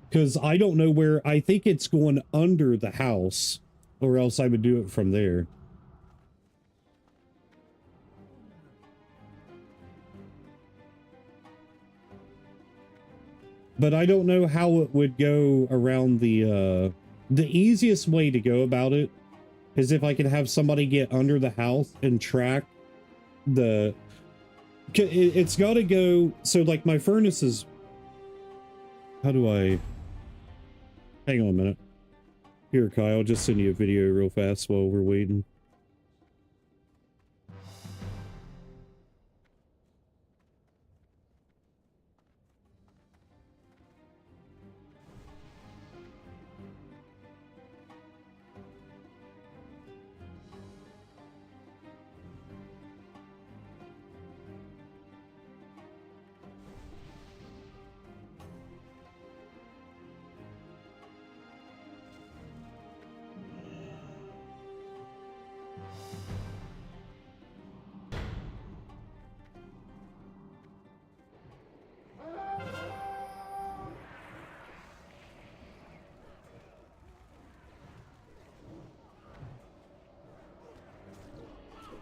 [SPEAKER 1] Because I don't know where, I think it's going under the house, or else I would do it from there. But I don't know how it would go around the easiest way to go about it is if I could have somebody get under the house and track the, it's got to go, so like my furnace is, how do I, hang on a minute. Here, Kyle, I'll just send you a video real fast while we're waiting.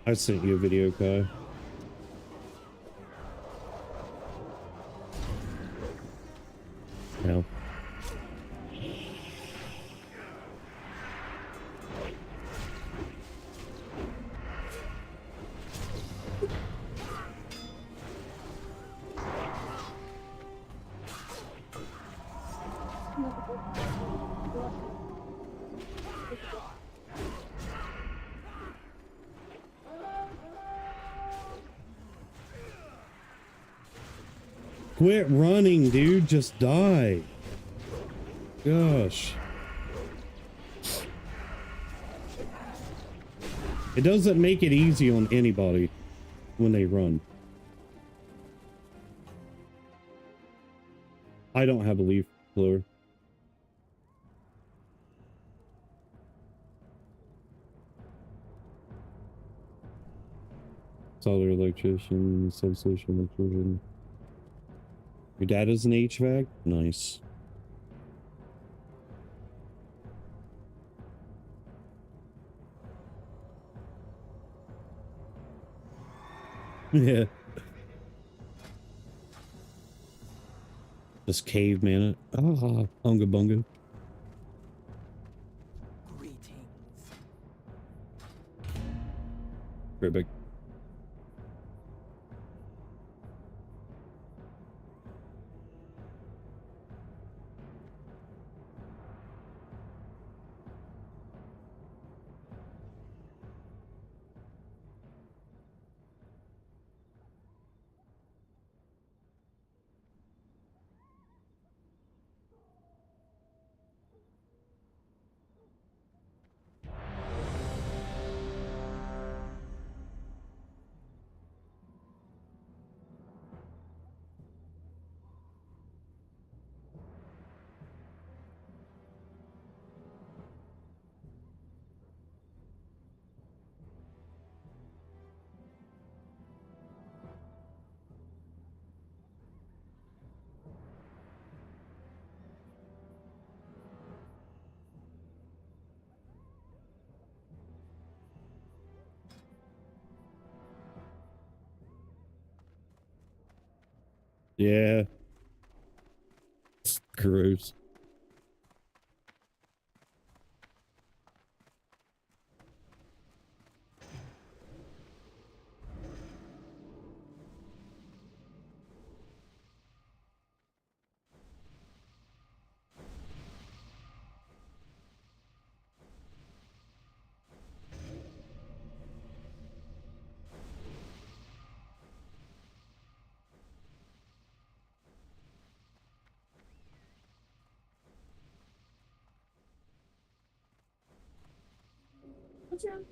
[SPEAKER 1] I sent you a video, Kai. No. Quit running, dude. Just die. Gosh. It doesn't make it easy on anybody when they run. I don't have a leaf blower. Solder electrician, substation electrician. Your dad is an HVAC? Nice. Yeah. Just caveman it. Ah, unga bunga.
[SPEAKER 6] Greetings.
[SPEAKER 1] Perfect. Yeah. Gross.
[SPEAKER 5] What's wrong?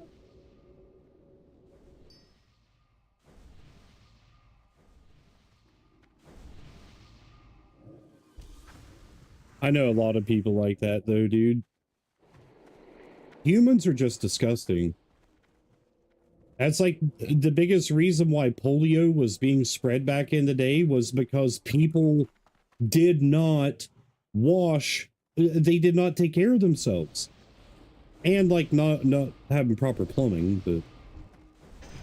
[SPEAKER 1] I know a lot of people like that though, dude. Humans are just disgusting. That's like the biggest reason why polio was being spread back in the day was because people did not wash, they did not take care of themselves. And like not having proper plumbing, but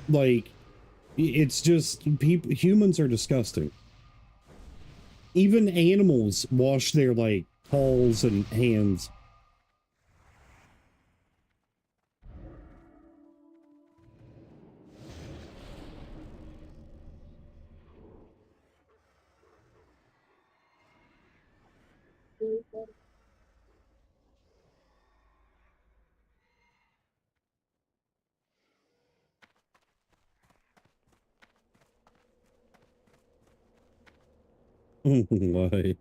[SPEAKER 1] like it's just people, humans are disgusting. Even animals wash their like paws and hands. Why?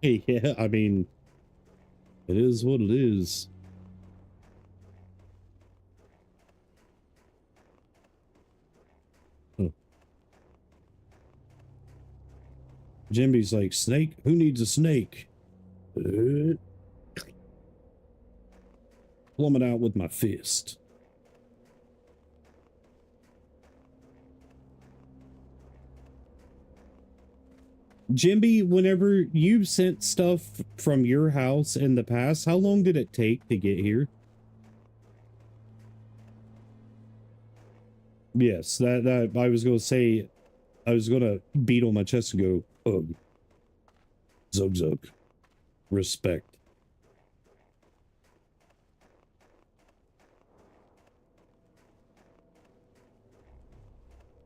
[SPEAKER 1] Yeah, I mean, it is what it is. Huh. Jimmy's like, snake? Who needs a snake? Plumb it out with my fist. Jimby, whenever you sent stuff from your house in the past, how long did it take to get here? Yes, that I was gonna say, I was gonna beat on my chest and go, ugh. Zug zug. Respect.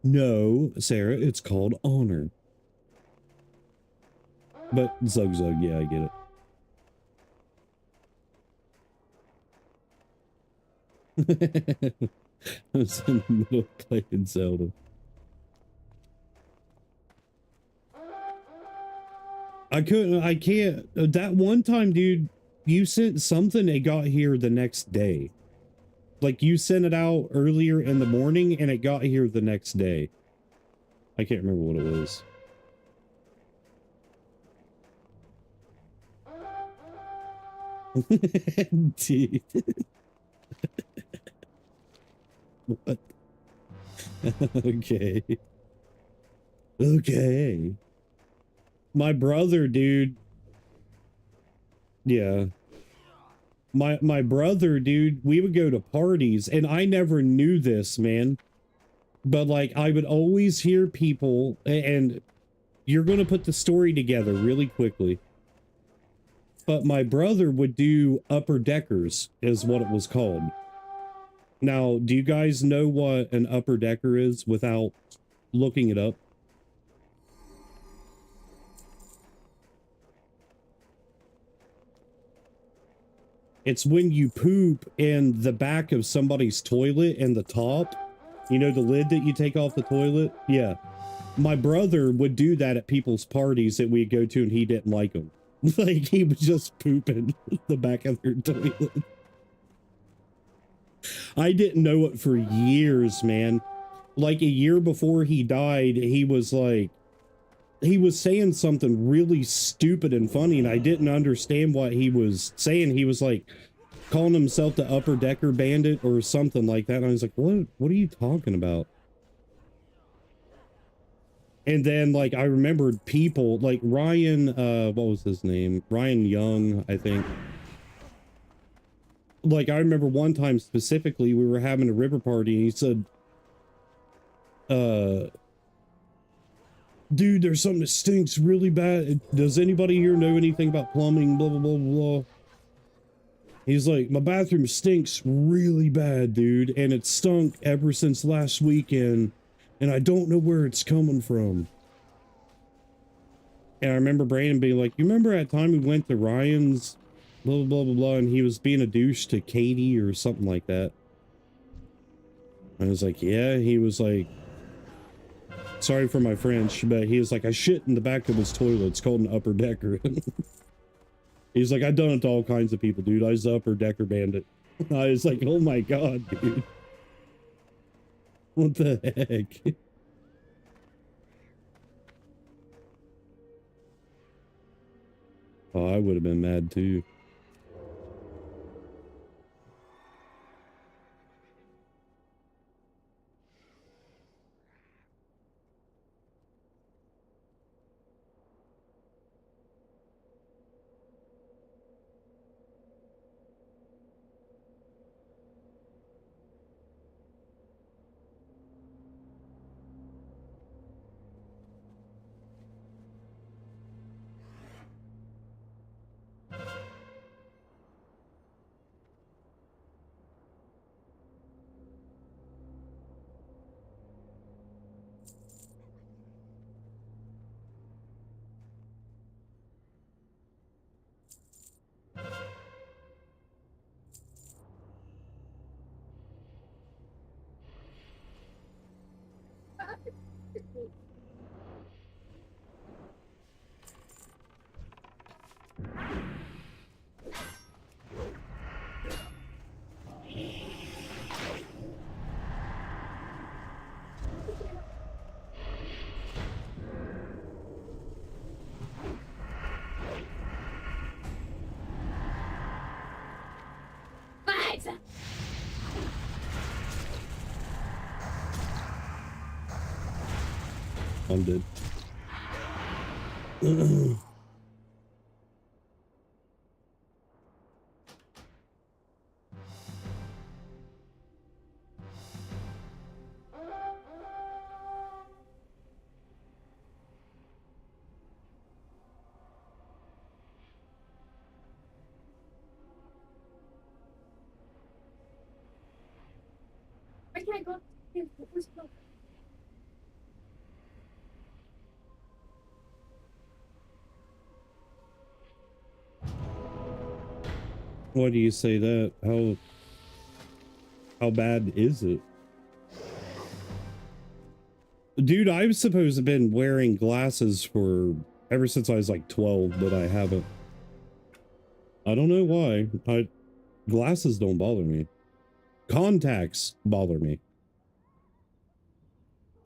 [SPEAKER 1] No, Sarah, it's called honor. But zug zug, yeah, I get it. I was in the middle of playing Zelda. I can't. That one time, dude, you sent something, it got here the next day. Like, you sent it out earlier in the morning, and it got here the next day. I can't remember what it was. Dude. What? Okay. Okay. My brother, dude. Yeah. My brother, dude, we would go to parties, and I never knew this, man. But, like, I would always hear people, and you're going to put the story together really quickly. But my brother would do upper deckers, is what it was called. Now, do you guys know what an upper decker is without looking it up? It's when you poop in the back of somebody's toilet in the top. You know, the lid that you take off the toilet? Yeah. My brother would do that at people's parties that we'd go to, and he didn't like them. Like, he was just pooping the back of their toilet. I didn't know it for years, man. Like, a year before he died, he was like, he was saying something really stupid and funny, and I didn't understand what he was saying. He was like calling himself the Upper Decker Bandit or something like that. And I was like, what are you talking about? And then like I remembered people like Ryan, what was his name? Ryan Young, I think. Like I remember one time specifically we were having a river party and he said, dude, there's something that stinks really bad. Does anybody here know anything about plumbing? Blah, blah, blah, blah. He's like, my bathroom stinks really bad, dude. And it stunk ever since last weekend. And I don't know where it's coming from. And I remember Brandon being like, you remember that time we went to Ryan's, blah, blah, blah, blah, blah, and he was being a douche to Katie or something like that. I was like, yeah. He was like, sorry for my French, but he was like, I shit in the back of his toilet. It's called an upper decker. He's like, I've done it to all kinds of people, dude. I was the Upper Decker Bandit. I was like, oh my god, dude. What the heck? Oh, I would have been mad too. I'm dead.
[SPEAKER 5] Where can I go? Where's the-
[SPEAKER 1] Why do you say that? How bad is it? Dude, I've supposed to have been wearing glasses for ever since I was like 12, but I haven't. I don't know why. Glasses don't bother me. Contacts bother me.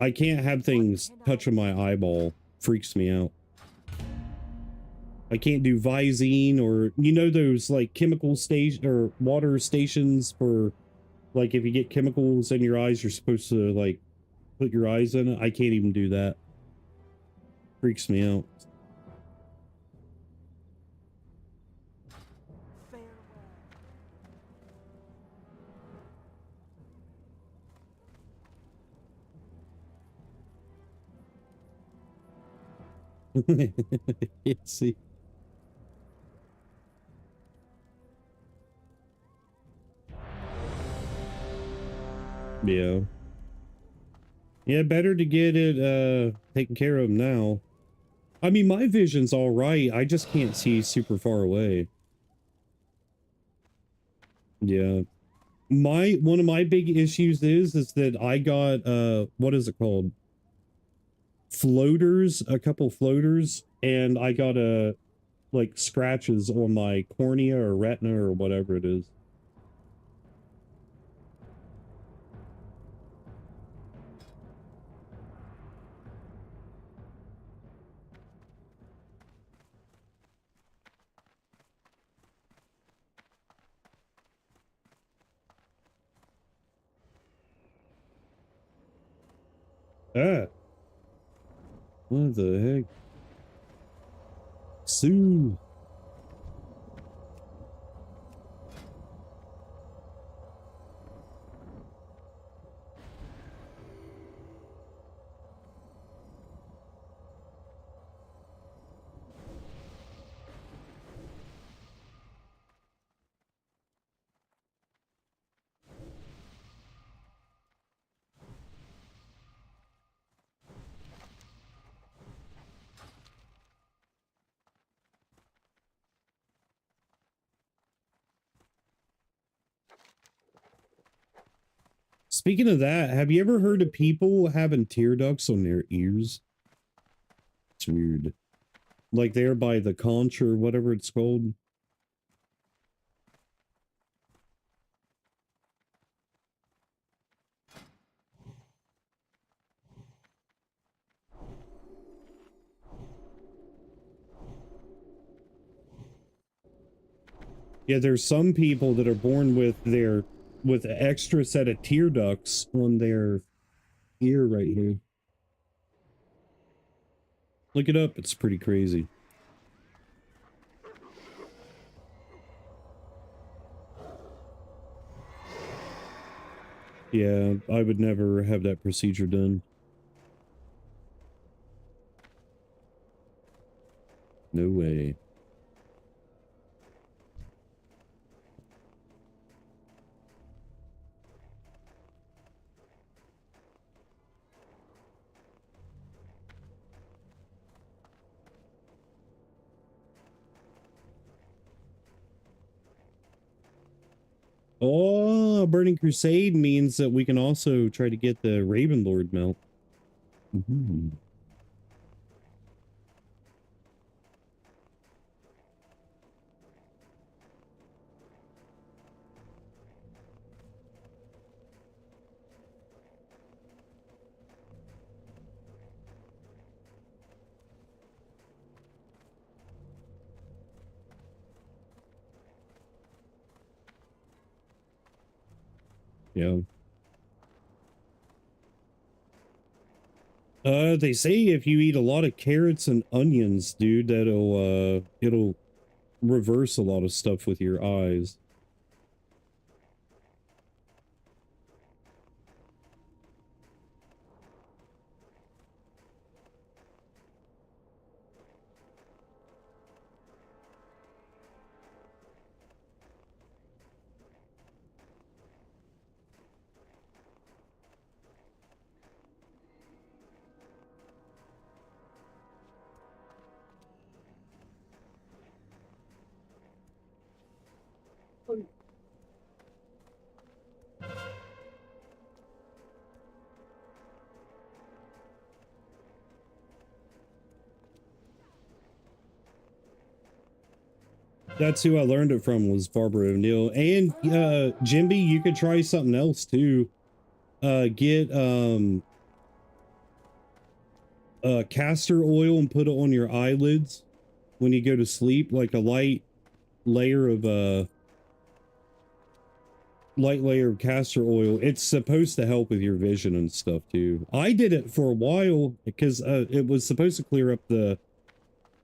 [SPEAKER 1] I can't have things touching my eyeball. Freaks me out. I can't do Visine or, you know, those like chemical station or water stations for like if you get chemicals in your eyes, you're supposed to like put your eyes in it. I can't even do that. Freaks me out. See. Yeah. Yeah, better to get it taken care of now. I mean, my vision's all right. I just can't see super far away. Yeah. One of my big issues is that I got what is it called? Floaters, a couple floaters, and I got like scratches on my cornea or retina or whatever it is. Ah. What the heck? Sue. Speaking of that, have you ever heard of people having tear ducts on their ears? It's weird. Like there by the conch or whatever it's called. Yeah, there's some people that are born with with an extra set of tear ducts on their ear right here. Look it up, it's pretty crazy. Yeah, I would never have that procedure done. No way. Oh, Burning Crusade means that we can also try to get the Raven Lord melt. Ooh. Yeah. They say if you eat a lot of carrots and onions, dude, it'll reverse a lot of stuff with your eyes. That's who I learned it from, was Barbara O'Neill. And Jimby, you could try something else too. Get castor oil and put it on your eyelids when you go to sleep, like a light layer of castor oil. It's supposed to help with your vision and stuff too. I did it for a while because it was supposed to clear up the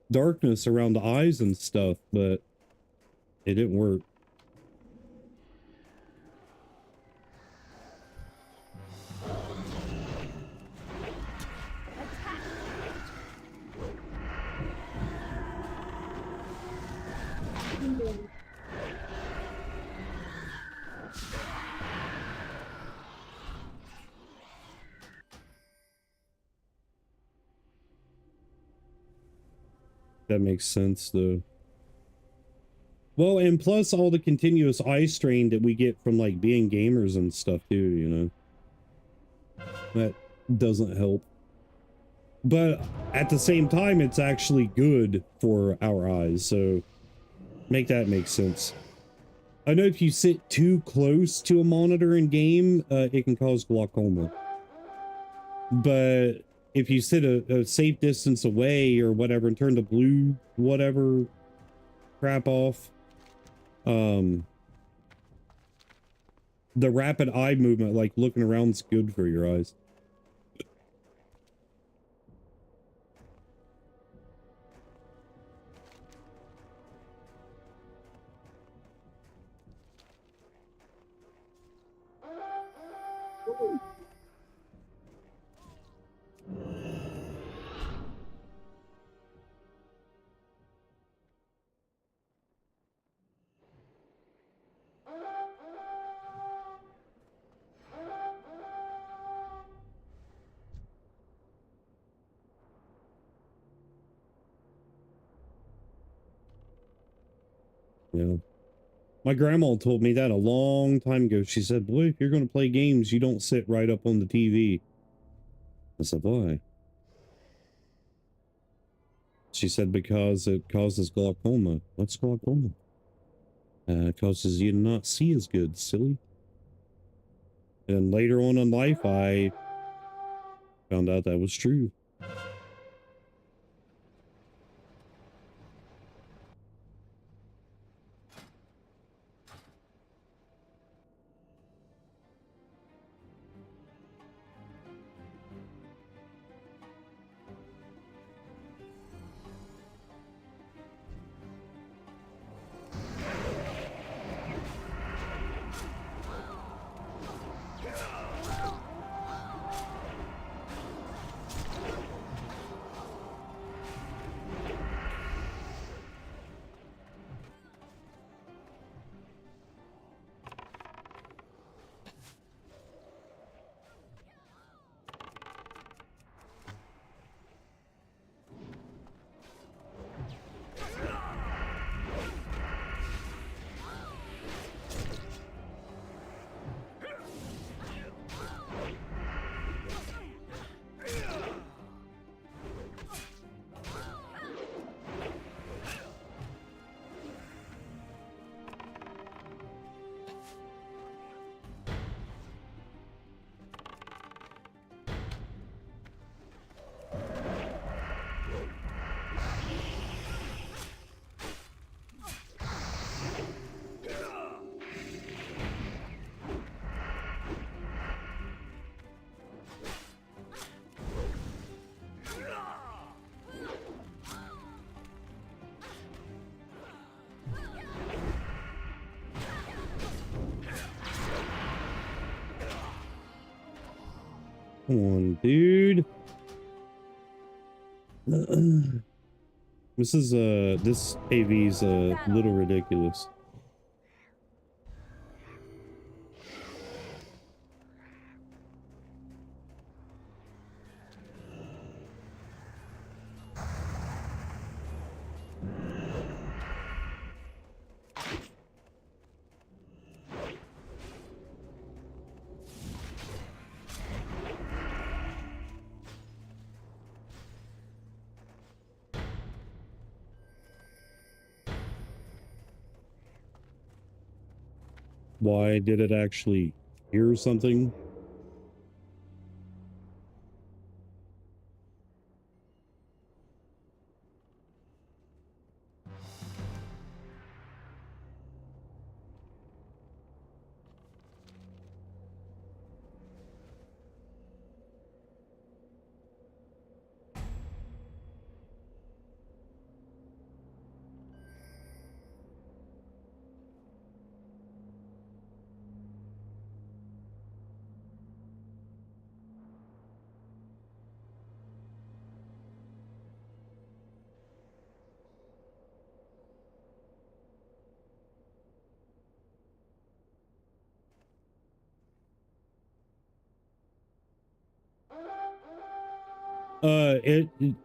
[SPEAKER 1] darkness around the eyes and stuff, but it didn't work. That makes sense though. Well, and plus all the continuous eye strain that we get from like being gamers and stuff too, you know. That doesn't help. But at the same time, it's actually good for our eyes, so make that make sense. I know if you sit too close to a monitor in game, it can cause glaucoma. But if you sit a safe distance away or whatever and turn the blue whatever crap off, the rapid eye movement, like looking around, is good for your eyes. Yeah. My grandma told me that a long time ago. She said, boy, if you're going to play games, you don't sit right up on the TV. I said, why? She said, because it causes glaucoma. What's glaucoma? Causes you to not see as good, silly. And later on in life, I found out that was true. Come on, dude. This AV's a little ridiculous. Why did it actually hear something?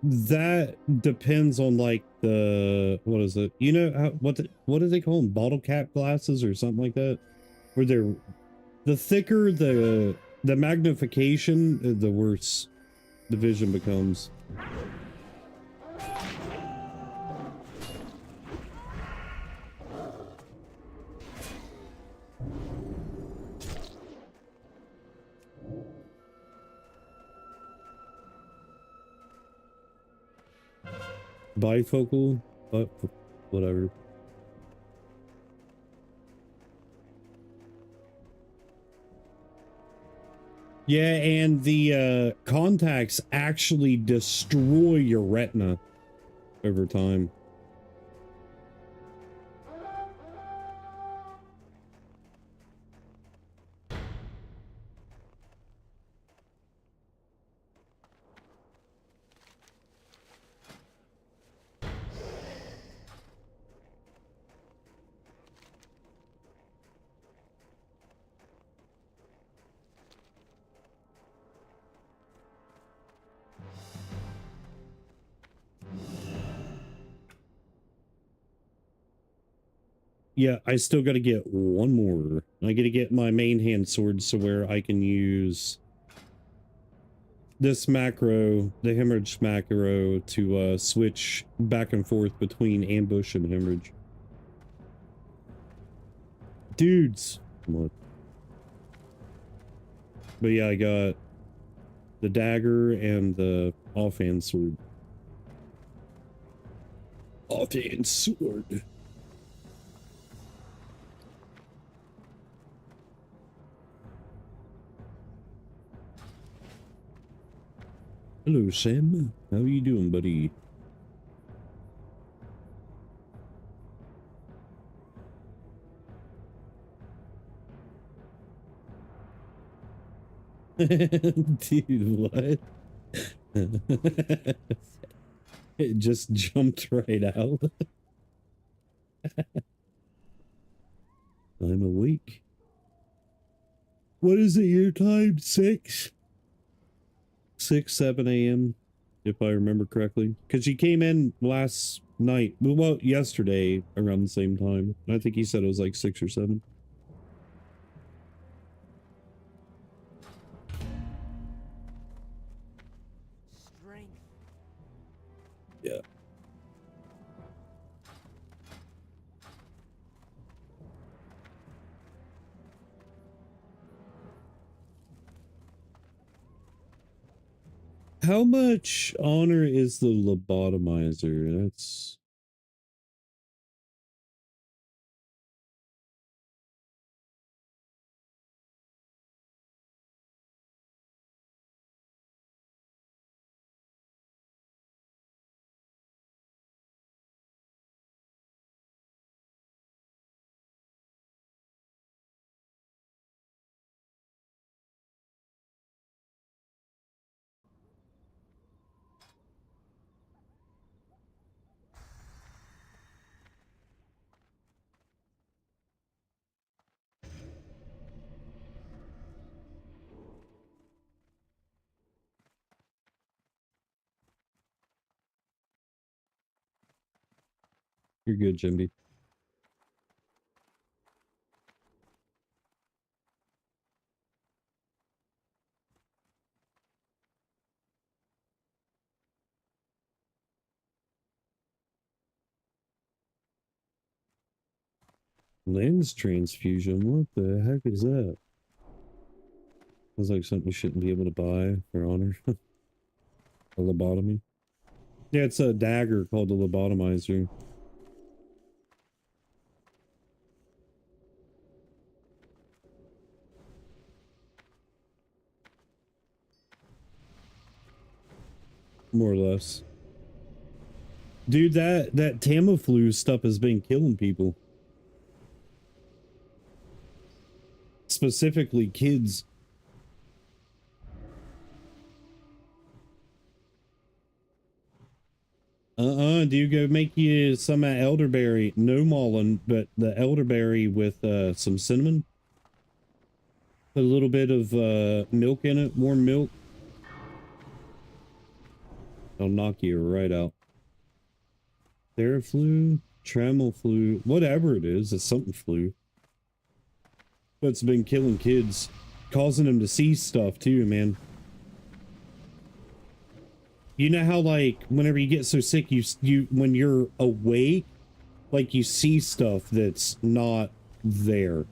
[SPEAKER 1] That depends on like what is it? You know what do they call them? Bottle cap glasses or something like that? Where they're the thicker the magnification, the worse the vision becomes. Bifocal, but whatever. Yeah, and the contacts actually destroy your retina over time. Yeah, I still got to get one more. I got to get my main hand sword so where I can use this macro, the hemorrhage macro, to switch back and forth between ambush and hemorrhage. Dudes. What? But yeah, I got the dagger and the offhand sword. Offhand sword. Hello, Sam. How are you doing, buddy? Dude, what? It just jumped right out. I'm awake. What is it your time? 6, 7 a.m. if I remember correctly. Because he came in last night. Well, yesterday around the same time. I think he said it was like 6 or 7.
[SPEAKER 6] Strength.
[SPEAKER 1] Yeah. How much honor is the lobotomizer? That's... You're good, Jimby. Lens transfusion? What the heck is that? Sounds like something you shouldn't be able to buy for honor. A lobotomy. Yeah, it's a dagger called the lobotomizer. More or less. Dude, that Tamiflu stuff has been killing people. Specifically kids. Do you go make you some elderberry? No mullein, but the elderberry with some cinnamon. Put a little bit of milk in it, warm milk. I'll knock you right out. Theraflu, Tramiflu, whatever it is, it's something flu. But it's been killing kids, causing them to see stuff too, man. You know how like whenever you get so sick, you when you're awake, like you see stuff that's not there.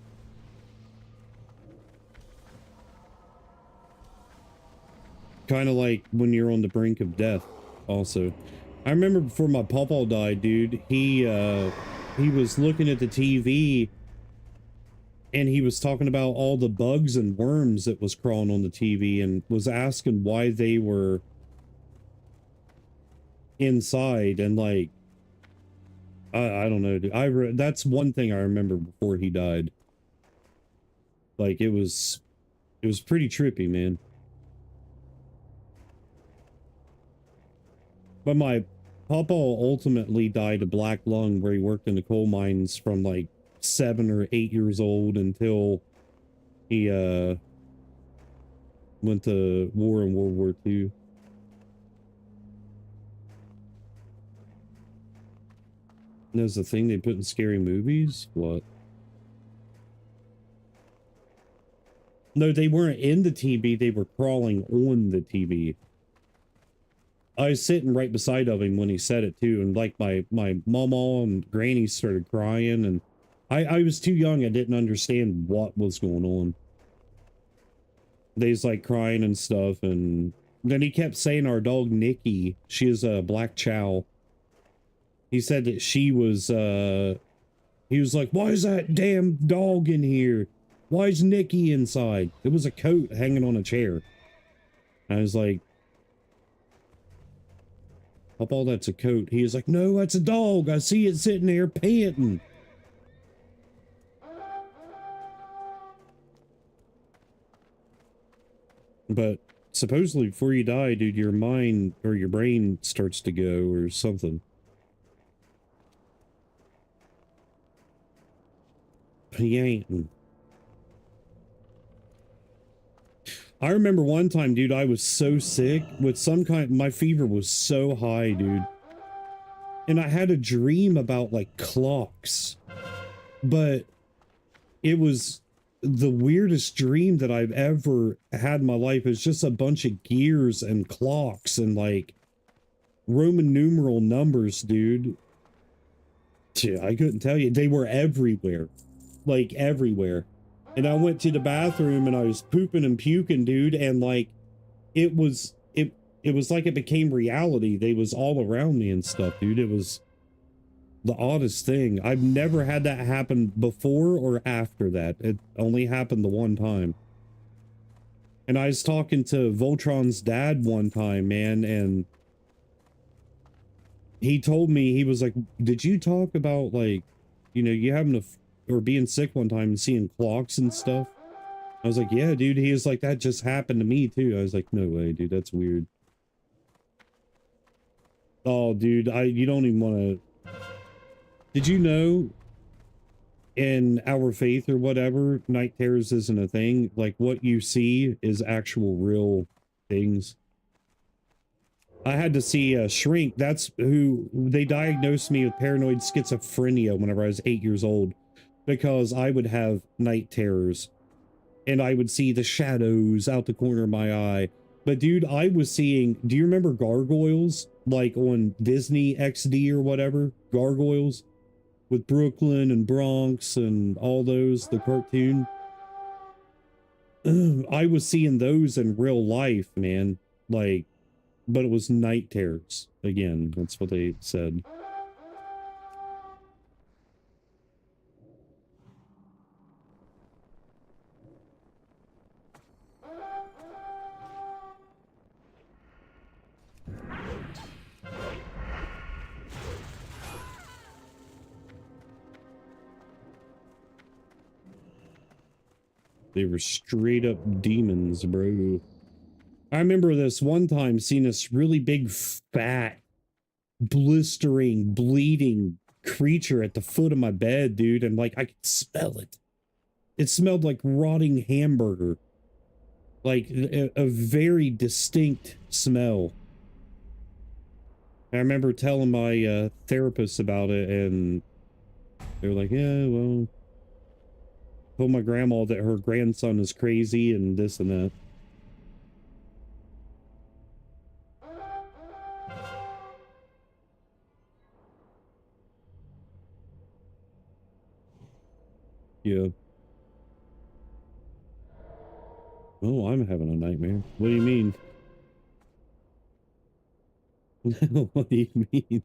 [SPEAKER 1] Kind of like when you're on the brink of death also. I remember before my pawpaw died, dude, he was looking at the TV and he was talking about all the bugs and worms that was crawling on the TV and was asking why they were inside. And like, I don't know, dude. That's one thing I remember before he died. Like it was pretty trippy, man. But my papa ultimately died of black lung where he worked in the coal mines from like 7 or 8 years old until he went to war in World War II. There's the thing they put in scary movies? What? No, they weren't in the TV, they were crawling on the TV. I was sitting right beside of him when he said it too, and like my mama and granny started crying, and I was too young, I didn't understand what was going on. They's like crying and stuff, and then he kept saying our dog Nikki, she is a black chow. He said that she was he was like, why is that damn dog in here? Why is Nikki inside? It was a coat hanging on a chair. I was like, Papa, that's a coat. He was like, no, that's a dog. I see it sitting there panting. But supposedly before you die, dude, your mind or your brain starts to go or something. But he ain't. I remember one time, dude, I was so sick with some kind, my fever was so high, dude. And I had a dream about like clocks, but it was the weirdest dream that I've ever had in my life. It's just a bunch of gears and clocks and like Roman numeral numbers, dude. I couldn't tell you. They were everywhere, like everywhere. And I went to the bathroom and I was pooping and puking, dude. And like, it was like it became reality. They was all around me and stuff, dude. It was the oddest thing. I've never had that happen before or after that. It only happened the one time. And I was talking to Voltron's dad one time, man, and he told me, he was like, did you talk about like, you know, you having a or being sick one time and seeing clocks and stuff? I was like, yeah, dude. He was like, that just happened to me too. I was like, no way, dude. That's weird. Oh, dude, you don't even want to. Did you know in our faith or whatever, night terrors isn't a thing? Like what you see is actual real things. I had to see a shrink. That's who they diagnosed me with paranoid schizophrenia whenever I was 8 years old. Because I would have night terrors and I would see the shadows out the corner of my eye. But dude, I was seeing, do you remember gargoyles? Like on Disney XD or whatever? Gargoyles with Brooklyn and Bronx and all those, the cartoon. I was seeing those in real life, man. Like, but it was night terrors. Again, that's what they said. They were straight up demons, bro. I remember this one time seeing this really big, fat, blistering, bleeding creature at the foot of my bed, dude. And like, I could smell it. It smelled like rotting hamburger. Like a very distinct smell. I remember telling my therapist about it, and they were like, yeah, well, told my grandma that her grandson is crazy and this and that. Yeah. Oh, I'm having a nightmare. What do you mean? What do you mean?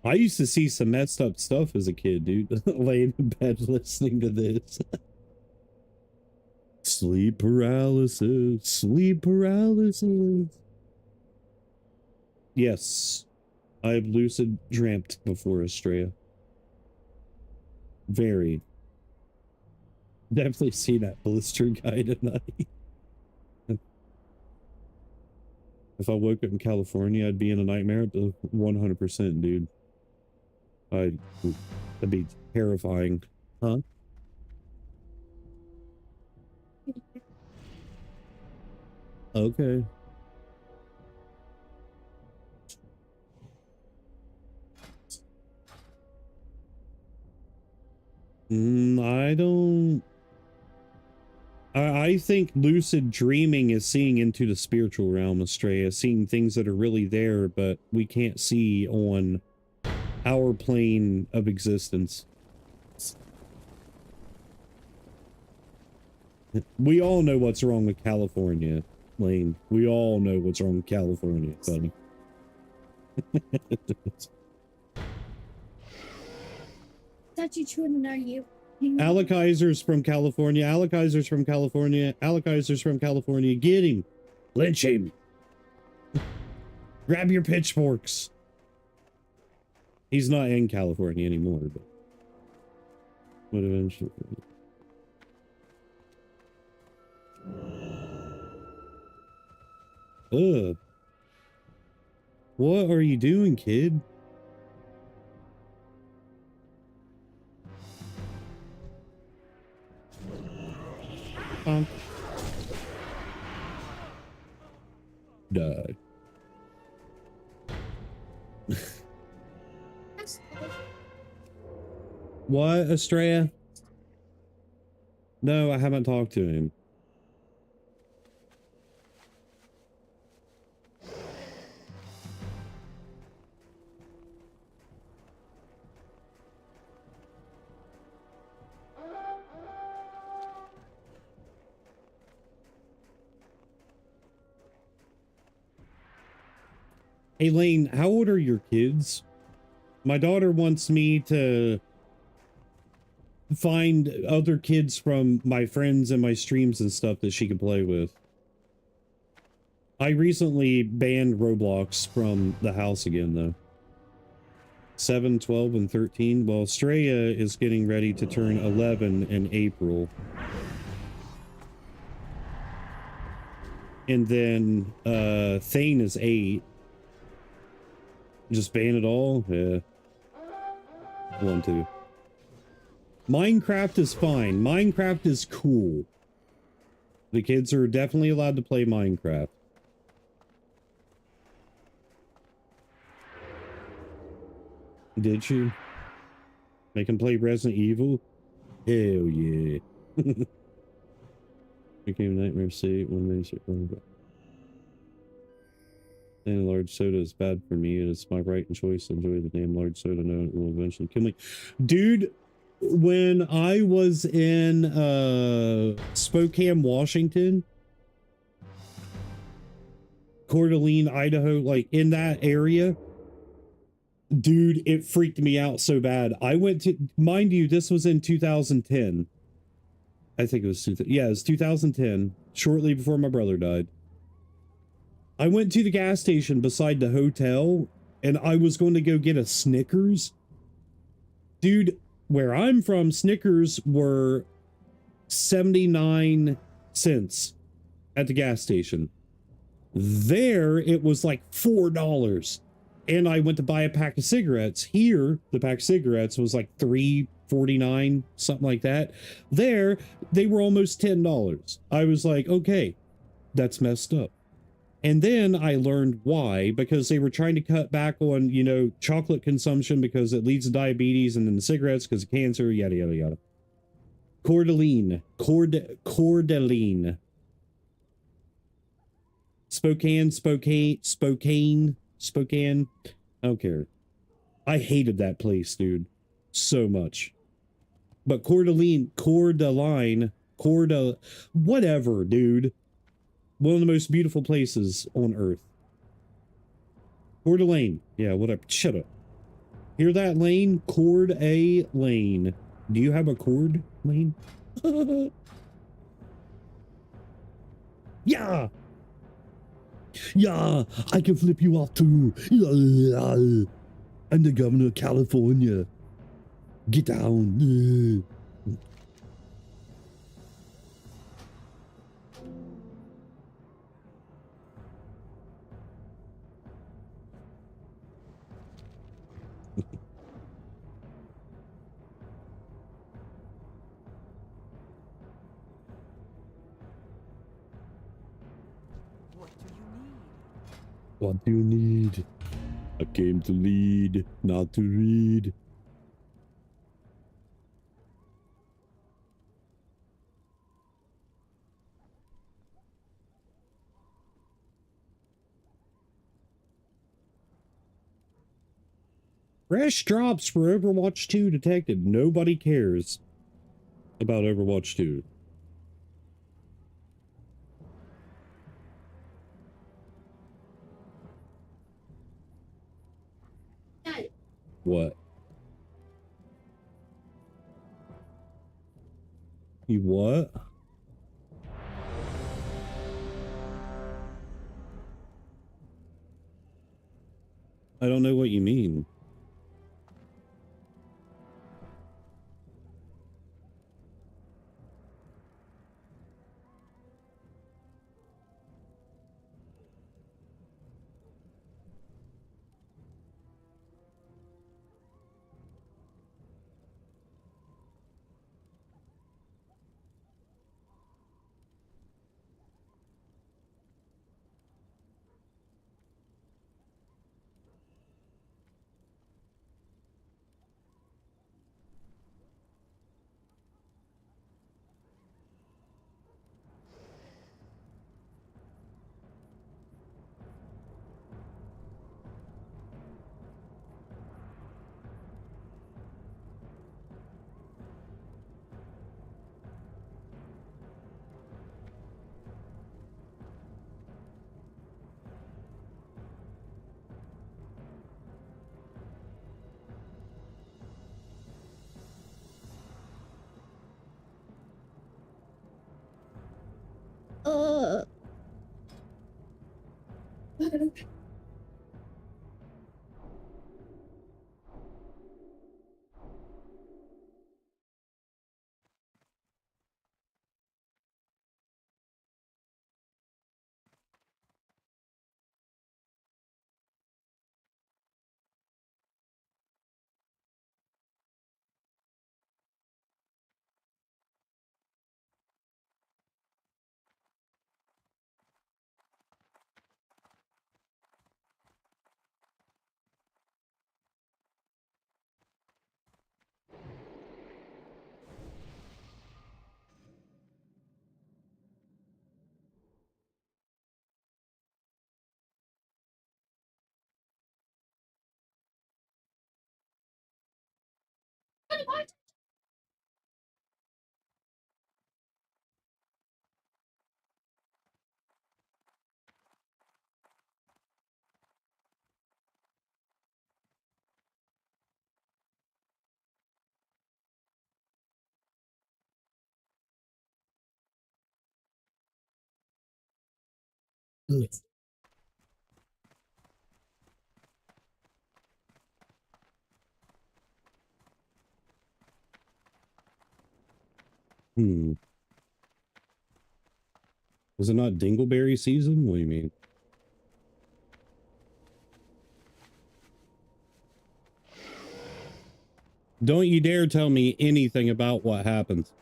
[SPEAKER 1] I used to see some messed up stuff as a kid, dude. Laying in bed listening to this. Sleep paralysis. Sleep paralysis. Yes. I've lucid dreamt before, Estrella. Very. Definitely seen that blister guy tonight. If I woke up in California, I'd be in a nightmare. 100%, dude. That'd be terrifying. Huh? Okay. I don't. I think lucid dreaming is seeing into the spiritual realm, Estrella, seeing things that are really there, but we can't see on our plane of existence. We all know what's wrong with California, Lane. We all know what's wrong with California, buddy.
[SPEAKER 5] That you children are you?
[SPEAKER 1] Alakizer's from California. Alakizer's from California. Alakizer's from California. Get him. Lynch him. Grab your pitchforks. He's not in California anymore, but would eventually. Ugh. What are you doing, kid? Die. What, Estrella? No, I haven't talked to him. Hey, Lane, how old are your kids? My daughter wants me to find other kids from my friends and my streams and stuff that she can play with. I recently banned Roblox from the house again, though. 7, 12, and 13. Well, Estrella is getting ready to turn 11 in April. And then Thane is 8. Just ban it all? Yeah. 1, 2. Minecraft is fine. Minecraft is cool. The kids are definitely allowed to play Minecraft. Did you? Make them play Resident Evil? Hell yeah. Became Nightmare State when they start going back. A large soda is bad for me, and it's my right and choice to enjoy the damn large soda. No, it will eventually kill me. Dude, when I was in Spokane, Washington, Coeur d'Alene, Idaho, like in that area, dude, it freaked me out so bad. I went to, mind you, this was in 2010. I think it was, yeah, it was 2010, shortly before my brother died. I went to the gas station beside the hotel, and I was going to go get a Snickers. Dude, where I'm from, Snickers were 79 cents at the gas station. There, it was like $4. And I went to buy a pack of cigarettes. Here, the pack of cigarettes was like $3.49, something like that. There, they were almost $10. I was like, okay, that's messed up. And then I learned why, because they were trying to cut back on, you know, chocolate consumption because it leads to diabetes, and then the cigarettes because of cancer, yada, yada, yada. Coeur d'Alene. Coeur d'Alene. Spokane. I don't care. I hated that place, dude. So much. But Coeur d'Alene, whatever, dude. One of the most beautiful places on earth. Coeur d'Alene. Yeah, whatever. Shut up. Hear that, Lane? Coeur d'Alene. Do you have a cord, Lane? Yeah! Yeah! I can flip you off too! I'm the governor of California. Get down. What do you need? I came to lead, not to read. Fresh drops for Overwatch 2 detected. Nobody cares about Overwatch 2. What? You what? I don't know what you mean. Hmm. Was it not dingleberry season? What do you mean? Don't you dare tell me anything about what happens.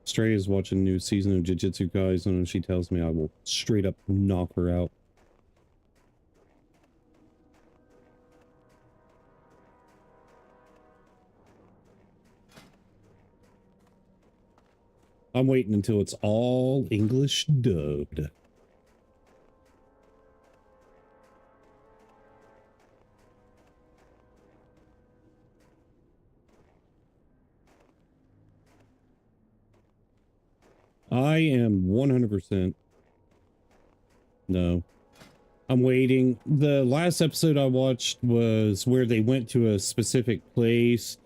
[SPEAKER 1] Stray is watching new season of Jujutsu Kaisen, and if she tells me, I will straight up knock her out. I'm waiting until it's all English dubbed. I am 100%. No. I'm waiting. The last episode I watched was where they went to a specific place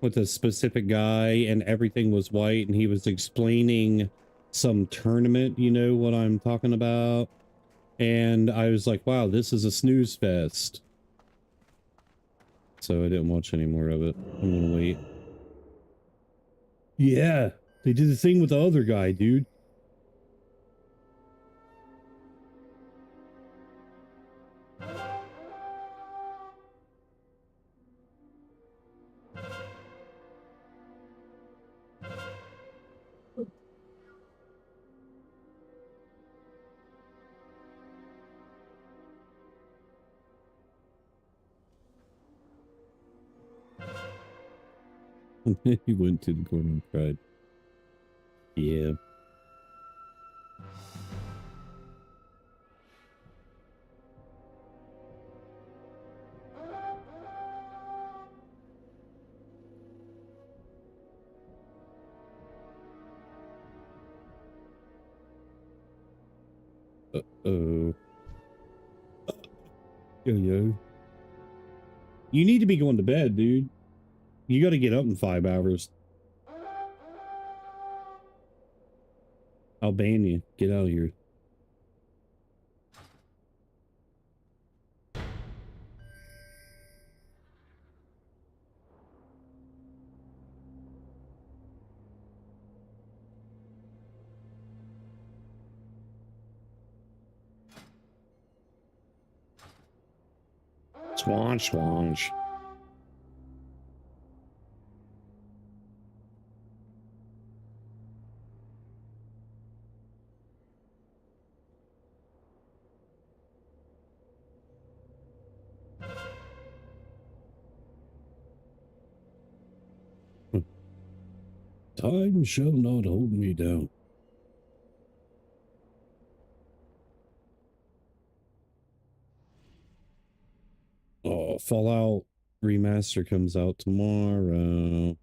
[SPEAKER 1] with a specific guy and everything was white and he was explaining some tournament, you know what I'm talking about? And I was like, wow, this is a snooze fest. So I didn't watch any more of it. I'm gonna wait. Yeah, they did the thing with the other guy, dude. And then he went to the corner and cried. Yeah. Uh-oh. Yo. You need to be going to bed, dude. You got to get up in 5 hours. I'll ban you. Get out of here. Swanch. Time shall not hold me down. Oh, Fallout Remaster comes out tomorrow.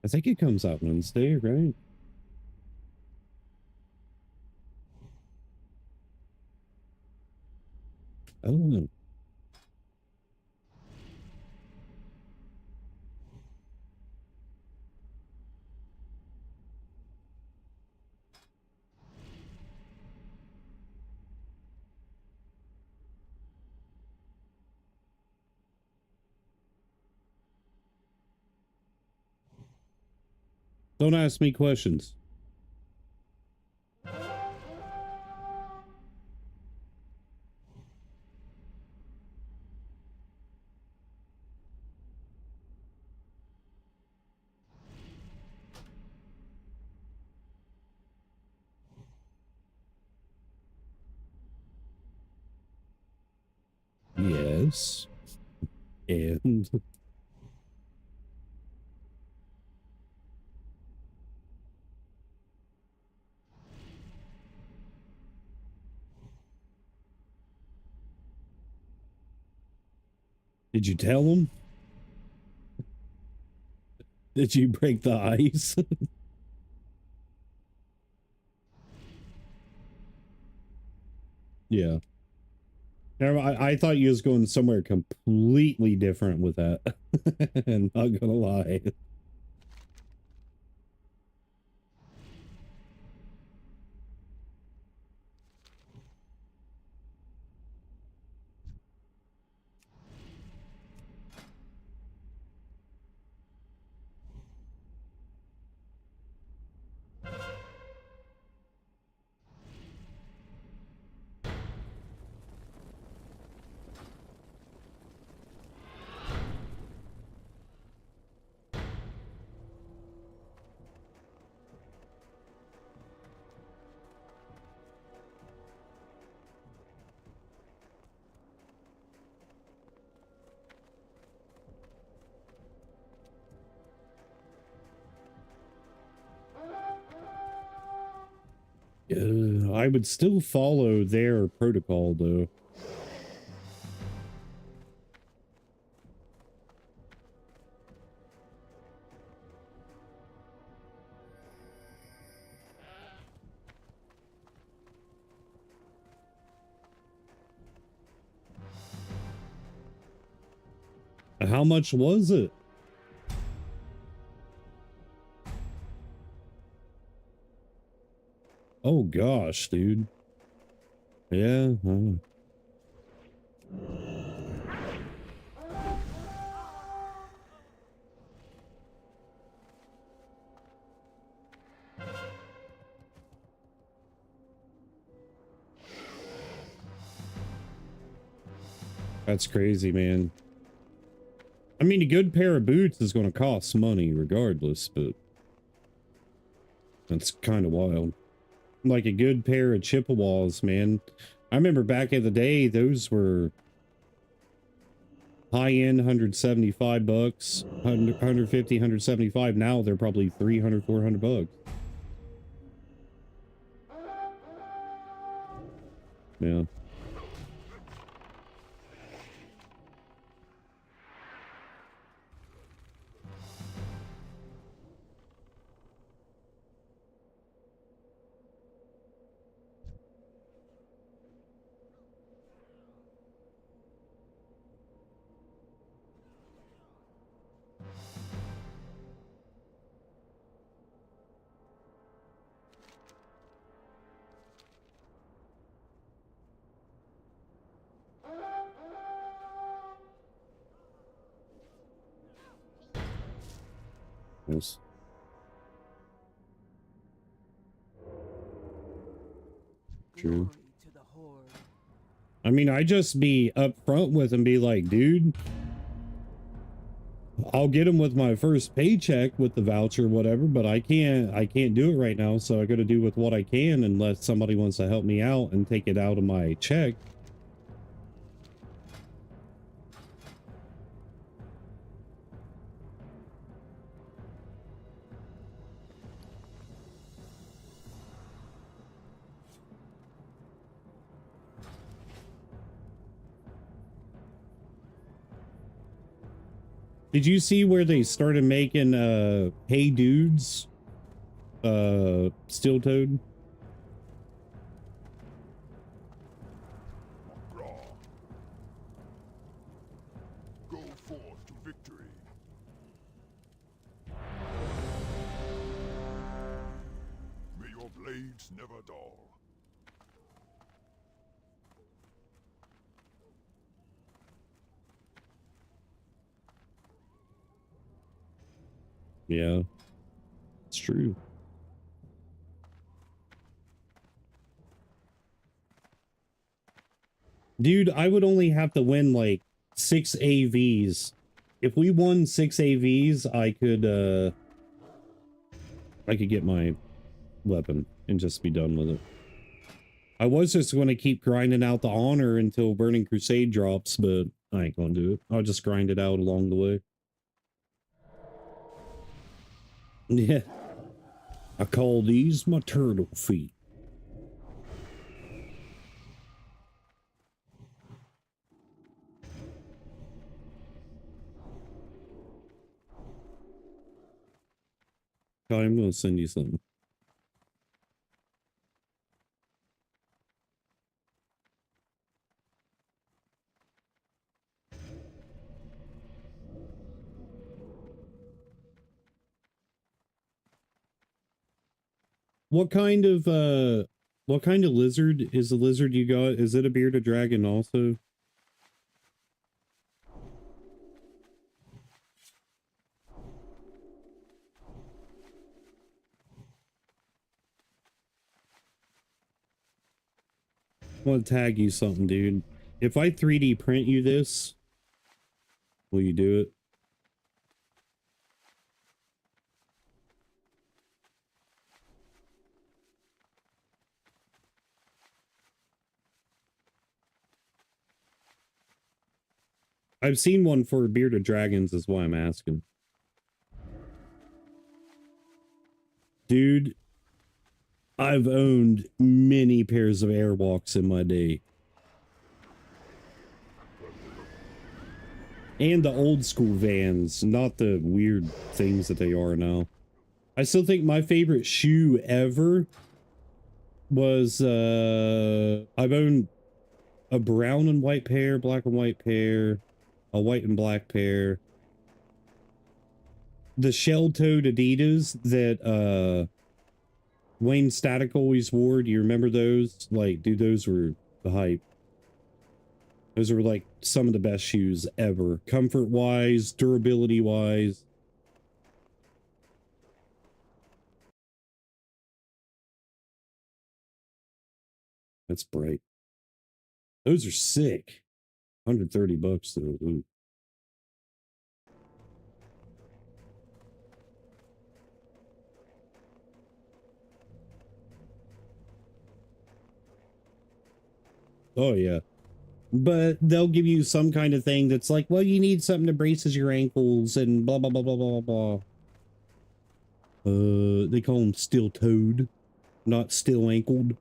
[SPEAKER 1] I think it comes out Wednesday, right? I don't know. Don't ask me questions. Yes. And did you tell him? Did you break the ice? Yeah. I thought you was going somewhere completely different with that. I'm not gonna lie. I would still follow their protocol, though. How much was it? Oh gosh, dude. Yeah. That's crazy, man. I mean, a good pair of boots is going to cost money regardless, but that's kind of wild. Like a good pair of Chippewas, man. I remember back in the day, those were high end 175 bucks, 150, 175. Now they're probably 300, 400 bucks. Yeah. Yes. True.
[SPEAKER 6] Glory to the horde.
[SPEAKER 1] I mean, I just be upfront with him, be like, dude, I'll get him with my first paycheck with the voucher, whatever, but I can't do it right now. So I got to do with what I can unless somebody wants to help me out and take it out of my check. Did you see where they started making Hey Dudes Steel Toad?
[SPEAKER 2] McGraw. Go forth to victory. May your blades never dull.
[SPEAKER 1] Yeah, it's true. Dude, I would only have to win like 6 AVs. If we won 6 AVs, I could get my weapon and just be done with it. I was just going to keep grinding out the honor until Burning Crusade drops, but I ain't going to do it. I'll just grind it out along the way. Yeah. I call these my turtle feet. I'm going to send you something. What kind of lizard is the lizard you got? Is it a bearded dragon also? I want to tag you something, dude. If I 3D print you this, will you do it? I've seen one for bearded dragons, is why I'm asking. Dude, I've owned many pairs of airwalks in my day. And the old school Vans, not the weird things that they are now. I still think my favorite shoe ever was, I've owned a brown and white pair, black and white pair, a white and black pair. The shell-toed Adidas that, Wayne Static always wore. Do you remember those? Like, dude, those were the hype. Those are like some of the best shoes ever. Comfort-wise, durability-wise. That's bright. Those are sick. 130 bucks though. Ooh. Oh yeah. But they'll give you some kind of thing that's like, well, you need something that braces your ankles and blah, blah, blah, blah, blah, blah. They call them steel-toed, not steel-ankled.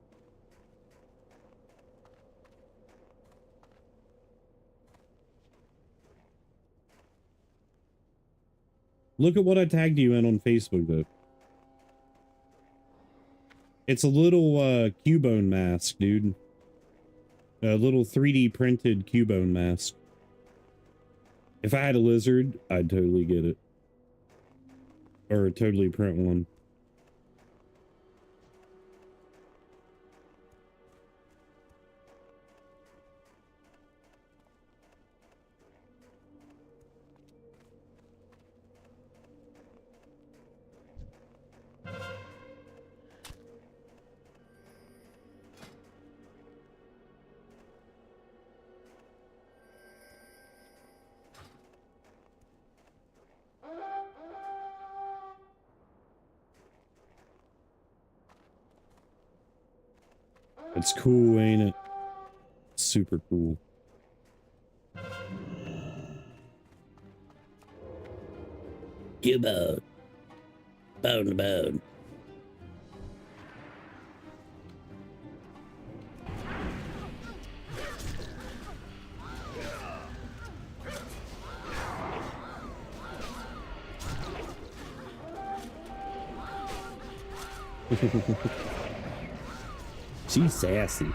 [SPEAKER 1] Look at what I tagged you in on Facebook, though. It's a little, Cubone mask, dude. A little 3D printed Cubone mask. If I had a lizard, I'd totally get it. Or totally print one. It's cool, ain't it? Super cool. Cubone. Bone to bone. She's sassy.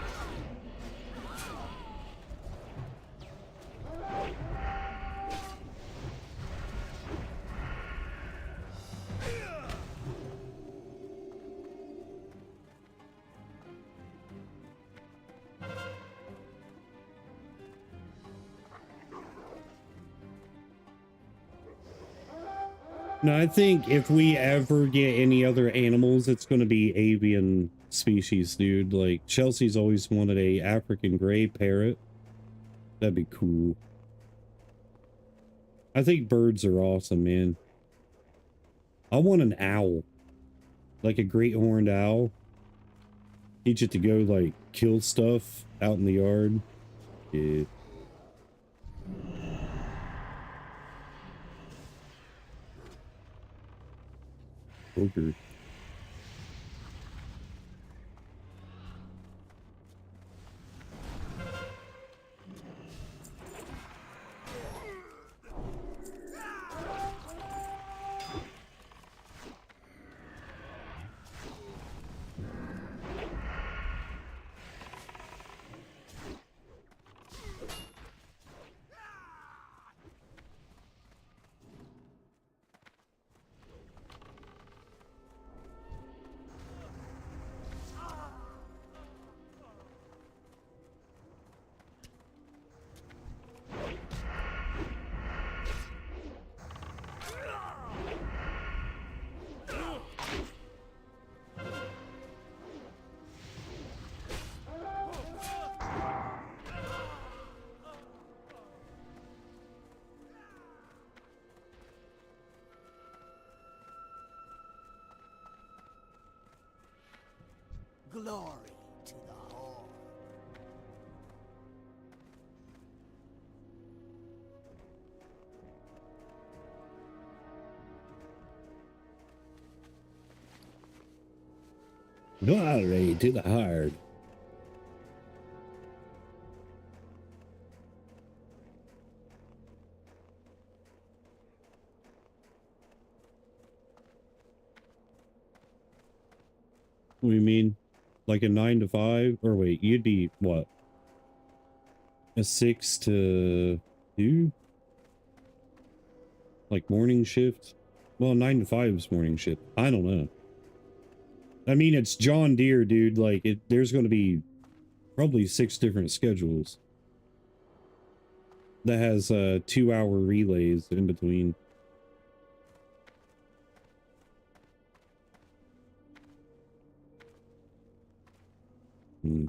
[SPEAKER 1] No, I think if we ever get any other animals, it's going to be avian species, dude. Like, Chelsea's always wanted a African gray parrot. That'd be cool. I think birds are awesome, man. I want an owl. Like a great horned owl. Teach it to go, like, kill stuff out in the yard. Yeah. Ogre.
[SPEAKER 6] Glory to the Horde.
[SPEAKER 1] Glory to the Horde. What do you mean? Like a 9 to 5? Or wait, you'd be what? A 6 to 2? Like morning shift? Well, 9 to 5 is morning shift. I don't know. I mean, it's John Deere, dude. Like, there's going to be probably 6 different schedules. That has 2-hour relays in between. Hmm.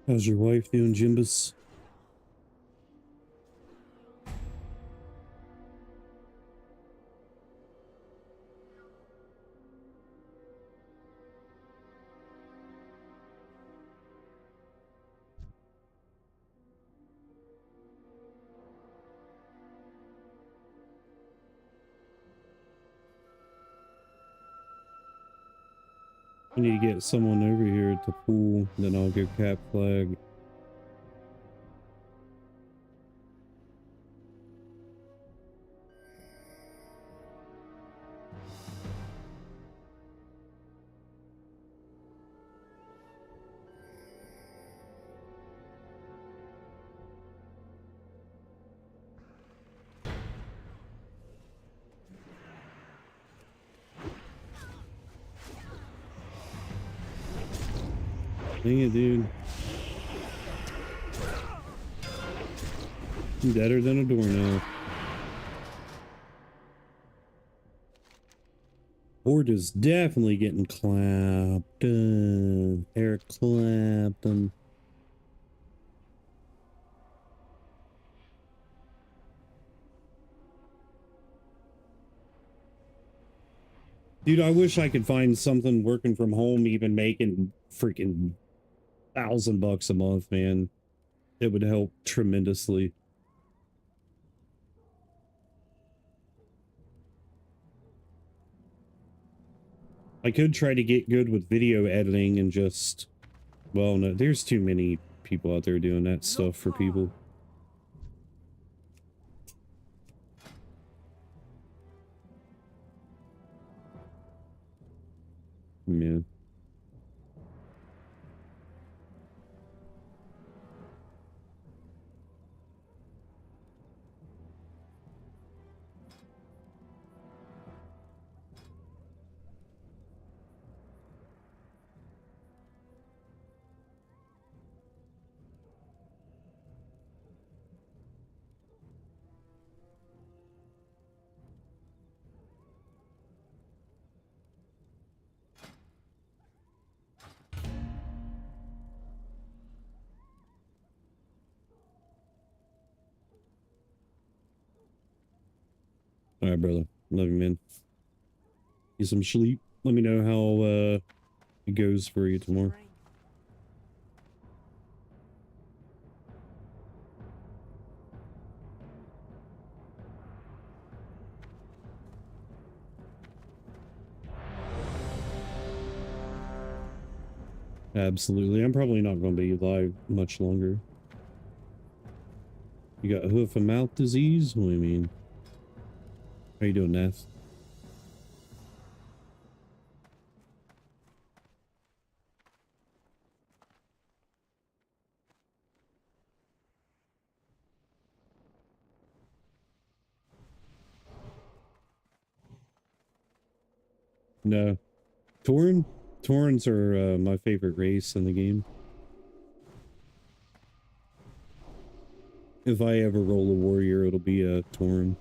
[SPEAKER 1] How's your wife doing, Jimbus? I need to get someone over here to pool, then I'll go cap flag. Dang it, dude. Better than a doornail. Horde is definitely getting clapped. Eric Clapton. Dude, I wish I could find something working from home, even making freaking $1,000 a month, man. It would help tremendously. I could try to get good with video editing and just, well, no, there's too many people out there doing that stuff for people. Yeah. All right, brother. Love you, man. Get some sleep. Let me know how it goes for you tomorrow. Absolutely. I'm probably not going to be live much longer. You got hoof and mouth disease? What do you mean? How you doing, Ness? No. Tauren? Taurens are my favorite race in the game. If I ever roll a warrior, it'll be a Tauren.